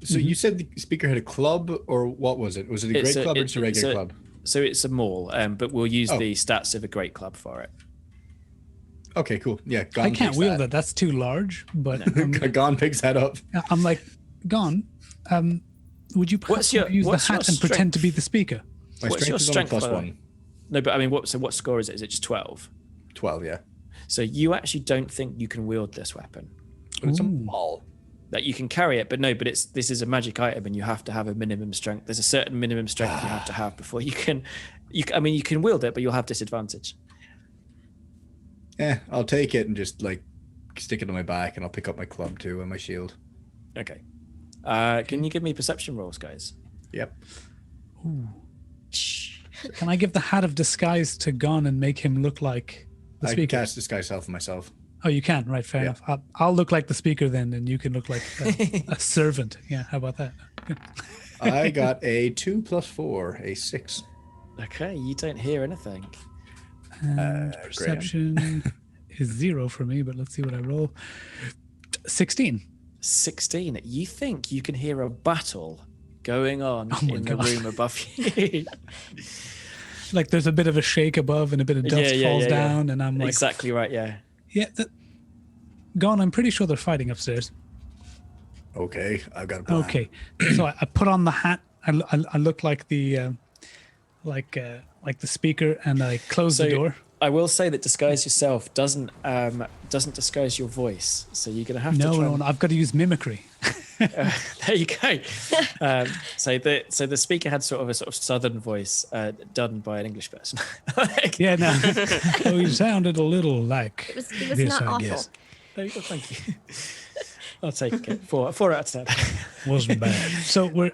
So you said the speaker had a club, or what was it? Was it a great club or just a regular club? So it's a maul, but we'll use Oh. the stats of a great club for it. Okay, cool. Yeah, Gann I can't takes wield that. That's too large. But Gann picks that up. I'm like, gone. Would you perhaps use the what's your hat and pretend to strength? be the speaker? My What's your strength is only strength, by the way? +1. No, but I mean, what score is it? Is it just 12? 12, yeah. So you actually don't think you can wield this weapon. It's a Ooh. ball. That you can carry it, but this is a magic item, and you have to have a minimum strength. There's a certain minimum strength you have to have before you can. I mean, you can wield it, but you'll have disadvantage. I'll take it and just like stick it on my back, and I'll pick up my club too and my shield. Okay. Can you give me perception rolls, guys? Yep. Can I give the hat of disguise to Gann and make him look like the I speaker? cast disguise self for myself. Oh, you can, right? Fair enough. I'll look like the speaker then, and you can look like a servant. Yeah, how about that? I got a 2 + 4, a 6. Okay, you don't hear anything. And perception is 0 for me, but let's see what I roll. 16. 16. You think you can hear a battle going on my in the God. room above you? Like there's a bit of a shake above, and a bit of dust falls down, and I'm like, exactly right. Yeah. yeah, Gann, I'm pretty sure they're fighting upstairs. Okay, I've got a plan. Okay, so I put on the hat. I look like the like the speaker, and I close the door. I will say that disguise yourself doesn't disguise your voice, so you're gonna have to. No, I've got to use mimicry. There you go. So the speaker had sort of southern voice done by an English person. Yeah, no. So he sounded a little like It was this, not I awful. guess. There you go. Thank you. I'll take it. 4 out of 10. Wasn't bad. So we're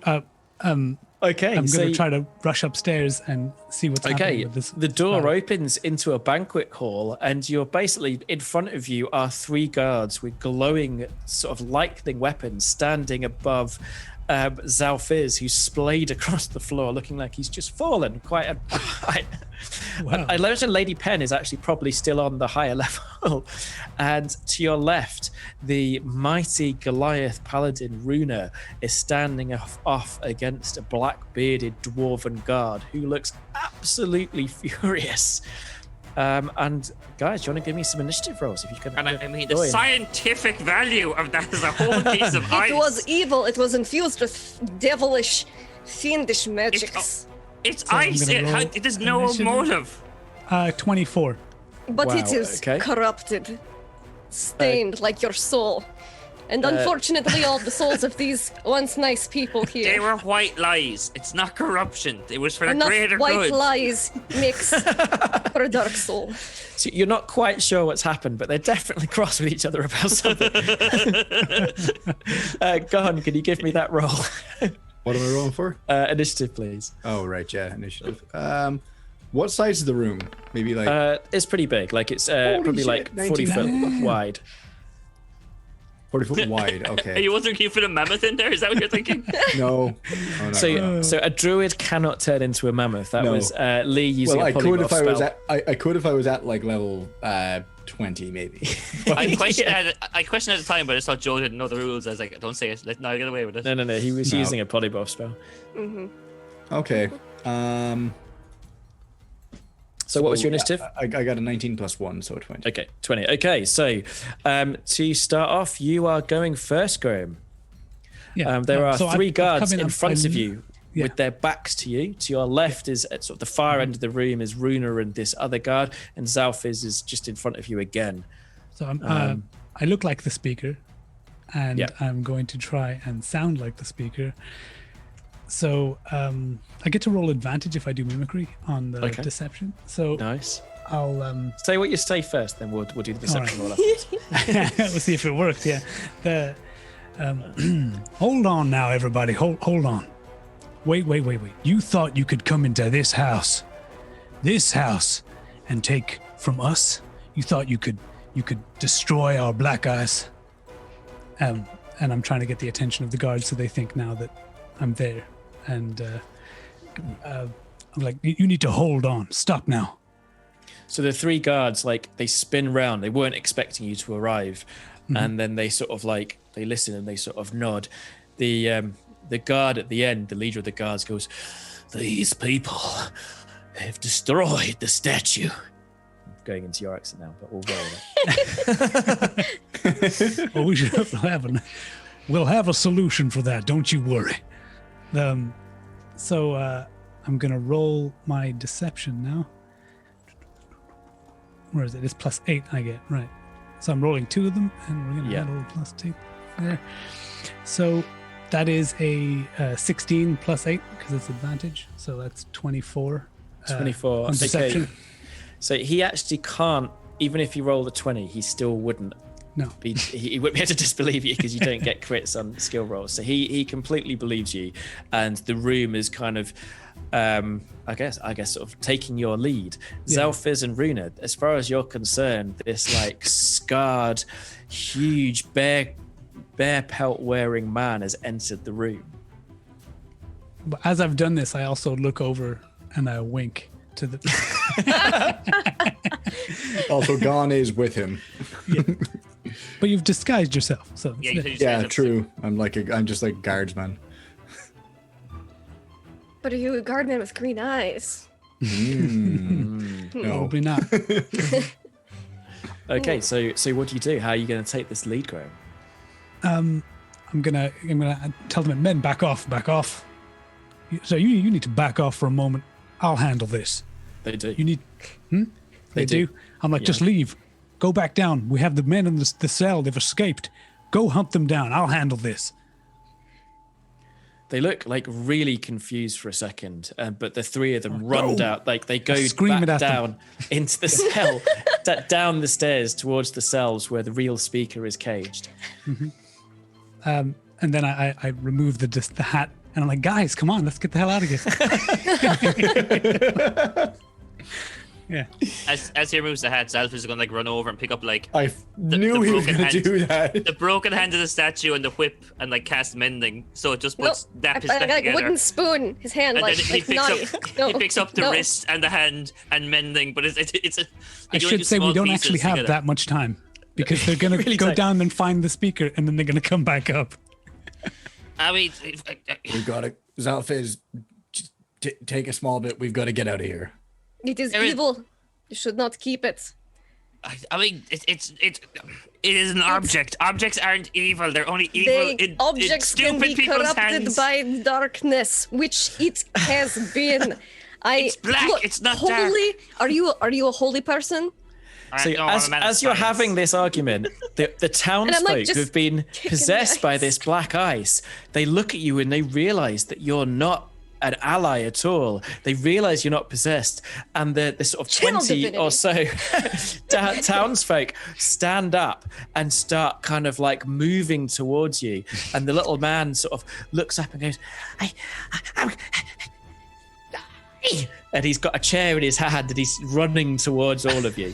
Okay, I'm so going to try to rush upstairs and see what's happening okay, with this. the door battle. opens into a banquet hall, and you're basically in front of you are 3 guards with glowing sort of lightning weapons standing above Xalfiz, who's splayed across the floor, looking like he's just fallen quite a height. Wow. I imagine Lady Penn is actually probably still on the higher level. And to your left, the mighty Goliath paladin Runa is standing off against a black-bearded dwarven guard who looks absolutely furious. And guys, do you want to give me some initiative rolls if you can? And I mean, the go in. scientific value of that is a whole piece of ice. It was evil. It was infused with devilish, fiendish magics. It's So I'm ice. gonna roll It is no initiative. motive. 24. But Wow, it is okay. corrupted, stained like your soul. And unfortunately, all the souls of these once nice people They here. were white lies. It's not corruption. It was for the Enough greater white good. lies mixed for a dark soul. So you're not quite sure what's happened, but they're definitely cross with each other about something. Gann, can you give me that roll? What am I rolling for? Initiative, please. Oh, right, yeah, initiative. What size is the room? Maybe like It's pretty big. Like it's probably shit, like 19. 40 foot wide. 40 foot wide. Are Okay. you wondering, can you fit a mammoth in there? Is that what you're thinking? No. Oh, no. So a druid cannot turn into a mammoth. That No. was Lee using Well, a I could polymorph if I was spell. at I could if I was at like level 20 maybe. I questioned at the time, but I saw Joe didn't know the rules. I was like, don't say it. Let Niall get away with it. No. He was No. using a polymorph spell. Okay. So what was your initiative? I got a 19 + 1, so a 20. Okay, 20. Okay, so to start off, you are going first, Graham. Yeah. There are so 3 I've guards come in front of you yeah. with their backs to you. To your left is at sort of the far end of the room is Runa and this other guard, and Xalfiz is just in front of you again. So I look like the speaker, and Yeah. I'm going to try and sound like the speaker. So I get to roll advantage if I do mimicry on the Okay. deception. So Nice. I'll Say what you say first, then we'll do the deception roll. we'll see if it worked. Yeah. The hold on now, everybody. Hold on. Wait. You thought you could come into this house, and take from us? You thought you could destroy our black eyes? And I'm trying to get the attention of the guards so they think now that I'm there. And I'm like, you need to hold on. Stop now. So the 3 guards, like, they spin round. They weren't expecting you to arrive, and then they sort of like they listen and they sort of nod. The guard at the end, the leader of the guards, goes, "These people have destroyed the statue." I'm going into your accent now, but we'll go with it. Well, we should we'll have a solution for that. Don't you worry. So I'm gonna roll my deception now. Where is it? It's +8 I get, right. So I'm rolling 2 of them, and we're going to Yeah. add a little +2 there. So that is a 16 plus 8 because it's advantage. So that's 24. 24. On deception. Okay. So he actually can't, even if you roll a 20, he still wouldn't. No. He wouldn't be able to disbelieve you because you don't get crits on skill rolls. So he completely believes you, and the room is kind of, I guess, sort of taking your lead. Yeah. Xalfiz and Runa, as far as you're concerned, this like scarred, huge bear pelt wearing man has entered the room. But as I've done this, I also look over and I wink to the. Also, Gann is with him. But you've disguised yourself, so Yeah, you said you Yeah, said true. I'm just like guardsman. But are you a guardman with green eyes? No. probably not. Okay, so what do? How are you going to take this lead, Graham? I'm gonna tell them, men, back off. So you need to back off for a moment. I'll handle this. They do. You need. They do. I'm like, Yeah. just leave. Go back down. We have the men in the cell. They've escaped. Go hunt them down. I'll handle this. They look like really confused for a second, but the three of them run down, like they go Scream it back at them. down into the cell, down the stairs towards the cells where the real speaker is caged. And then I remove the hat, and I'm like, guys, come on, let's get the hell out of here. Yeah. As he removes the hat, Xalfiz is gonna like run over and pick up like I knew he was broken going to hand. do that. the broken hand of the statue and the whip and like cast mending. So it just Nope. puts that I back like together. wooden spoon. His hand, And like, then like naughty. No, he picks up the no. wrist and the hand and mending, but it's a. I should say we don't actually have that much time because they're going to Really go don't. down and find the speaker, and then they're going to come back up. I mean, We've got to. Xalfiz, just take a small bit. We've got to get out of here. It is There is- evil. You should not keep it. I mean, it is an object. Objects aren't evil. They're only evil in Objects can stupid be people's corrupted hands. by darkness, which it has been. It's black, it's not holy. Are you a holy person? So No, I'm a man of as you're science. having this argument, the townsfolk just who've been kicking possessed by ice. this black ice, they look at you and they realize that you're not an ally at all. They realize you're not possessed, and the sort of Channel 20 or so townsfolk stand up and start kind of like moving towards you, and the little man sort of looks up and goes, I'm and he's got a chair in his hand and he's running towards all of you.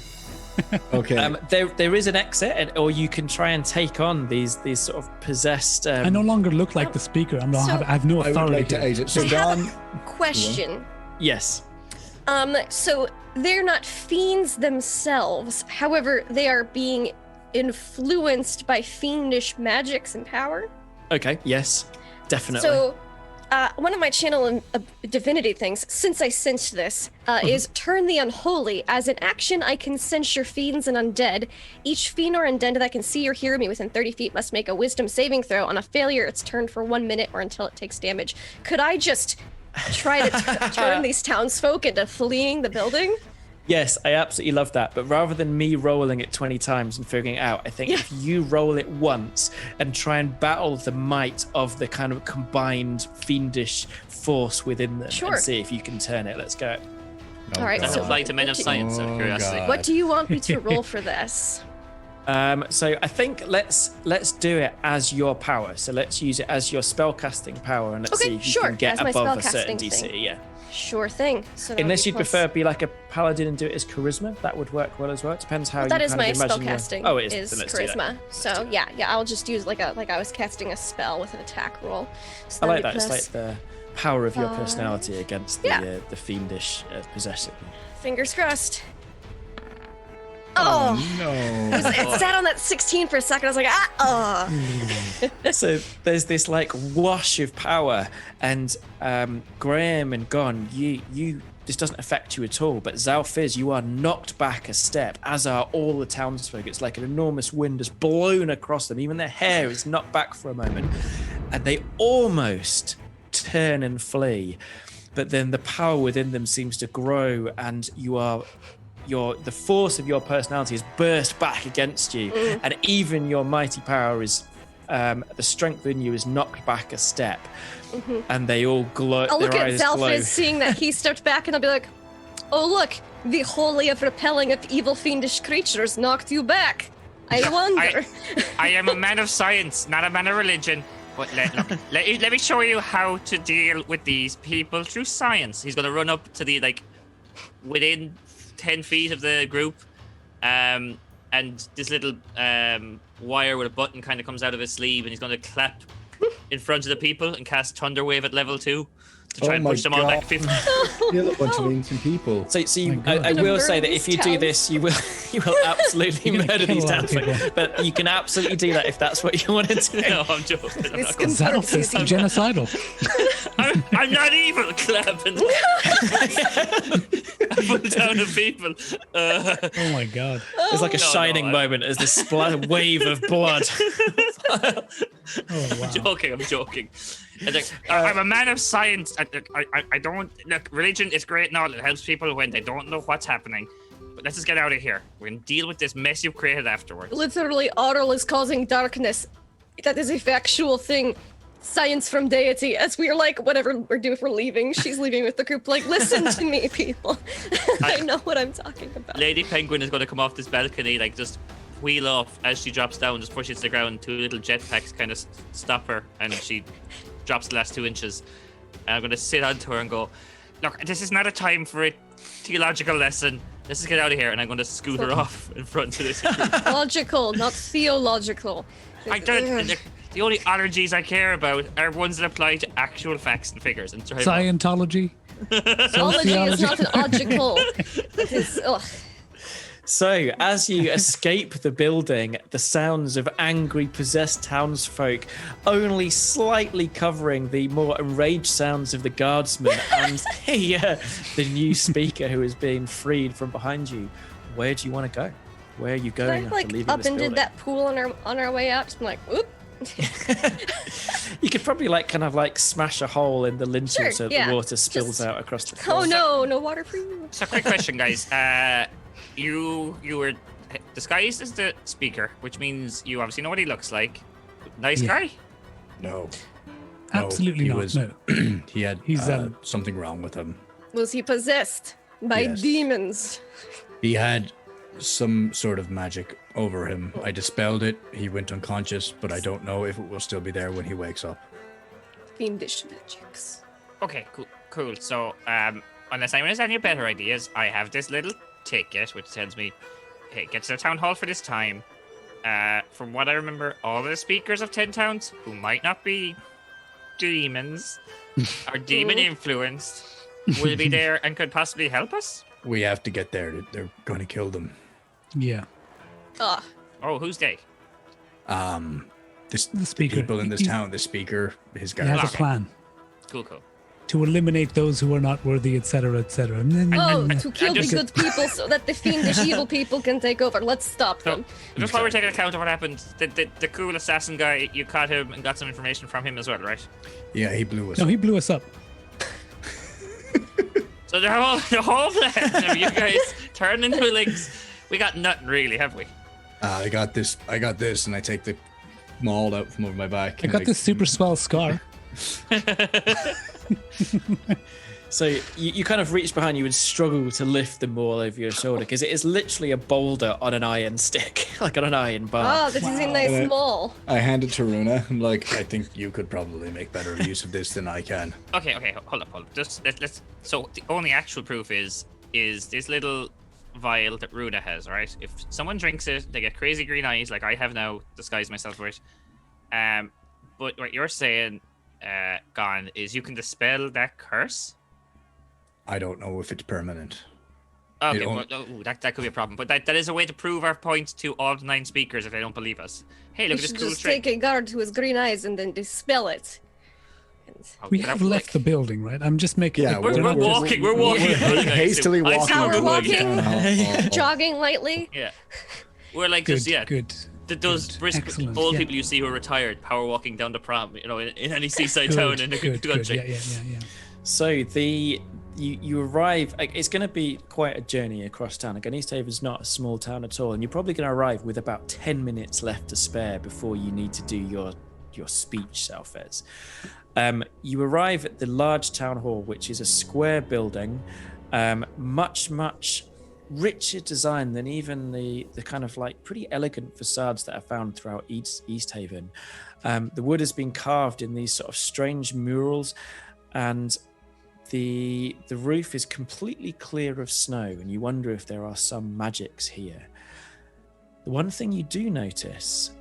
Okay. There is an exit, or you can try and take on these sort of possessed. I no longer look like the speaker. I have no I would authority. like to here. exit. So I have Gann, a question. Yes. So they're not fiends themselves. However, they are being influenced by fiendish magics and power. Okay. Yes. Definitely. So, one of my channel divinity things, since I sensed this, is turn the unholy. As an action, I can sense your fiends and undead. Each fiend or undead that can see or hear me within 30 feet must make a wisdom saving throw. On a failure, it's turned for 1 minute or until it takes damage. Could I just try to turn these townsfolk into fleeing the building? Yes, I absolutely love that. But rather than me rolling it 20 times and figuring it out, I think if you roll it once and try and battle the might of the kind of combined fiendish force within them Sure. and see if you can turn it. Let's go. All right, That's so applied to men of science out of curiosity. God. what do you want me to roll for this? So I think let's do it as your power. So let's use it as your spellcasting power, and let's Okay, see if you sure, can get as my above a certain spellcasting DC. thing. Yeah. Sure thing. So that would Unless be you'd plus- prefer be like a paladin and do it as charisma, that would work well as well. It depends how That you is kind my of imagine your- spellcasting. Oh, it is. Is Then let's do that. charisma. So yeah, I'll just use like I was casting a spell with an attack roll. So I like that'd that. be It's plus- like the power of your personality against the fiendish possession. Fingers crossed. Oh, no. it sat on that 16 for a second. I was like, So there's this like wash of power, and Graham and Gann, you this doesn't affect you at all. But Xalfiz, you are knocked back a step, as are all the townsfolk. It's like an enormous wind has blown across them. Even their hair is knocked back for a moment, and they almost turn and flee. But then the power within them seems to grow, and you are the force of your personality is burst back against you, and even your mighty power is the strength in you is knocked back a step, and they all glow. I'll look their at eyes glow. Xalfiz, seeing that he stepped back, and I'll be like, "Oh look, the holy of repelling of evil fiendish creatures knocked you back. I wonder." I am a man of science, not a man of religion. But let me show you how to deal with these people through science. He's gonna run up to the within 10 feet of the group, and this little wire with a button kind of comes out of his sleeve, and he's gonna clap in front of the people and cast Thunder Wave at level 2 to try and push them all back 50. Kill a bunch of ancient people. So I will say that if you do this, you will absolutely You're gonna murder kill these a lot of townsfolk. people. But you can absolutely do that if that's what you want to do. No, I'm joking. I'm not gonna- Xalfiz genocidal. I'm not evil, clapping. A full town of people. Oh my god. It's like a No, shining I- moment as this wave of blood. Oh wow. I'm joking. And, I'm a man of science. I don't look. Religion is great and all. It helps people when they don't know what's happening. But let's just get out of here. We're gonna deal with this mess you've created afterwards. Literally, Aurel is causing darkness. That is a factual thing. Science from deity. As we're like, whatever we're doing, we're leaving. She's leaving with the group. Like, listen to me, people. I know what I'm talking about. Lady Penguin is gonna come off this balcony, just wheel off as she drops down, just push it to the ground. 2 little jetpacks kind of stop her, and she drops the last 2 inches. And I'm gonna sit onto her and go, "Look, this is not a time for a theological lesson. Let's just get out of here." And I'm gonna scoot her off in front of this group. Logical, not theological. I don't. The only allergies I care about are ones that apply to actual facts and figures. And Scientology. Theology is not an logical. It is. Ugh. So, as you escape the building, the sounds of angry, possessed townsfolk only slightly covering the more enraged sounds of the guardsmen and the new speaker who is being freed from behind you. Where do you want to go? Where are you I going after like leaving up this and did building? that pool on our way out. I'm like, oop. You could probably smash a hole in the lintel Sure, so that yeah. the water spills Just- out across the floor. Oh no, no water for you. So, quick question, guys. You were disguised as the speaker, which means you obviously know what he looks like. Nice Yeah. guy. No. Absolutely he not. Was, No. he had He's, something wrong with him. Was he possessed by Yes. demons? He had some sort of magic over him. I dispelled it. He went unconscious, but I don't know if it will still be there when he wakes up. Fiendish magics. Okay, cool. So, unless anyone has any better ideas, I have this little ticket which tells me, hey, get to the town hall for this time. From what I remember, all the speakers of 10 towns who might not be demons or demon influenced will be there and could possibly help us. We have to get there. They're going to kill them. Yeah. Ugh. Oh, who's they? The speaker. people in this He- town, the speaker, his He has guys. a plan Cool. to eliminate those who are not worthy, etc., etc. Oh, to kill the just- good people so that the fiendish evil people can take over. Let's stop them. Just while we're taking account of what happened, the cool assassin guy, you caught him and got some information from him as well, right? Yeah, he blew us. No, up. he blew us up. So the whole plan of you guys turn into links. We got nothing really, have we? I got this, and I take the maul out from over my back. I and got this super swell scar. So you kind of reach behind you and struggle to lift the maul over your shoulder because it is literally a boulder on an iron stick, like on an iron bar. Oh, this is a nice mall. I hand it to Runa. I'm like, I think you could probably make better use of this than I can. Okay, hold up. Just let's. So the only actual proof is this little vial that Runa has, right? If someone drinks it, they get crazy green eyes, like I have now disguised myself with. But what you're saying, Gann, is you can dispel that curse. I don't know if it's permanent. Okay, You well, that could be a problem. But that is a way to prove our point to all the 9 speakers if they don't believe us. Hey, We look at this should cool just trick. take a guard who has green eyes and then dispel it. We Okay, have that- left the building, right? I'm just making. Yeah, We're not just- walking. We're walking. hastily I see walking. Power where we're walking? going. Oh. Jogging lightly. Yeah. We're like Good, just good. Those good, brisk excellent, old yeah. people you see who are retired, power walking down the prom, in any seaside town in a Good, country. Yeah. So the you arrive. It's going to be quite a journey across town. Again, East Haven's not a small town at all, and you're probably going to arrive with about 10 minutes left to spare before you need to do your speech, Xalfiz. You arrive at the large town hall, which is a square building, much richer design than even the kind of like pretty elegant facades that are found throughout East Haven. The wood has been carved in these sort of strange murals, and the roof is completely clear of snow, and you wonder if there are some magics here. The one thing you do notice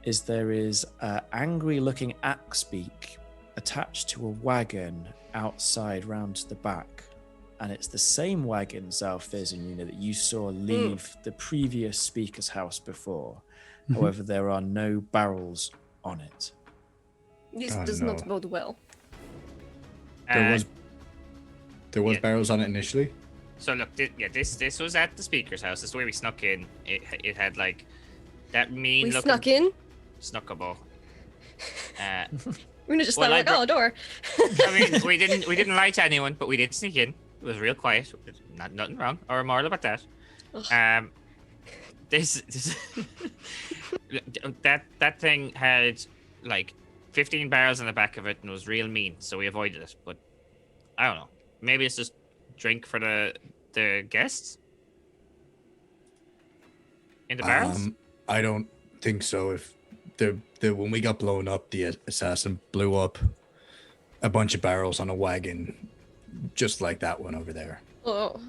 is there is an angry-looking axe beak attached to a wagon outside round the back. And it's the same wagon, Xalfiz and Una, that you saw leave the previous speaker's house before. However, there are no barrels on it. This does not bode well. There was barrels on it initially. So look, this was at the speaker's house. This is where we snuck in. It had like that mean We looking... snuck in. Snuck a bow. Una just thought like, oh, a door. I mean, we didn't lie to anyone, but we did sneak in. It was real quiet. Nothing wrong or immoral about that. This that thing had like 15 barrels in the back of it and was real mean, so we avoided it. But I don't know. Maybe it's just drink for the guests in the barrels. I don't think so. If the when we got blown up, the assassin blew up a bunch of barrels on a wagon, just like that one over there. Oh.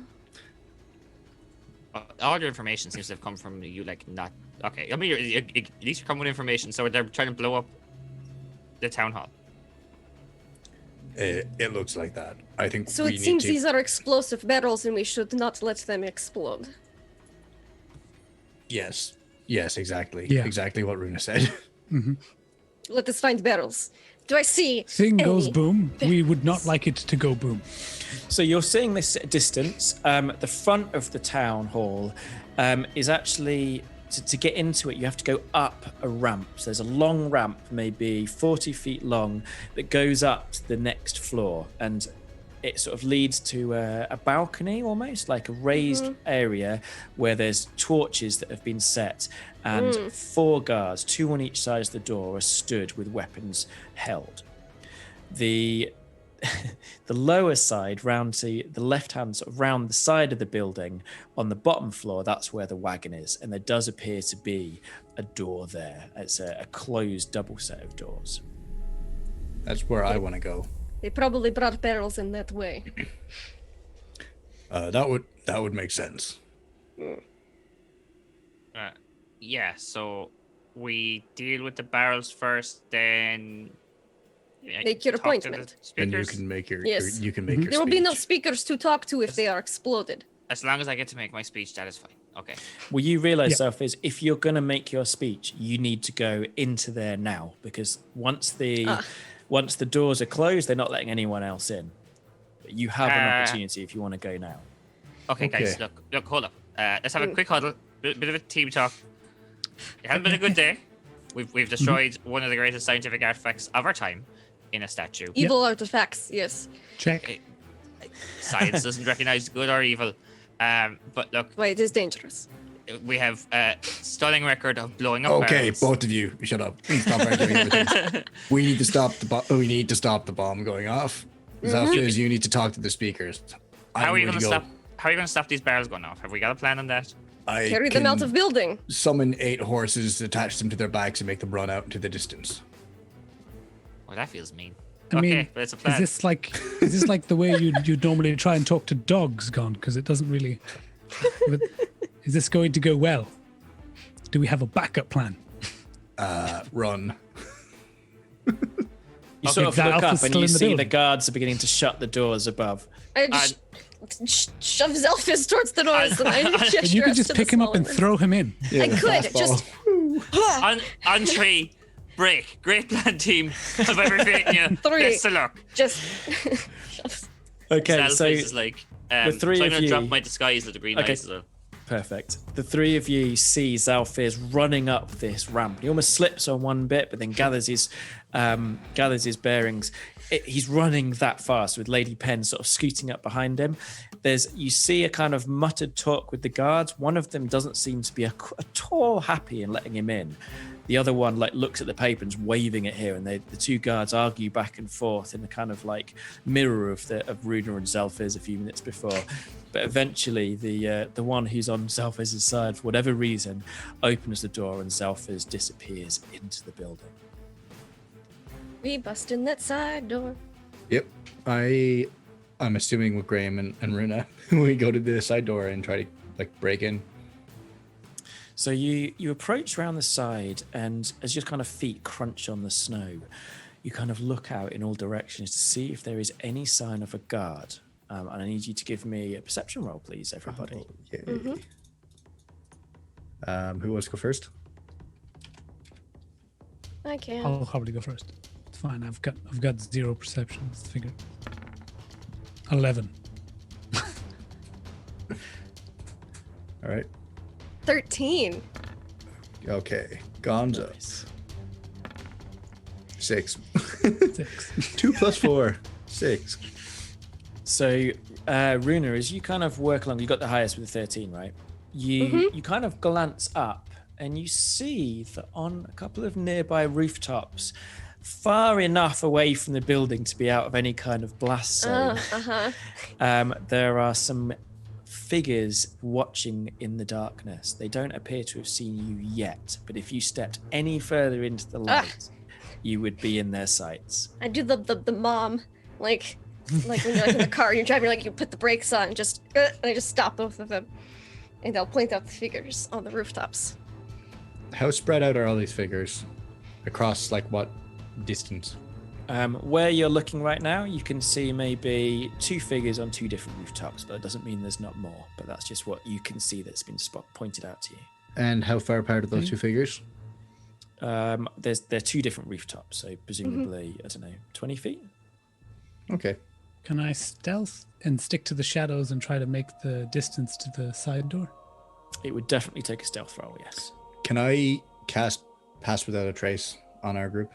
All your information seems to have come from you, like not okay. I mean, at least you're coming with information. So they're trying to blow up the town hall. It looks like that. I think So we it need seems to... these are explosive barrels, and we should not let them explode. Yes, exactly. Yeah. Exactly what Runa said. Let us find barrels. Do I see? Thing goes any boom. We would not like it to go boom. So you're seeing this at a distance. The front of the town hall is actually, to get into it, you have to go up a ramp. So there's a long ramp, maybe 40 feet long, that goes up to the next floor. And it sort of leads to a balcony, almost like a raised area where there's torches that have been set. And 4 guards, 2 on each side of the door, are stood with weapons held. The lower side, round to the left hand, sort of round the side of the building, on the bottom floor, that's where the wagon is, and there does appear to be a door there. It's a closed double set of doors. That's where I want to go. They probably brought barrels in that way. That would make sense. Yeah. So we deal with the barrels first, then Make your talk to the appointment. And you speakers. can make your Yes. you can make your There will be no speech. speakers to talk to if they are exploded. As long as I get to make my speech, that is fine. Okay. Well, you realize, Xalfiz, if you're going to make your speech, you need to go into there now, because once the doors are closed, they're not letting anyone else in. But you have an opportunity if you want to go now. Okay, guys. Okay. Look. Hold up. Let's have a quick huddle. Bit of a team talk. It hasn't been a good day. We've destroyed one of the greatest scientific artifacts of our time in a statue. Evil artifacts, yes. Check. Science doesn't recognize good or evil. But look, Why it is dangerous. we have a stunning record of blowing up Okay, barrels. both of you, shut up. Please stop arguing with me. We need to stop the bomb going off. Xalfiz, you need to talk to the speakers. How are you I'm going to go. stop? How are you going to stop these barrels going off? Have we got a plan on that? I Carry them out of building. summon 8 horses, attach them to their backs, and make them run out into the distance. Well, that feels mean. I Okay, mean, but it's a plan. is this like the way you normally try and talk to dogs, Gann? Because it doesn't really. But is this going to go well? Do we have a backup plan? Run. You sort of Xalfiz look up is and still you in the see the building. guards are beginning to shut the doors above. I just shove Xalfiz towards the doors, and I gesture And you could us just to the pick him up and smaller throw him in. Yeah, I the could, fastball. just on 3, break. Great plan, team. Have everything. You. 3. Best of luck. just shove. Okay, Xalfiz so is like, the 3 so I'm of gonna you- drop my disguise with the green Okay. eyes as well. Perfect. The three of you see Xalfiz running up this ramp. He almost slips on one bit, but then gathers his bearings. He's running that fast with Lady Penn sort of scooting up behind him. You see a kind of muttered talk with the guards. One of them doesn't seem to be at all happy in letting him in. The other one looks at the paper and's waving it here, and the two guards argue back and forth in the kind of mirror of Runa and Xalfiz a few minutes before. But eventually, the one who's on Xalfiz's side, for whatever reason, opens the door and Xalfiz disappears into the building. We bust in that side door. Yep. I'm assuming with Graham and Runa, we go to the side door and try to break in. So you approach around the side, and as your kind of feet crunch on the snow, you kind of look out in all directions to see if there is any sign of a guard. And I need you to give me a perception roll, please, everybody. Yay. Mm-hmm. Who wants to go first? I can. I'll probably go first. It's fine. I've got 0 perception. Let's figure. 11. All right. 13. Okay. Gonzo. Nice. 6. 6. 2 plus 4. 6. So, Runa, as you kind of work along, you got the highest with the 13, right? You kind of glance up and you see that on a couple of nearby rooftops, far enough away from the building to be out of any kind of blast zone, there are some figures watching in the darkness. They don't appear to have seen you yet, but if you stepped any further into the light, you would be in their sights. I do the mom, like when you're in the car and you're driving, you put the brakes on, and I just stop both of them, and they'll point out the figures on the rooftops. How spread out are all these figures? Across what distance? Where you're looking right now, you can see maybe 2 figures on 2 different rooftops, but it doesn't mean there's not more. But that's just what you can see that's been pointed out to you. And how far apart are those 2 figures? They're 2 different rooftops, so presumably, I don't know, 20 feet? Okay. Can I stealth and stick to the shadows and try to make the distance to the side door? It would definitely take a stealth roll, yes. Can I cast Pass Without a Trace on our group?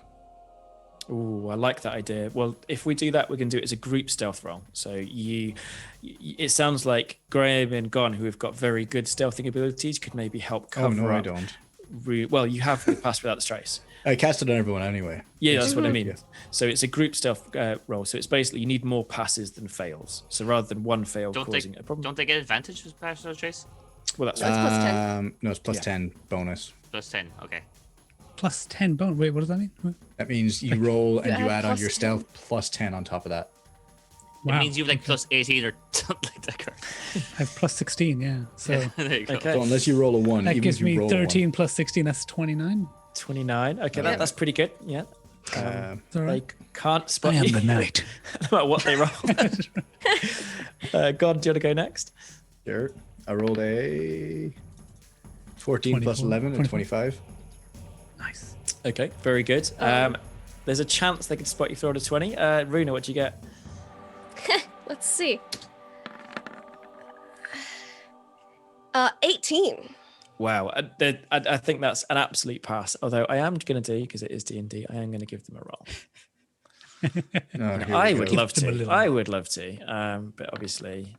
Ooh, I like that idea. Well, if we do that, we can do it as a group stealth roll. So it sounds like Graham and Gann, who have got very good stealthing abilities, could maybe help cover Oh, no, I up. don't. Well, you have the Pass Without the Trace. I cast it on everyone anyway. Yeah, that's what I mean. Yeah. So it's a group stealth roll. So it's basically you need more passes than fails. So rather than one fail causing a problem. Don't they get advantage with Pass Without Trace? Well, that's It's plus 10. No, it's plus 10 bonus. Plus 10, okay. Plus 10 bone. Wait, what does that mean? That means you roll and you add add on plus your 10. stealth plus 10 on top of that. Wow. It means you have plus 18 or something like that. Correct? I have plus 16, yeah. So There you go. Okay. So unless you roll a 1, that even gives if you me roll 13 plus 16. That's 29. 29. Okay, Yeah. that's pretty good. Yeah. It's all They right. can't spot I am you the knight. no matter what they roll. God, do you want to go next? Sure. I rolled a 14 plus 24, 11 and 25. Nice. Okay, very good. There's a chance they could spot you through a 20. Runa, what do you get? Let's see. 18. Wow, I think that's an absolute pass. Although I am going to do, because it is D&D, I am going to give them a roll. Oh, here I we would go. love them a to. little. I would love to. But obviously,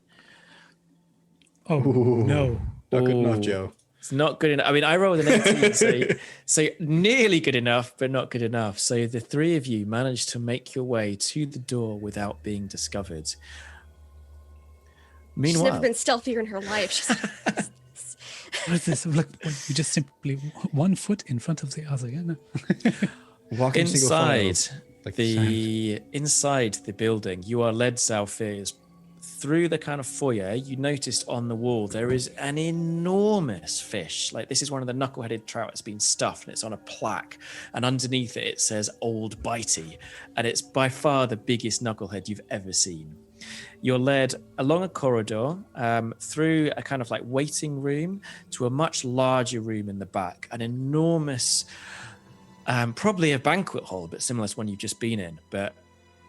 Oh, no. Not good enough, Ooh. Joe. it's not good enough. I mean, I rolled an 18, so nearly good enough, but not good enough. So the 3 of you managed to make your way to the door without being discovered. She's Meanwhile, never been stealthier in her life. She's What is this? Look, you just simply 1 foot in front of the other. Yeah, no. Walking single file, inside like inside the building, you are led, Xalfiz, through the kind of foyer. You noticed on the wall there is an enormous fish. This is one of the knuckle-headed trout that's been stuffed, and it's on a plaque. And underneath it says "Old Bitey," and it's by far the biggest knucklehead you've ever seen. You're led along a corridor, through a kind of waiting room to a much larger room in the back, an enormous, probably a banquet hall, but similar to one you've just been in. But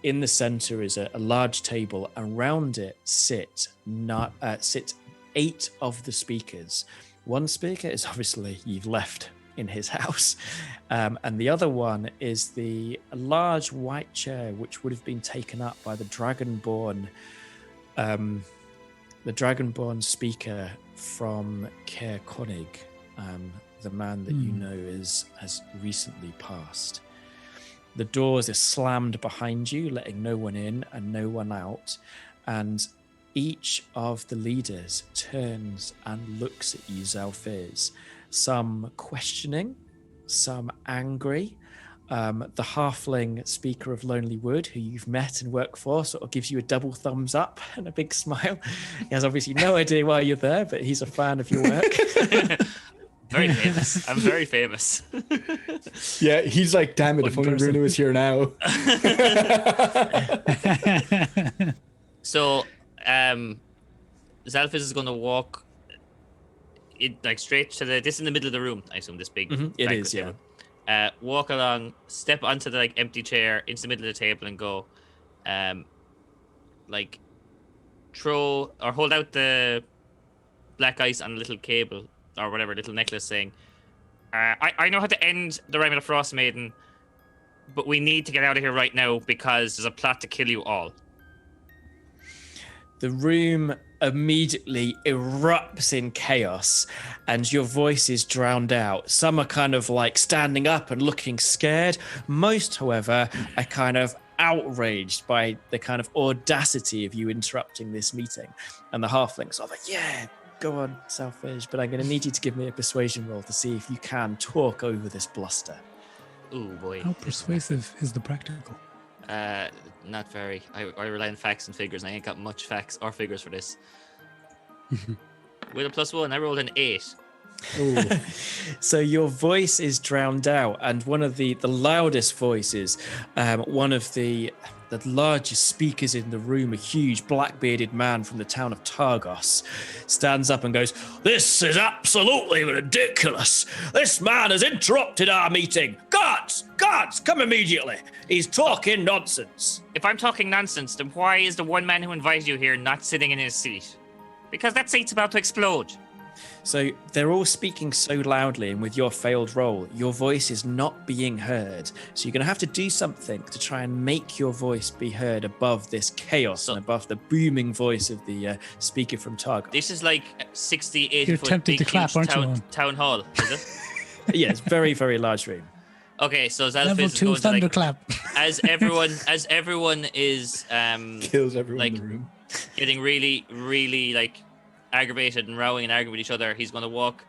in the center is a large table. Around it sit 8 of the speakers. One speaker is obviously you've left in his house, and the other one is the large white chair which would have been taken up by the Dragonborn speaker from Caer Konig, the man that you know has recently passed. The doors are slammed behind you, letting no one in and no one out, and each of the leaders turns and looks at you, Xalfiz. Some questioning, some angry. The halfling speaker of Lonely Wood, who you've met and worked for, sort of gives you a double thumbs up and a big smile. He has obviously no idea why you're there, but he's a fan of your work. Very famous. I'm very famous. Yeah, he's like, damn it, if only Runa was here now. So, Xalfiz is going to walk straight to this is in the middle of the room. I assume this big. It is, yeah. Table. Walk along, step onto the empty chair into the middle of the table, and go, throw or hold out the black ice on a little cable or whatever, little necklace, saying, I know how to end the Rime of the Frost Maiden, but we need to get out of here right now because there's a plot to kill you all. The room immediately erupts in chaos and your voice is drowned out. Some are kind of like standing up and looking scared. Most, however, are kind of outraged by the kind of audacity of you interrupting this meeting. And the halflings are like, yeah, go on, Xalfiz, but I'm going to need you to give me a persuasion roll to see if you can talk over this bluster. Oh boy. How persuasive is the practical? Not very. I rely on facts and figures, and I ain't got much facts or figures for this. With a +1, I rolled an 8. So your voice is drowned out, and one of the loudest voices, one of the largest speakers in the room, a huge black-bearded man from the town of Targos, stands up and goes, "This is absolutely ridiculous. This man has interrupted our meeting. Guards, come immediately. He's talking nonsense." If I'm talking nonsense, then why is the one man who invited you here not sitting in his seat? Because that seat's about to explode. So they're all speaking so loudly, and with your failed roll, your voice is not being heard. So you're going to have to do something to try and make your voice be heard above this chaos and above the booming voice of the speaker from Targ. This is like 60, 80 You're foot tempted big to clap, huge aren't you, town hall, is it? Yeah, it's very, very large room. Okay, so Xalfiz Level is 2 going to like, thunderclap. as everyone is Kills everyone like in the room. getting really, really like aggravated and rowing and arguing with each other, he's going to walk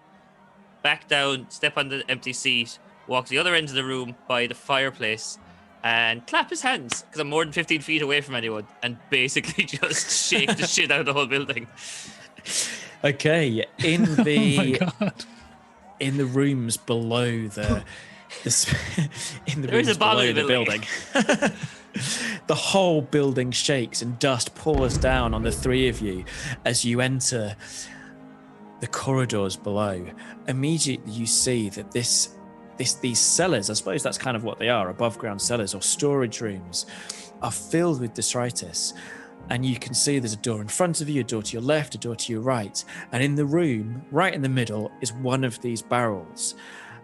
back down, step on the empty seat, walk to the other end of the room by the fireplace, and clap his hands because I'm more than 15 feet away from anyone, and basically just shake the shit out of the whole building. Okay, in Oh the my god. in the rooms below in the There is rooms a bomb below in the the building. the whole building shakes and dust pours down on the three of you as you enter the corridors below. Immediately you see that these cellars, I suppose that's kind of what they are, above ground cellars or storage rooms, are filled with detritus. And you can see there's a door in front of you, a door to your left, a door to your right. And in the room, right in the middle, is one of these barrels.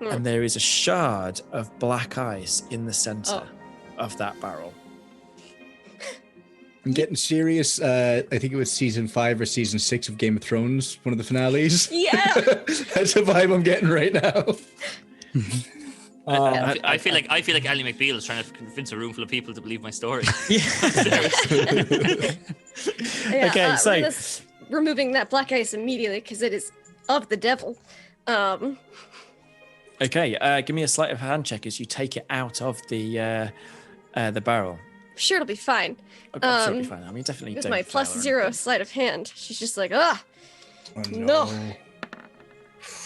And there is a shard of black ice in the center of that barrel. I'm getting serious. I think it was season 5 or season 6 of Game of Thrones, one of the finales. Yeah. That's the vibe I'm getting right now. I feel like Ally McBeal is trying to convince a room full of people to believe my story. Yeah, Okay, so- Rena's removing that black ice immediately because it is of the devil. Okay, give me a sleight of hand check as you take it out of the barrel. Sure, it'll be fine. Absolutely fine. I mean, definitely With don't my fail or +0 anything. sleight of hand, she's just like, no.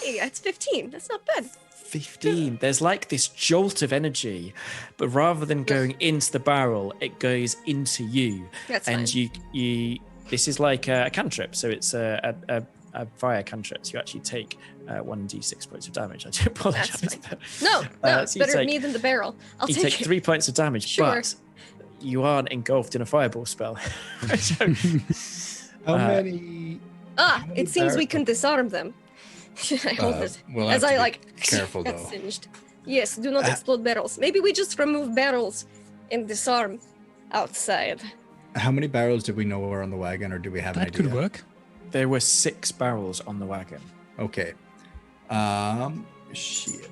Hey, it's 15. That's not bad. 15. There's like this jolt of energy, but rather than going into the barrel, it goes into you. That's and fine. you this is like a cantrip, so it's a fire cantrip. So you actually take 1d6 points of damage. I do apologize. That's fine. No, it's so you better take- me than the barrel. I'll You take take it. 3 points of damage, Sure. but you aren't engulfed in a fireball spell. So, How many It seems we can disarm them. I hold it we'll as have to I be like careful, get though. singed. Yes, do not explode barrels. Maybe we just remove barrels and disarm outside. How many barrels did we know were on the wagon, or do we have an That idea? could work. There were 6 barrels on the wagon. Okay. Shit.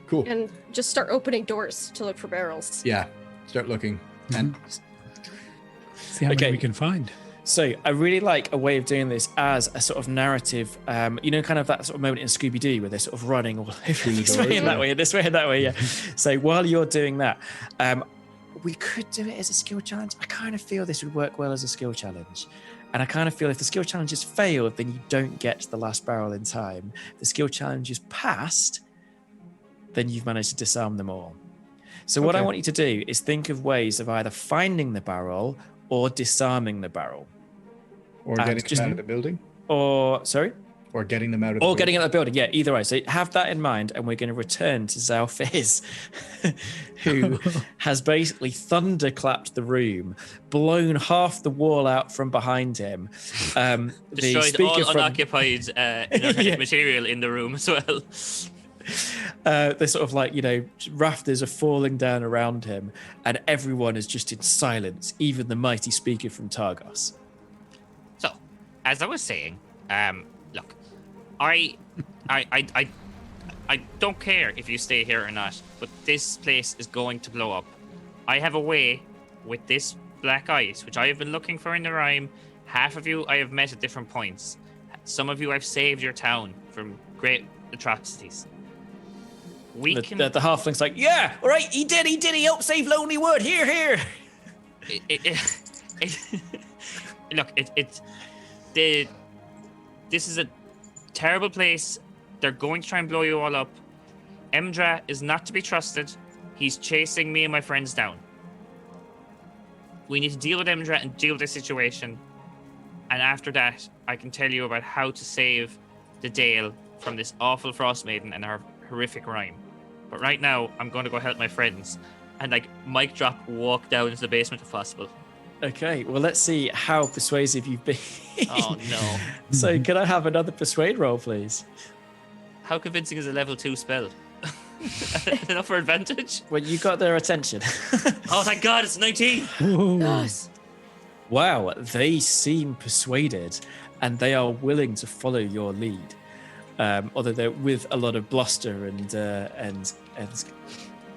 Cool. And just start opening doors to look for barrels. Yeah. Start looking. And See how Okay. many we can find. So I really like a way of doing this as a sort of narrative, kind of that sort of moment in Scooby-Doo where they're sort of running all over this way and that way, this way and that way, yeah. So while you're doing that, we could do it as a skill challenge. I kind of feel this would work well as a skill challenge. And I kind of feel if the skill challenge is failed, then you don't get to the last barrel in time. If the skill challenge is passed, then you've managed to disarm them all. So what I Okay. want you to do is think of ways of either finding the barrel or disarming the barrel. or And getting just- them out of the building, Or, sorry? or getting them out of the Or building. getting out of the building, yeah, either way. So have that in mind, and we're going to return to Xalfiz, who has basically thunderclapped the room, blown half the wall out from behind him. The Destroyed speaker all from unoccupied inorganic Yeah. material in the room as well. the sort of like, rafters are falling down around him, and everyone is just in silence, even the mighty speaker from Targos. So, as I was saying, look, I don't care if you stay here or not, but this place is going to blow up. I have a way with this black ice, which I have been looking for in the Rime. Half of you I have met at different points. Some of you I've saved your town from great atrocities. We The, can. the halfling's like, yeah, all right, he did, he helped save Lonely Wood, here. This is a terrible place. They're going to try and blow you all up. Emdra is not to be trusted. He's chasing me and my friends down. We need to deal with Emdra and deal with the situation. And after that, I can tell you about how to save the Dale from this awful Frost Maiden and her horrific Rime. But right now, I'm going to go help my friends. And mic drop, walk down into the basement if possible. Okay, well, let's see how persuasive you've been. Oh no. So can I have another persuade roll, please? How convincing is a level 2 spell? Enough for advantage? Well, you got their attention. Oh, thank God, it's 19. Yes. Wow, they seem persuaded, and they are willing to follow your lead. Although they're with a lot of bluster and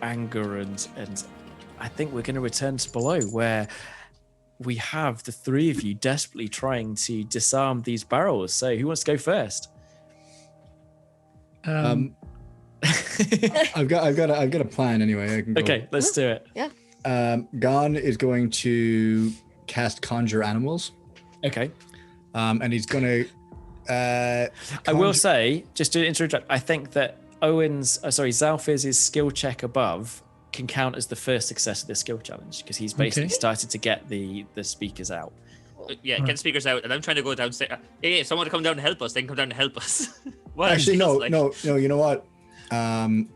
anger and I think we're going to return to below where we have the three of you desperately trying to disarm these barrels. So who wants to go first? I've got a plan anyway. I can go. Okay, let's do it. Yeah. Gann is going to cast Conjure Animals, Okay. and he's going to. I will say, just to interject, I think that Xalfiz's skill check above can count as the first success of this skill challenge because he's basically Okay. started to get the speakers out. Yeah, get speakers out, and I'm trying to go downstairs. Hey, if someone to come down and help us, they can come down and help us. What it Actually, feels no, like. no. You know what? I'm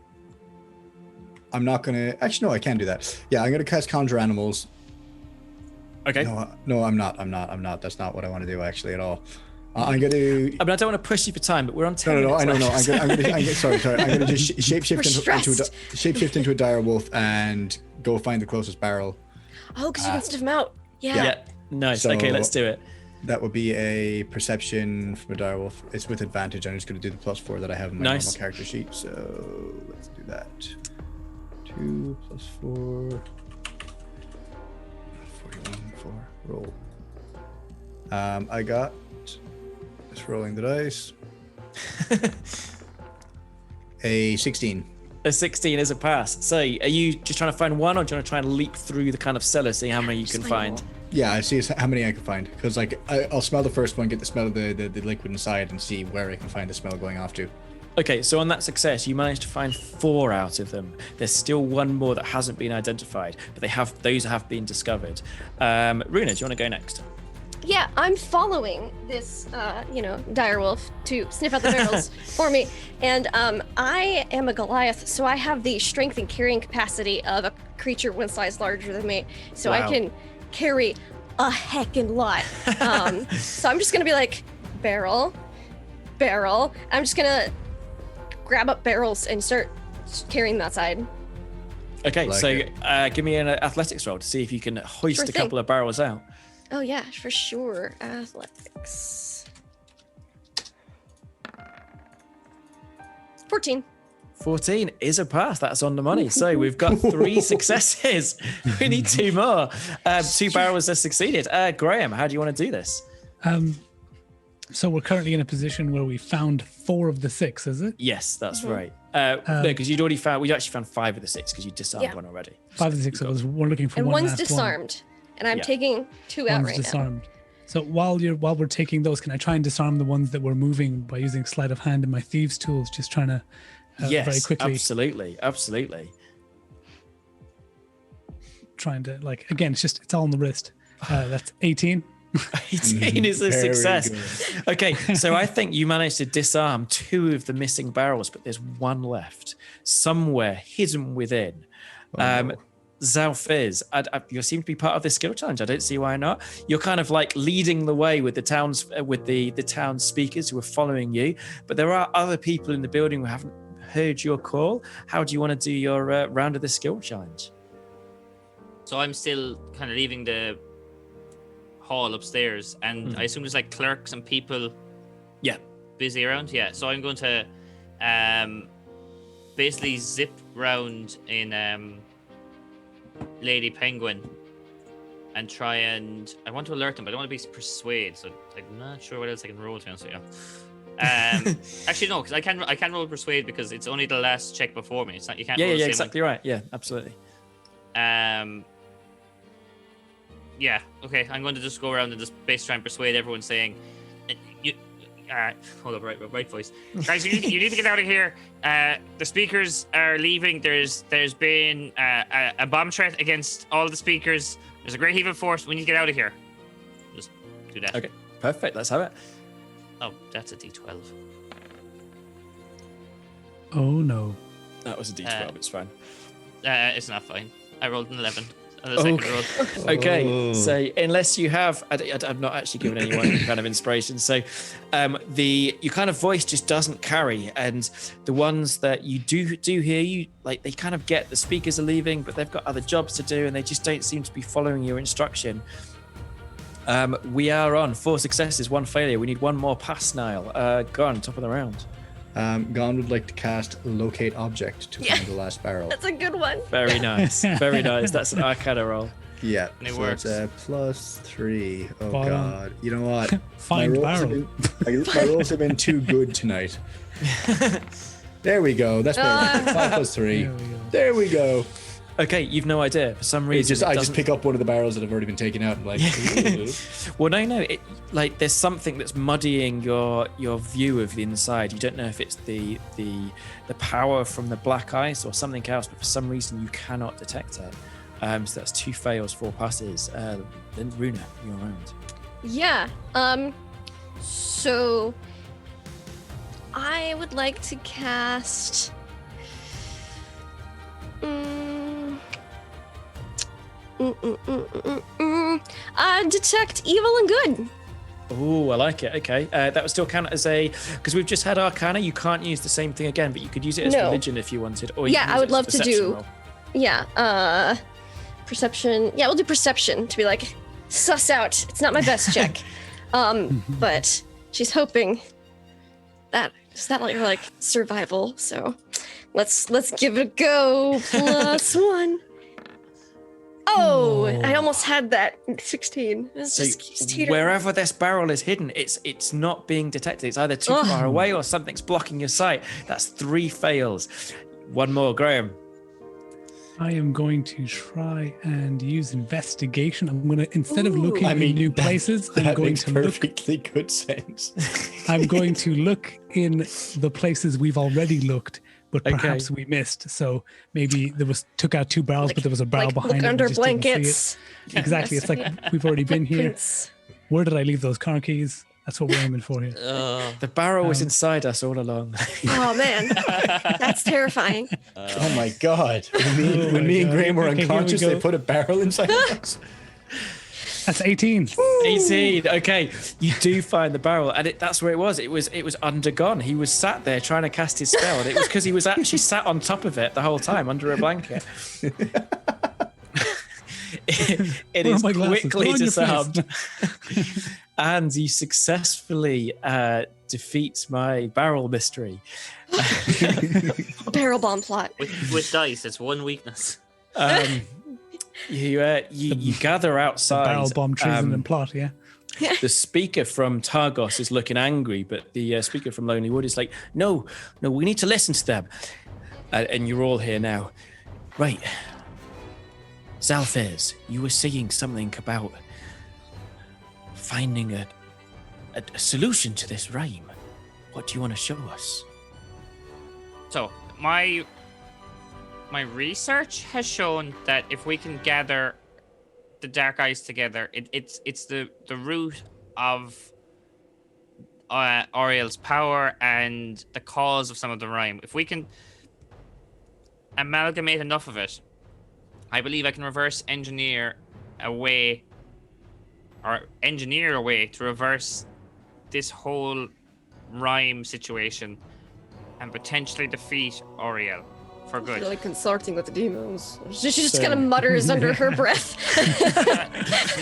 not gonna. Actually, no, I can do that. Yeah, I'm gonna cast Conjure Animals. Okay. No, I'm not. That's not what I want to do actually at all. I'm gonna. I mean, I don't want to push you for time, but we're on 10 No. I know. minutes left. I'm gonna sorry. I'm gonna just shapeshift stressed. into a dire wolf and go find the closest barrel. Oh, because you can sniff them out. Yeah. Yeah. Nice. So- Okay, let's do it. That would be a perception from a dire wolf. It's with advantage. I'm just gonna do the +4 that I have in my Nice. normal character sheet. So let's do that. 2 + 4. 41 for roll. I got. Just rolling the dice. A 16. A 16 is a pass. So are you just trying to find one or do you want to try and leap through the kind of cellar, see how many you can find? Yeah, I see how many I can find. Because I'll smell the first one, get the smell of the liquid inside, and see where I can find the smell going off to. Okay, so on that success, you managed to find 4 out of them. There's still one more that hasn't been identified, but those have been discovered. Runa, do you want to go next? Yeah, I'm following this, direwolf to sniff out the barrels for me. And I am a Goliath, so I have the strength and carrying capacity of a creature one size larger than me. So I Wow. can carry a heckin' lot. So I'm just gonna be like barrel. I'm just gonna grab up barrels and start carrying that side. Okay, Like so it. give me an athletics roll to see if you can hoist Sure a thing. couple of barrels out. Oh yeah, for sure. Athletics. 14. 14 is a pass. That's on the money. So we've got 3 successes. We need 2 more. 2 barrels have succeeded. Graham, how do you want to do this? So we're currently in a position where we found 4 of the 6, is it? Yes, that's right. No, because you'd already found. We actually found 5 of the 6 because you disarmed Yeah. one already. 5 of the 6. So we're looking for And one one's last disarmed. And I'm Yeah. taking 2 out One's right disarmed. So while we're taking those, can I try and disarm the ones that we're moving by using sleight of hand and my thieves' tools? Just trying to Yes, very quickly absolutely. trying to again. It's all on the wrist. That's 18. 18 is a Very success. good. Okay, so I think you managed to disarm 2 of the missing barrels, but there's 1 left somewhere hidden within. Xalfiz, you seem to be part of this skill challenge. I don't see why not. You're kind of like leading the way with the towns, with the town speakers who are following you, but there are other people in the building who haven't heard your call. How do you want to do your round of the skill challenge? So I'm still kind of leaving the hall upstairs, and I assume there's like clerks and people Yeah. busy around. Yeah, so I'm going to basically zip round in Lady Penguin and try and I want to alert them, but I don't want to be persuade, so I'm not sure what else I can roll to answer. Yeah. Actually no, because I can roll persuade because it's only the last check before me. It's not, you can't. Yeah, roll the yeah, same exactly right. Yeah, absolutely. one. Yeah. Okay. I'm going to just go around and just basically try and persuade everyone, saying, "You, hold up, right voice, guys. You need to get out of here. The speakers are leaving. There's been a bomb threat against all the speakers. There's a great heave of force. We need to get out of here. Just do that. Okay, perfect. Let's have it. Oh, that's a D12. Oh no. That was a D12. It's fine. It's not fine. I rolled an 11 on the second roll. Okay, Oh. so unless you have, I'm not actually giving anyone any kind of inspiration. So, your kind of voice just doesn't carry, and the ones that you do hear you, like they kind of get the speakers are leaving, but they've got other jobs to do, and they just don't seem to be following your instruction. We are on 4 successes, 1 failure. We need 1 more pass, Niall. Go on, top of the round. Gann would like to cast Locate Object to Yeah. find the last barrel. That's a good one. Very nice, very nice. That's an Arcana roll. Yeah, And it so works. it's +3. Oh Bottom. god. You know what? Find my rolls have barrel. my rolls have been too good tonight. There we go. That's better. 5 + 3. There we go. There we go. Okay, you've no idea for some It's reason. just I just doesn't- pick up one of the barrels that have already been taken out and like. "Ooh." Well, no. It, like there's something that's muddying your view of the inside. You don't know if it's the power from the black ice or something else, but for some reason you cannot detect it. So that's 2 fails, 4 passes. Then Runa, you're around. Yeah. So I would like to cast detect evil and good. Oh, I like it. Okay, that would still count as a because we've just had Arcana. You can't use the same thing again, but you could use it as No. religion if you wanted. Or you Yeah, can I use would it as love to perception do- roll. Yeah, perception. Yeah, we'll do perception to be like suss out. It's not my best check. But she's hoping that is that like survival. So let's give it a go. +1. Oh, I almost had that 16. It's So just teetering. wherever this barrel is hidden, it's not being detected. It's either too far away or something's blocking your sight. That's 3 fails. 1 more, Graham. I am going to try and use investigation. I'm going to, instead of looking I mean, in new that- places, I'm That going makes to look. perfectly good sense. I'm going to look in the places we've already looked, but perhaps we missed. So maybe took out 2 barrels, but there was a barrel like behind look it. under we just didn't see it. blankets. Exactly. It's like we've already been here. Prints. Where did I leave those car keys? That's what we're aiming for here. The barrel was inside us all along. Oh man, that's terrifying. Oh my god. When me and Graham were Okay, here we unconscious, they go. put a barrel inside of us. That's 18. 18. Okay, you do find the barrel, and that's where it was. It was undergone. He was sat there trying to cast his spell, and it was because he was actually sat on top of it the whole time under a blanket. it is quickly disarmed, and you successfully defeat my barrel mystery. Barrel bomb plot. With dice, it's one weakness. You gather outside. Barrel bomb treason and plot, yeah. The speaker from Targos is looking angry, but the speaker from Lonely Wood is like, no, we need to listen to them. And you're all here now. Right. Xalfiz, you were saying something about finding a solution to this rhyme. What do you want to show us? So, my research has shown that if we can gather the dark eyes together, it's the root of Oriel's power and the cause of some of the rhyme. If we can amalgamate enough of it, I believe I can reverse engineer a way to reverse this whole rhyme situation and potentially defeat Oriel for good. Really consorting with the demons. She just kind of mutters under her breath.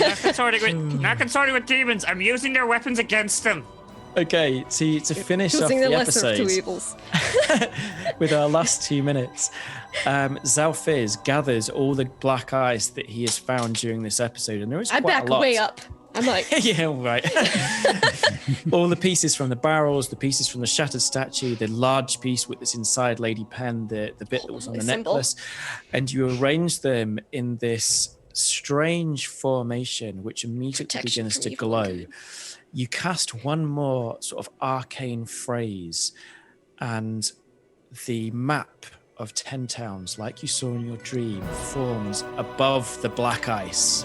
Not consorting with demons. I'm using their weapons against them. Okay, to finish off Choosing the the lesser of two episode evils. with our last 2 minutes, Xalfiz gathers all the black eyes that he has found during this episode, and there is I quite back a lot. way up. I'm like, Yeah, all right. All the pieces from the barrels, the pieces from the shattered statue, the large piece that's inside Lady Pen, the bit that was on the symbol. necklace, and you arrange them in this strange formation, which immediately Protection begins from to evil and glow. good. You cast one more sort of arcane phrase, and the map of 10 towns, like you saw in your dream, forms above the black ice.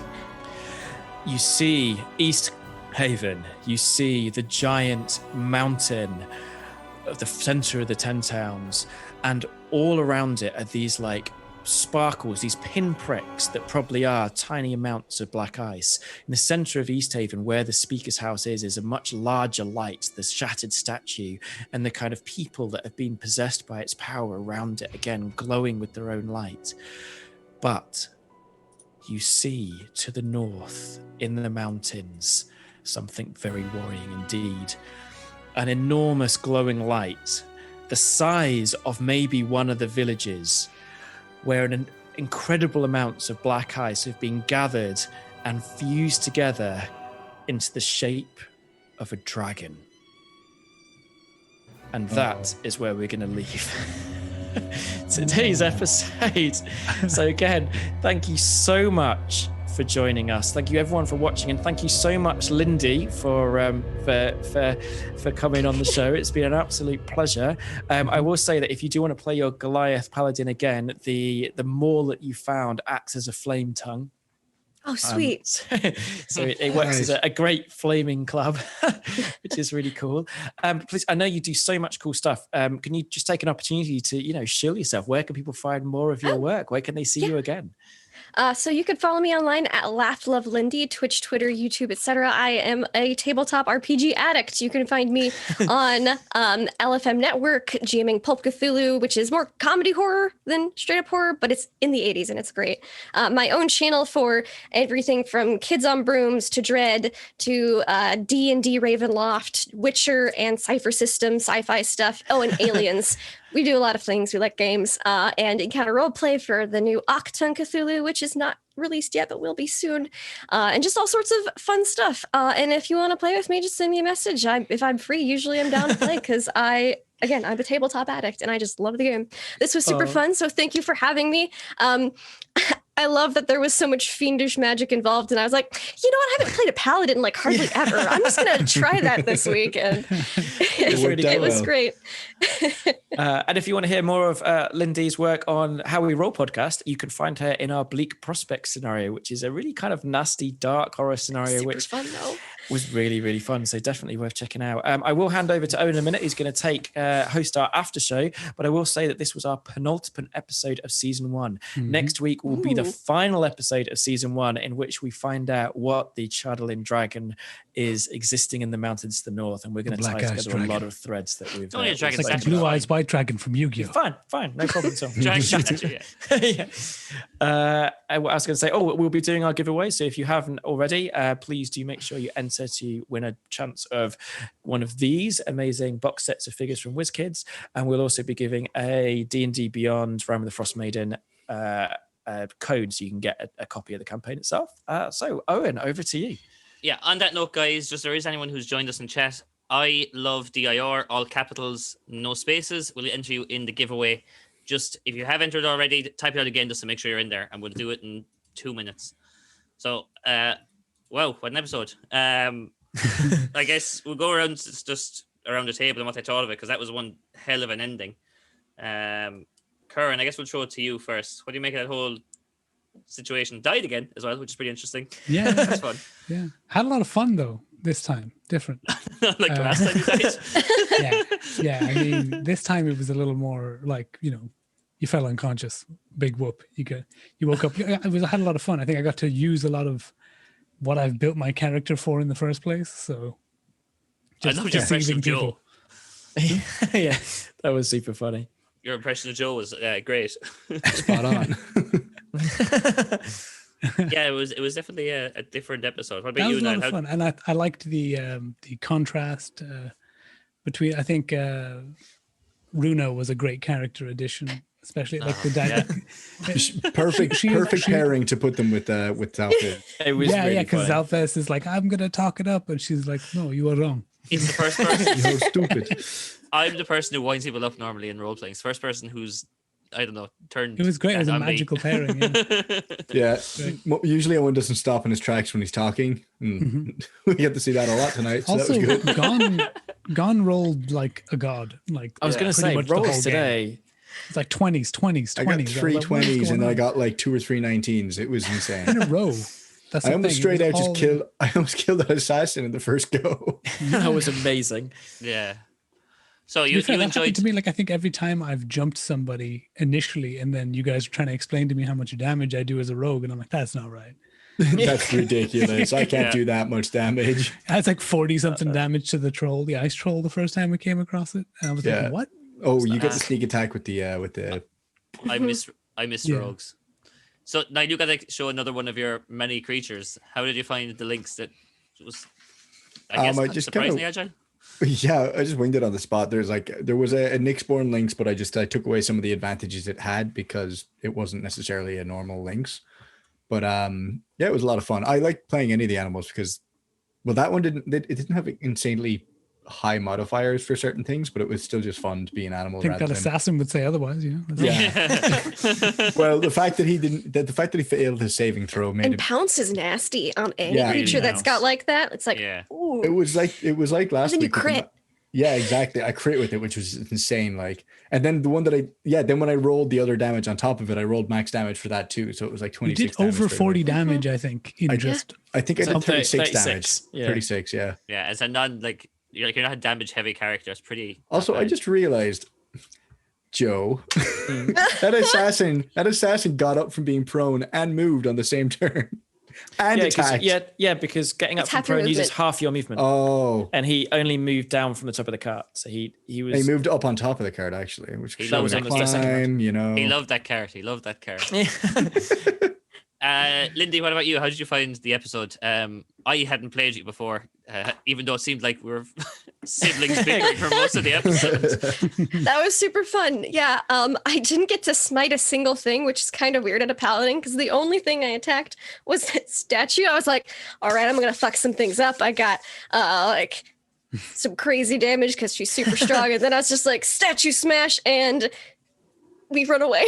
You see East Haven. You see the giant mountain at the center of the 10 towns, and all around it are these like sparkles, these pinpricks that probably are tiny amounts of black ice. In the center of East Haven, where the speaker's house is a much larger light, the shattered statue, and the kind of people that have been possessed by its power around it, again glowing with their own light. But you see to the north in the mountains something very worrying indeed. An enormous glowing light, the size of maybe one of the villages, where an incredible amounts of black ice have been gathered and fused together into the shape of a dragon. And that is where we're going to leave today's episode. So again, thank you so much for joining us. Thank you everyone for watching, and thank you so much, Lindy, for coming on the show. It's been an absolute pleasure. I will say that if you do want to play your Goliath Paladin again, the maul that you found acts as a flame tongue. oh, sweet. So it works as a great flaming club, which is really cool. Please, I know you do so much cool stuff. Can you just take an opportunity to, show yourself? Where can people find more of your work? Where can they see you again? So you can follow me online at LaughLoveLindy, Twitch, Twitter, YouTube, etc. I am a tabletop RPG addict. You can find me on LFM Network, GMing Pulp Cthulhu, which is more comedy horror than straight up horror, but it's in the 80s and it's great. My own channel for everything from Kids on Brooms to Dread to D&D Ravenloft, Witcher, and Cypher System, sci-fi stuff. Oh, and Aliens. We do a lot of things. We like games and Encounter Roleplay for the new Octon Cthulhu, which is not released yet, but will be soon. And just all sorts of fun stuff. And if you want to play with me, just send me a message. If I'm free, usually I'm down to play because I'm a tabletop addict and I just love the game. This was super fun. So thank you for having me. I love that there was so much fiendish magic involved, and I was like, I haven't played a paladin like hardly ever. I'm just gonna try that this week, and it was great. And if you want to hear more of Lindy's work on How We Roll podcast, you can find her in our Bleak Prospect scenario, which is a really kind of nasty, dark horror scenario, Super which fun though. was really, really fun. So definitely worth checking out. I will hand over to Owen in a minute. He's going to take host our after show, but I will say that this was our penultimate episode of season 1. Next week will be the final episode of season 1, in which we find out what the Chadolin dragon is existing in the mountains to the north, and we're going to tie together a lot of threads that we've. Only a dragon. It's like a blue eyes white dragon from Yu-Gi-Oh. Fine, no problem at all. Dragon statue, yeah. I was going to say, we'll be doing our giveaway. So if you haven't already, please do make sure you enter to win a chance of one of these amazing box sets of figures from WizKids, and we'll also be giving a D&D Beyond Rime of the Frost Maiden code, so you can get a copy of the campaign itself. So Owen, over to you. Yeah, on that note, guys, just there is anyone who's joined us in chat, I love DIR, all capitals, no spaces. We'll enter you in the giveaway. Just if you have entered already, type it out again just to make sure you're in there, and we'll do it in 2 minutes. So, wow, what an episode. I guess we'll go around just around the table and what they thought of it, because that was one hell of an ending. Kuran, I guess we'll throw it to you first. What do you make of that whole situation? Died again as well, which is pretty interesting. Yeah, that's fun. Yeah, had a lot of fun though this time. Different. Like the last time you died. yeah. I mean, this time it was a little more like, you fell unconscious. Big whoop. You woke up. I had a lot of fun. I think I got to use a lot of what I've built my character for in the first place. So I love your impression of Joe. Yeah, that was super funny. Your impression of Joe was great. Spot on. Yeah, it was definitely a different episode. What about that you? Was a lot of fun, and I liked the contrast between. I think Runo was a great character addition, especially like the dynamic. Perfect pairing to put them with Xalfiz. It was because Xalfiz is like, I'm gonna talk it up, and she's like, no, you are wrong. He's the first person. You're stupid. I'm the person who winds people up normally in role playing. It's the first person who's, I don't know, turned. It was great. It was a on me. magical pairing. Yeah. Yeah. Usually Owen doesn't stop in his tracks when he's talking. We get to see that a lot tonight. So Also, that was good. Gone rolled like a god. Like I was going to say, much the whole rolls game. today. It's like 20s. I got 3 20s and then I got like 2 or 3 19s. It was insane. in a row. That's I almost straight out just killed. I almost killed that assassin in the first go. That was amazing. Yeah. So you that happened enjoyed. to me, like I think every time I've jumped somebody initially, and then you guys are trying to explain to me how much damage I do as a rogue, and I'm like, that's not right. That's ridiculous. I can't do that much damage. That's like 40 something damage to the troll, the ice troll, the first time we came across it, and I was like, what? Oh, you got the sneak attack with the I miss rogues. So now you got to show another one of your many creatures. How did you find the links? That was, I guess, I just surprisingly agile. Yeah, I just winged it on the spot. There was a Nyxborn Lynx, but I took away some of the advantages it had because it wasn't necessarily a normal Lynx. But yeah, it was a lot of fun. I like playing any of the animals because, well, that one didn't have insanely high modifiers for certain things, but it was still just fun to be an animal. I think that assassin would say otherwise. Yeah. Well, the fact that he failed his saving throw made And it. pounce is nasty on any Yeah, creature that's got like that. It's like, ooh. It was like last Then you week. with crit. Yeah, exactly. I crit with it, which was insane. Like, and then the one that then when I rolled the other damage on top of it, I rolled max damage for that too. So it was like 26. You did over 40 damage, I think. I think I did 36 damage. Yeah. 36, yeah. Yeah, as a you're not a damage heavy character. It's pretty. Also, I just realized, Joe, that assassin got up from being prone and moved on the same turn. And attacked. Because getting up It's from half your prone uses movement. half your movement. Oh. And he only moved down from the top of the cart. So he He was moved up on top of the card actually, which He that was a loves it. climb, you know. He loved that card. Lindy, what about you? How did you find the episode? I hadn't played it before, even though it seemed like we were siblings bickering for most of the episodes. That was super fun. Yeah. I didn't get to smite a single thing, which is kind of weird at a paladin because the only thing I attacked was that statue. I was like, all right, I'm gonna fuck some things up. I got like some crazy damage because she's super strong, and then I was just like statue smash, and we run away.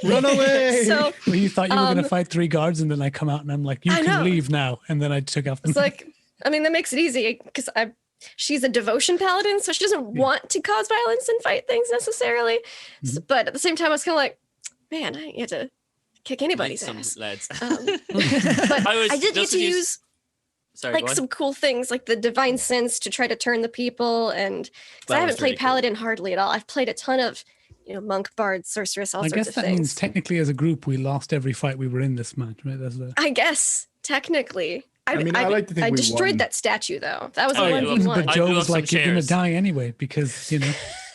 Run away. So Well, you thought you were going to fight 3 guards, and then I come out and I'm like, you I can know. leave now. And then I took off. it's like, I mean, that makes it easy because she's a devotion paladin, so she doesn't want to cause violence and fight things necessarily. But at the same time, I was kind of like, man, I get to kick anybody's Some ass. lads. But I did get to use. Sorry, like go on. some cool things, like the divine sense to try to turn the people. And 'cause That I was haven't played really cool. paladin hardly at all. I've played a ton of, monk, bard, sorceress, all I sorts guess of that things. means technically as a group we lost every fight we were in this match, right? That's the I guess technically. I mean, I like to think I we destroyed won. that statue though. That was Oh, a yeah. 1v1. but I Joe blew was up some like, "You're gonna chairs. die anyway," because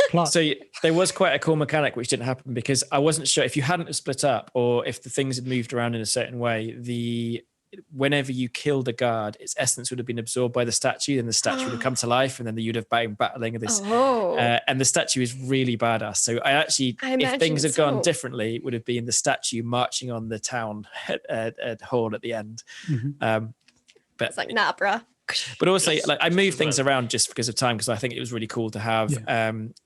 plot. So there was quite a cool mechanic which didn't happen because I wasn't sure if you hadn't have split up or if the things had moved around in a certain way. Whenever you killed a guard, its essence would have been absorbed by the statue, and the statue would have come to life, and then you'd have been battling this. Oh. And the statue is really badass. So I I if imagine things had gone so. differently, it would have been the statue marching on the town hall at the end. Mhm. But It's like, nah, bruh. But also, Yes, like I moved things well. around just because of time, because I think it was really cool to have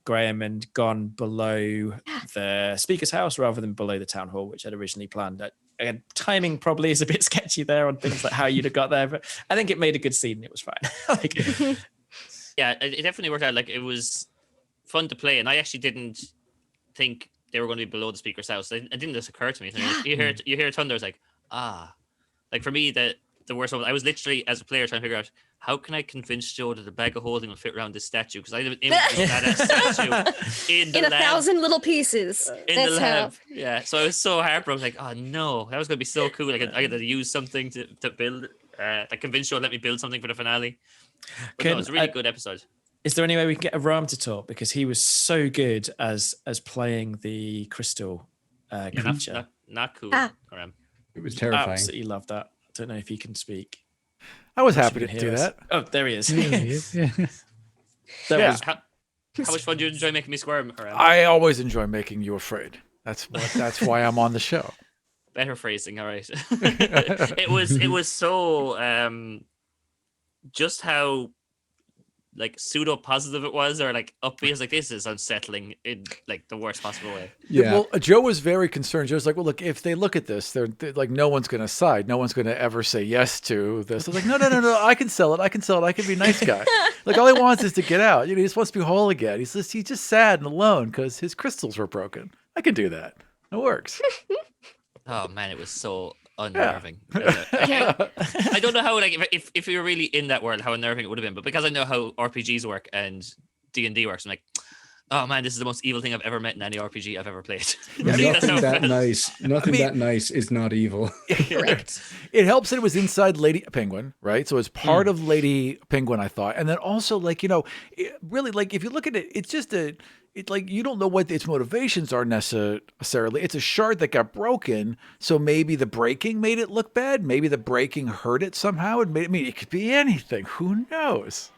Graham and Gann below the speaker's house rather than below the town hall, which I'd originally planned. Again, timing probably is a bit sketchy there on things like how you'd have got there, but I think it made a good scene. It was fine. Yeah, it definitely worked out. Like, it was fun to play, and I actually didn't think they were going to be below the speaker's house. It didn't just occur to me. You hear thunder, it's like, like for me, the worst one. I was literally, as a player, trying to figure out how can I convince Joe that the bag of holding will fit around this statue, because I have an image of that statue in the In a lab. 1,000 little pieces. In That's the how. lab. Yeah, so I was so heartbroken. I was like, oh no, that was going to be so cool. I got to use something to build, like convince Joe to let me build something for the finale. But no, it was a really good episode. Is there any way we can get Aram to talk, because he was so good as playing the crystal creature? Not cool. Aram. It was terrifying. Absolutely love that. Don't know if he can speak. I was happy You to can do hear us. that. Oh, there he is. Yeah, he is, yeah. That Yeah. was How much fun do you enjoy making me squirm, Aram? I always enjoy making you afraid. That's why I'm on the show. Better phrasing, all right. it was so just how like pseudo positive it was, or like upbeat. I was like, this is unsettling in like the worst possible way. Yeah. Well, Joe was very concerned. Joe's like, well, look, if they look at this, they're like, no one's going to side. No one's going to ever say yes to this. I was like, no. I can sell it. I can be a nice guy. Like, all he wants is to get out. He just wants to be whole again. He's just sad and alone because his crystals were broken. I can do that. It works. Oh man, it was so unnerving. I don't know how, like, if you were really in that world, how unnerving it would have been. But because I know how RPGs work and D&D works, I'm like, oh man, this is the most evil thing I've ever met in any RPG I've ever played. That's Nothing how it that felt. nice. Nothing that nice is not evil. Correct. It helps that it was inside Lady Penguin, right? So it's part of Lady Penguin, I thought. And then also, like, really, like, if you look at it, it's just like, you don't know what its motivations are necessarily. It's a shard that got broken, so maybe the breaking made it look bad. Maybe the breaking hurt it somehow. It could be anything. Who knows?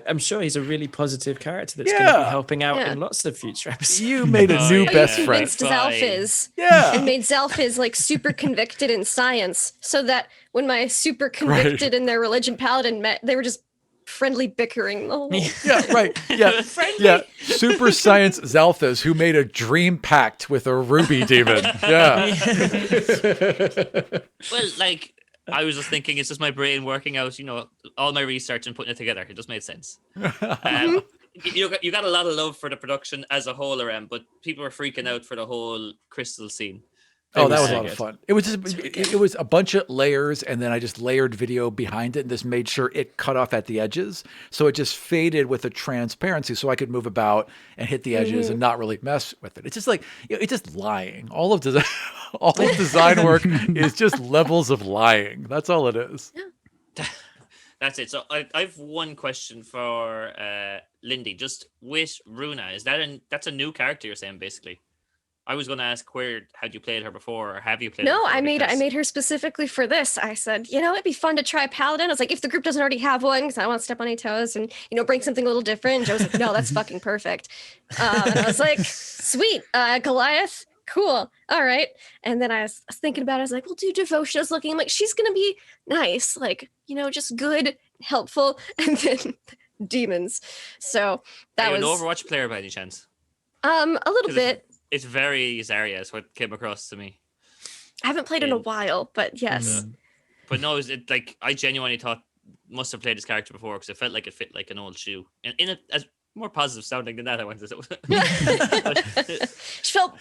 I'm sure he's a really positive character that's going to be helping out in lots of future episodes. You made a new best friend. Convinced Xalfiz. Yeah. And made Xalfiz like super convicted in science, so that when my super convicted in their religion paladin met, they were just friendly bickering the whole. Yeah, right. Yeah. Yeah. Super Science Xalfiz, who made a dream pact with a ruby demon. Yeah. Well, like, I was just thinking, it's just my brain working out, all my research and putting it together. It just made sense. You got a lot of love for the production as a whole, Aram, but people were freaking out for the whole crystal scene. Oh, that was a so lot good. of fun. It was just it was a bunch of layers, and then I just layered video behind it and just made sure it cut off at the edges. So it just faded with a transparency so I could move about and hit the edges and not really mess with it. It's just like, it's just lying. All of design work is just levels of lying. That's all it is. That's it. So I've one question for Lindy. Just with Runa, that's a new character you're saying, basically? I was going to ask, had you played her before, or have you played her No, before? I made her specifically for this. I said, it'd be fun to try Paladin. I was like, if the group doesn't already have one, because I don't want to step on any toes and, bring something a little different. And Joe was like, no, that's fucking perfect. And I was like, sweet, Goliath, cool, all right. And then I was thinking about it. I was like, we'll do devotion. I was looking, I'm like, she's going to be nice, like, just good, helpful, and then demons. So that Are you was an Overwatch player by any chance? a little bit. It's very Zarya, is what came across to me. I haven't played in a while, but yes. But no, like, I genuinely thought must have played this character before, because it felt like it fit like an old shoe. And in it, as more positive sounding than that, I wanted to say.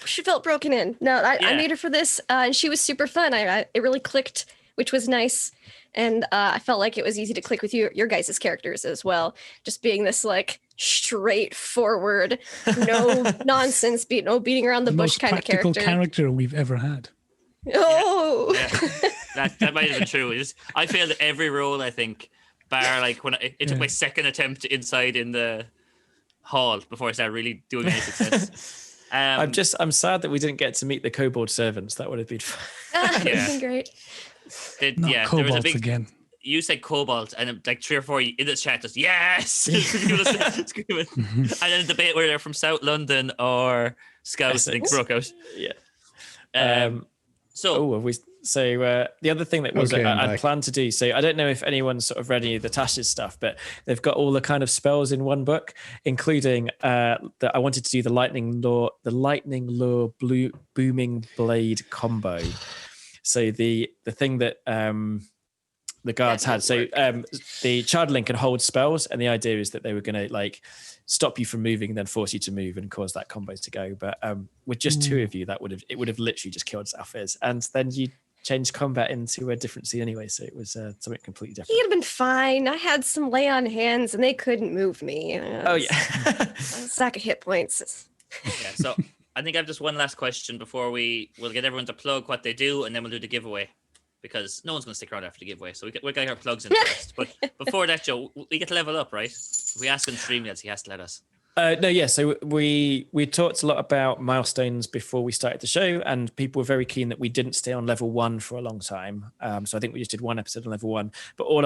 She felt broken in. No, I made her for this, and she was super fun. It really clicked which was nice. And I felt like it was easy to click with your guys' characters as well. Just being this like straightforward, no nonsense, beating around the bush most kind of practical character. we've ever had. Oh, Yeah. That might have been true. I failed every roll, I think, bar like when it took my second attempt inside in the hall before I started really doing any success. I'm sad that we didn't get to meet the kobold servants. That would have been fun. that would Yeah. have been great. Not there was a kobolds big. again. You said cobalt, and like 3 or 4 in the chat just yes, screaming. And then a debate whether they're from South London or Scouts, I think, Essex. broke out. Yeah. So Have we? So the other thing that was Okay, I'm I'd back. planned to do. So I don't know if anyone's sort of read any of the Tash's stuff, but they've got all the kind of spells in one book, including that I wanted to do the lightning lure booming blade combo. So the thing that the guards had. So the Childling can hold spells, and the idea is that they were going to like stop you from moving and then force you to move and cause that combo to go. But with just 2 of you, it would have literally just killed Xalfiz, and then you changed combat into a different scene anyway. So it was something completely different. He'd have been fine. I had some lay on hands, and they couldn't move me. Oh yeah. A stack of hit points. yeah, so I think I have just one last question before we'll get everyone to plug what they do, and then we'll do the giveaway. Because no one's going to stick around after the giveaway, so we're getting our plugs in first. But before that, Joe, we get to level up, right? If we ask on StreamYards, he has to let us. No, yeah. So we talked a lot about milestones before we started the show, and people were very keen that we didn't stay on level 1 for a long time. So I think we just did 1 episode on level 1, but all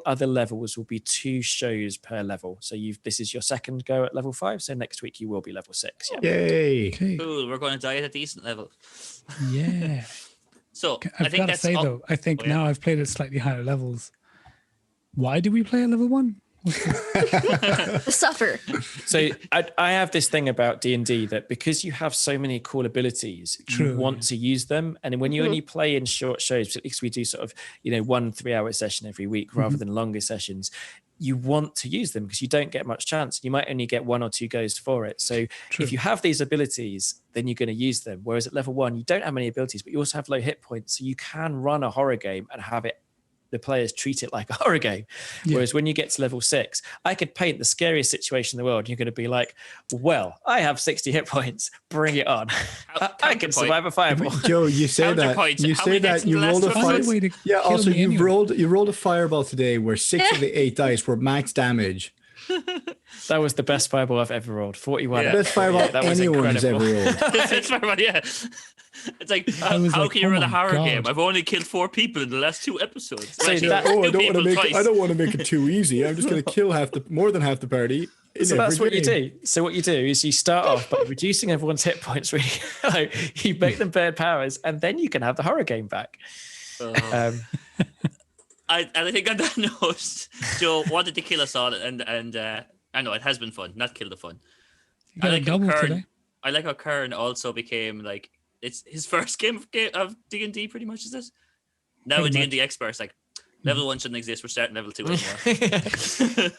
other levels will be 2 shows per level. So this is your second go at level 5. So next week you will be level 6. Yeah. Yay! Okay. Cool, we're going to die at a decent level. Yeah. So I I've think got to that's say all. though, I think Oh, yeah. now I've played at slightly higher levels. Why do we play at level 1? Suffer. So I have this thing about D&D that because you have so many cool abilities, True, you want to use them. And when you only play in short shows, particularly because we do sort of 1 3-hour session every week rather than longer sessions, you want to use them because you don't get much chance. You might only get 1 or 2 goes for it. So True. if you have these abilities, then you're going to use them. Whereas at level 1, you don't have many abilities, but you also have low hit points. So you can run a horror game and have the players treat it like a horror game. Yeah. Whereas when you get to level 6, I could paint the scariest situation in the world. And you're going to be like, well, I have 60 hit points. Bring it on. I can Counterpoint. survive a fireball. Joe, you say that. Counterpoint. You How say many that gets in you the rolled a last Find five. a way to Yeah. kill Also, me you anyway. rolled a fireball today where 6 of the 8 dice were max damage. That was the best fireball I've ever rolled. 41. Yeah. Best fireball That was anyone's ever incredible. rolled. It's very- yeah. It's like, I was how like, can you oh run a my horror God. game? I've only killed 4 people in the last 2 episodes. So Actually, that- 2 I don't people want to make. twice. I don't want to make it too easy. I'm just going to kill more than half the party. in So that's every what you game. do. So what you do is you start off by reducing everyone's hit points really low. You make them burn powers, and then you can have the horror game back. Oh. I think on that note, Joe wanted to kill us all, and I know it has been fun, not kill the fun. You got a how double Kuran- today. I like how Kuran also became like it's his first game of D&D. Pretty much, is it? Now Pretty a D&D expert, it's like level 1 shouldn't exist. We're starting level 2 anymore.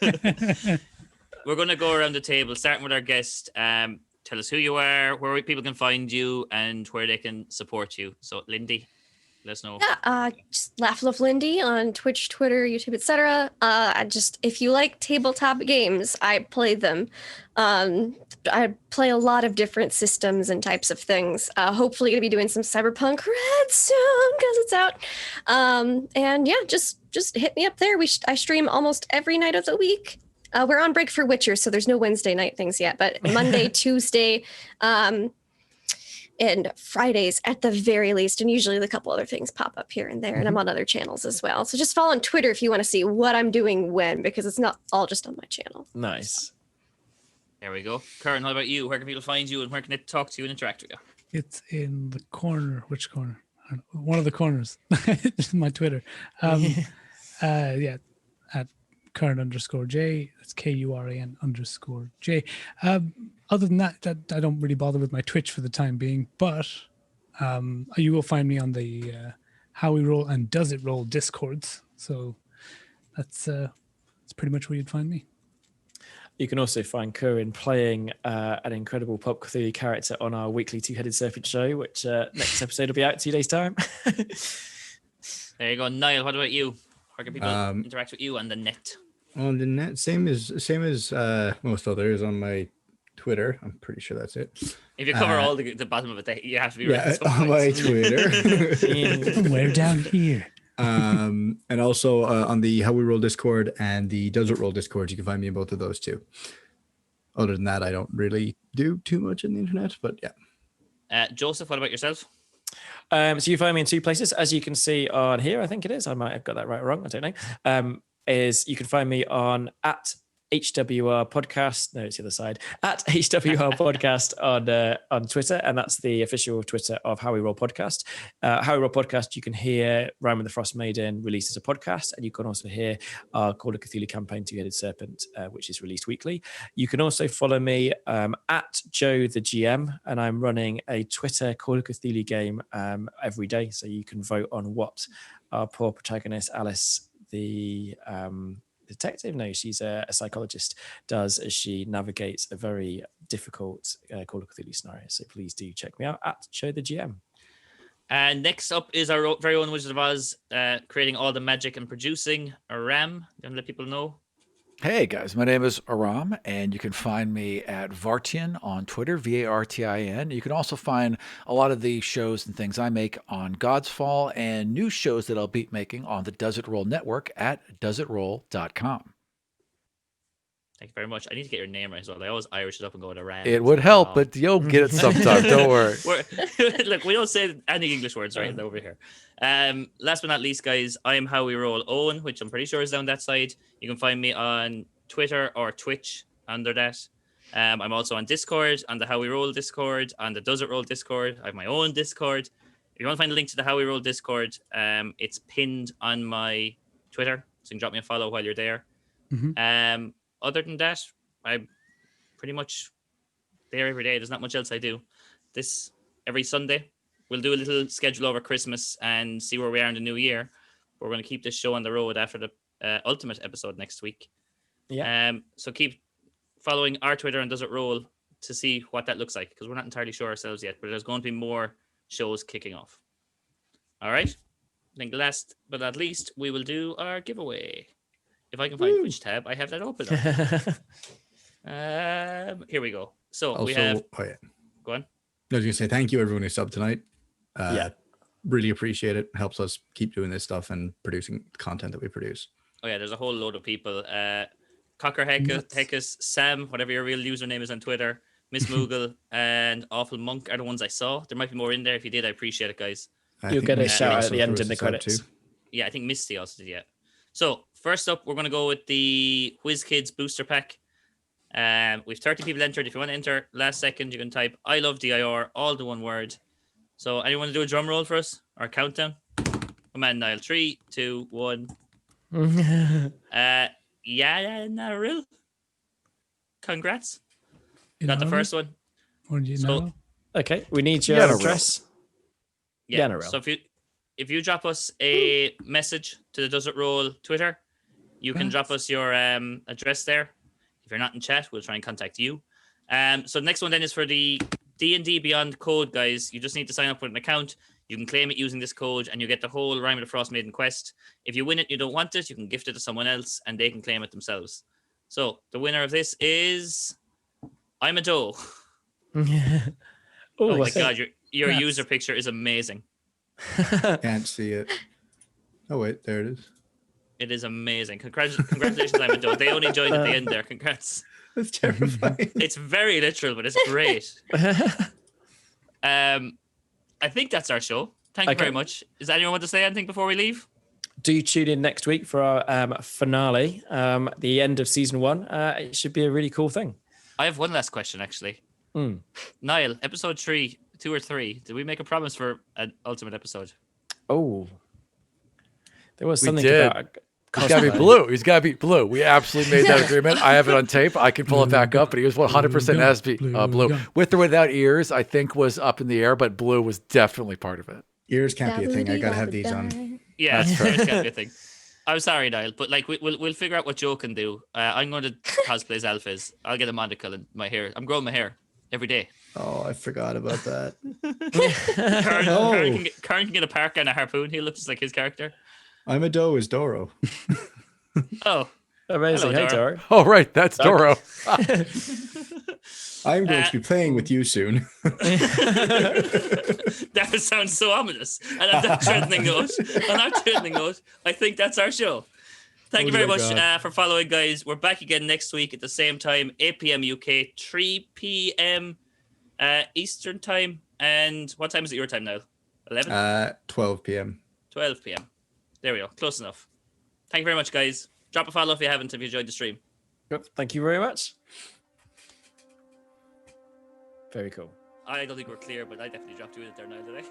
We're going to go around the table, starting with our guest. Tell us who you are, where people can find you, and where they can support you. So, Lindy, let us know. Yeah, just Laugh Love Lindy on Twitch, Twitter, YouTube, etc. If you like tabletop games, I play them. I play a lot of different systems and types of things. Hopefully gonna be doing some Cyberpunk Red soon because it's out. And yeah, just hit me up there. I stream almost every night of the week. We're on break for Witcher, so there's no Wednesday night things yet, but Monday, Tuesday, and Fridays at the very least, and usually a couple other things pop up here and there, and I'm on other channels as well. So just follow on Twitter if you want to see what I'm doing when, because it's not all just on my channel. Nice. There we go. Karen, how about you? Where can people find you, and where can they talk to you and interact with you? It's in the corner. Which corner? I don't know. One of the corners. It's my Twitter. Yeah, at Kuran_J. That's KURAN_J. Other than that, I don't really bother with my Twitch for the time being, but you will find me on the How We Roll and Does It Roll Discords. So that's pretty much where you'd find me. You can also find Kuran playing an incredible Pop Cthulhu character on our weekly Two-Headed Serpent show, which next episode will be out in 2 days' time. There you go, Niall. What about you? How can people Um, interact with you on the net? On the net, same as most others on my Twitter. I'm pretty sure that's it. If you cover all the bottom of it, you have to be right. Yeah, at some on my points. Twitter. Somewhere down here. And also on the How We Roll Discord and the Does It Roll Discord, you can find me in both of those too. Other than that, I don't really do too much on the internet, but yeah. Joseph, what about yourself? So you find me in two places, as you can see on here. I think it is. I might have got that right or wrong. I don't know. Is you can find me on at HWR Podcast. No, it's the other side. At HWR Podcast on Twitter, and that's the official Twitter of How We Roll Podcast. How We Roll Podcast, you can hear Rime and the Frost Maiden released as a podcast, and you can also hear our Call of Cthulhu campaign, Two-Headed Serpent, which is released weekly. You can also follow me at Joe the GM, and I'm running a Twitter Call of Cthulhu game every day, so you can vote on what our poor protagonist Alice, the detective, no, she's a psychologist, does as she navigates a very difficult Call of Cthulhu scenario. So please do check me out at Show the GM. And next up is our very own Wizard of Oz, creating all the magic and producing Aram. You want to let people know? Hey guys, my name is Aram, and you can find me at Vartian on Twitter, Vartin. You can also find a lot of the shows and things I make on God's Fall and new shows that I'll be making on the Does It Roll Network at doesitroll.com. Thank you very much. I need to get your name right as well. I always Irish it up and go to Aram. It would help, but you'll get it sometime. Don't worry. Look, we don't say any English words right over here. Last but not least, guys, I am How We Roll Owen, which I'm pretty sure is down that side. You can find me on Twitter or Twitch under that. I'm also on Discord, on the How We Roll Discord, on the Does It Roll Discord. I have my own Discord. If you want to find a link to the How We Roll Discord, it's pinned on my Twitter, so you can drop me a follow while you're there. Mm-hmm. Other than that, I'm pretty much there every day. There's not much else I do. This every Sunday, we'll do a little schedule over Christmas and see where we are in the new year. We're going to keep this show on the road after the ultimate episode next week. Yeah. So keep following our Twitter and Does It Roll to see what that looks like, because we're not entirely sure ourselves yet, but there's going to be more shows kicking off. All right. I think last but not least, we will do our giveaway. If I can find which tab, I have that open. Here we go. So Also, we have. oh yeah, Go on. I was gonna say thank you everyone who subbed tonight. Yeah. Really appreciate it. Helps us keep doing this stuff and producing content that we produce. Oh yeah, there's a whole load of people. Cocker Heckus, Sam, whatever your real username is on Twitter, Miss Moogle, and Awful Monk are the ones I saw. There might be more in there. If you did, I appreciate it, guys. I You'll think get a Misty shout out also at the end threw in the us a sub credits. too. Yeah, I think Misty also did, yeah. So first up, we're going to go with the Whiz Kids booster pack. We've 30 people entered. If you want to enter last second, you can type I love DIR, all the one word. So anyone to do a drum roll for us or a countdown? Come on, Niall. 3, 2, 1. Yeah, not real. Congrats. Got the first one. Or do you So- know? Okay, we need your Yeah, no, address. Yeah. Yeah, no real. So if you drop us a message to the Does It Roll Twitter, you can drop us your address there. If you're not in chat, we'll try and contact you. So the next one then is for the D&D Beyond code, guys. You just need to sign up with an account. You can claim it using this code, and you get the whole Rime of the Frost Maiden quest. If you win it, you don't want it, you can gift it to someone else, and they can claim it themselves. So the winner of this is I'm a Doe. Oh my god, your Yes. user picture is amazing. Can't see it. Oh wait, there it is. It is amazing. Congratulations, I'm a Doe. They only joined at the end there. Congrats. That's terrifying. It's very literal, but it's great. I think that's our show. Thank you Okay. very much. Does anyone want to say anything before we leave? Do tune in next week for our finale, the end of season 1. It should be a really cool thing. I have one last question, actually. Mm. Niall, episode 3, 2 or 3. Did we make a promise for an ultimate episode? Oh, there was We something did. about He's got to be blue. He's got to be blue. We absolutely made that agreement. I have it on tape. I can pull it back up, but he was 100% has to be blue. With or without ears, I think was up in the air, but blue was definitely part of it. Ears can't be a thing. I gotta have these on. Yeah, That's that's fair. It's a thing. I'm sorry, Niall, but like we'll figure out what Joe can do. I'm going to cosplay Xalfiz. I'll get a monocle in my hair. I'm growing my hair every day. Oh, I forgot about that. Karen can get a parka and a harpoon. He looks like his character. I'm a doe as Doro. Oh, Amazing. Hello, Hey, Doro. Doro. Oh, right. That's Doro. I'm going to be playing with you soon. That sounds so ominous. And on that threatening note, I think that's our show. Thank you very much for following, guys. We're back again next week at the same time, 8 p.m. UK, 3 p.m. Eastern time. And what time is it your time now? 11? 12 p.m. 12 p.m. There we go. Close enough. Thank you very much, guys. Drop a follow if you haven't, if you enjoyed the stream. Good. Thank you very much. Very cool. I don't think we're clear, but I definitely dropped you in there now, did I?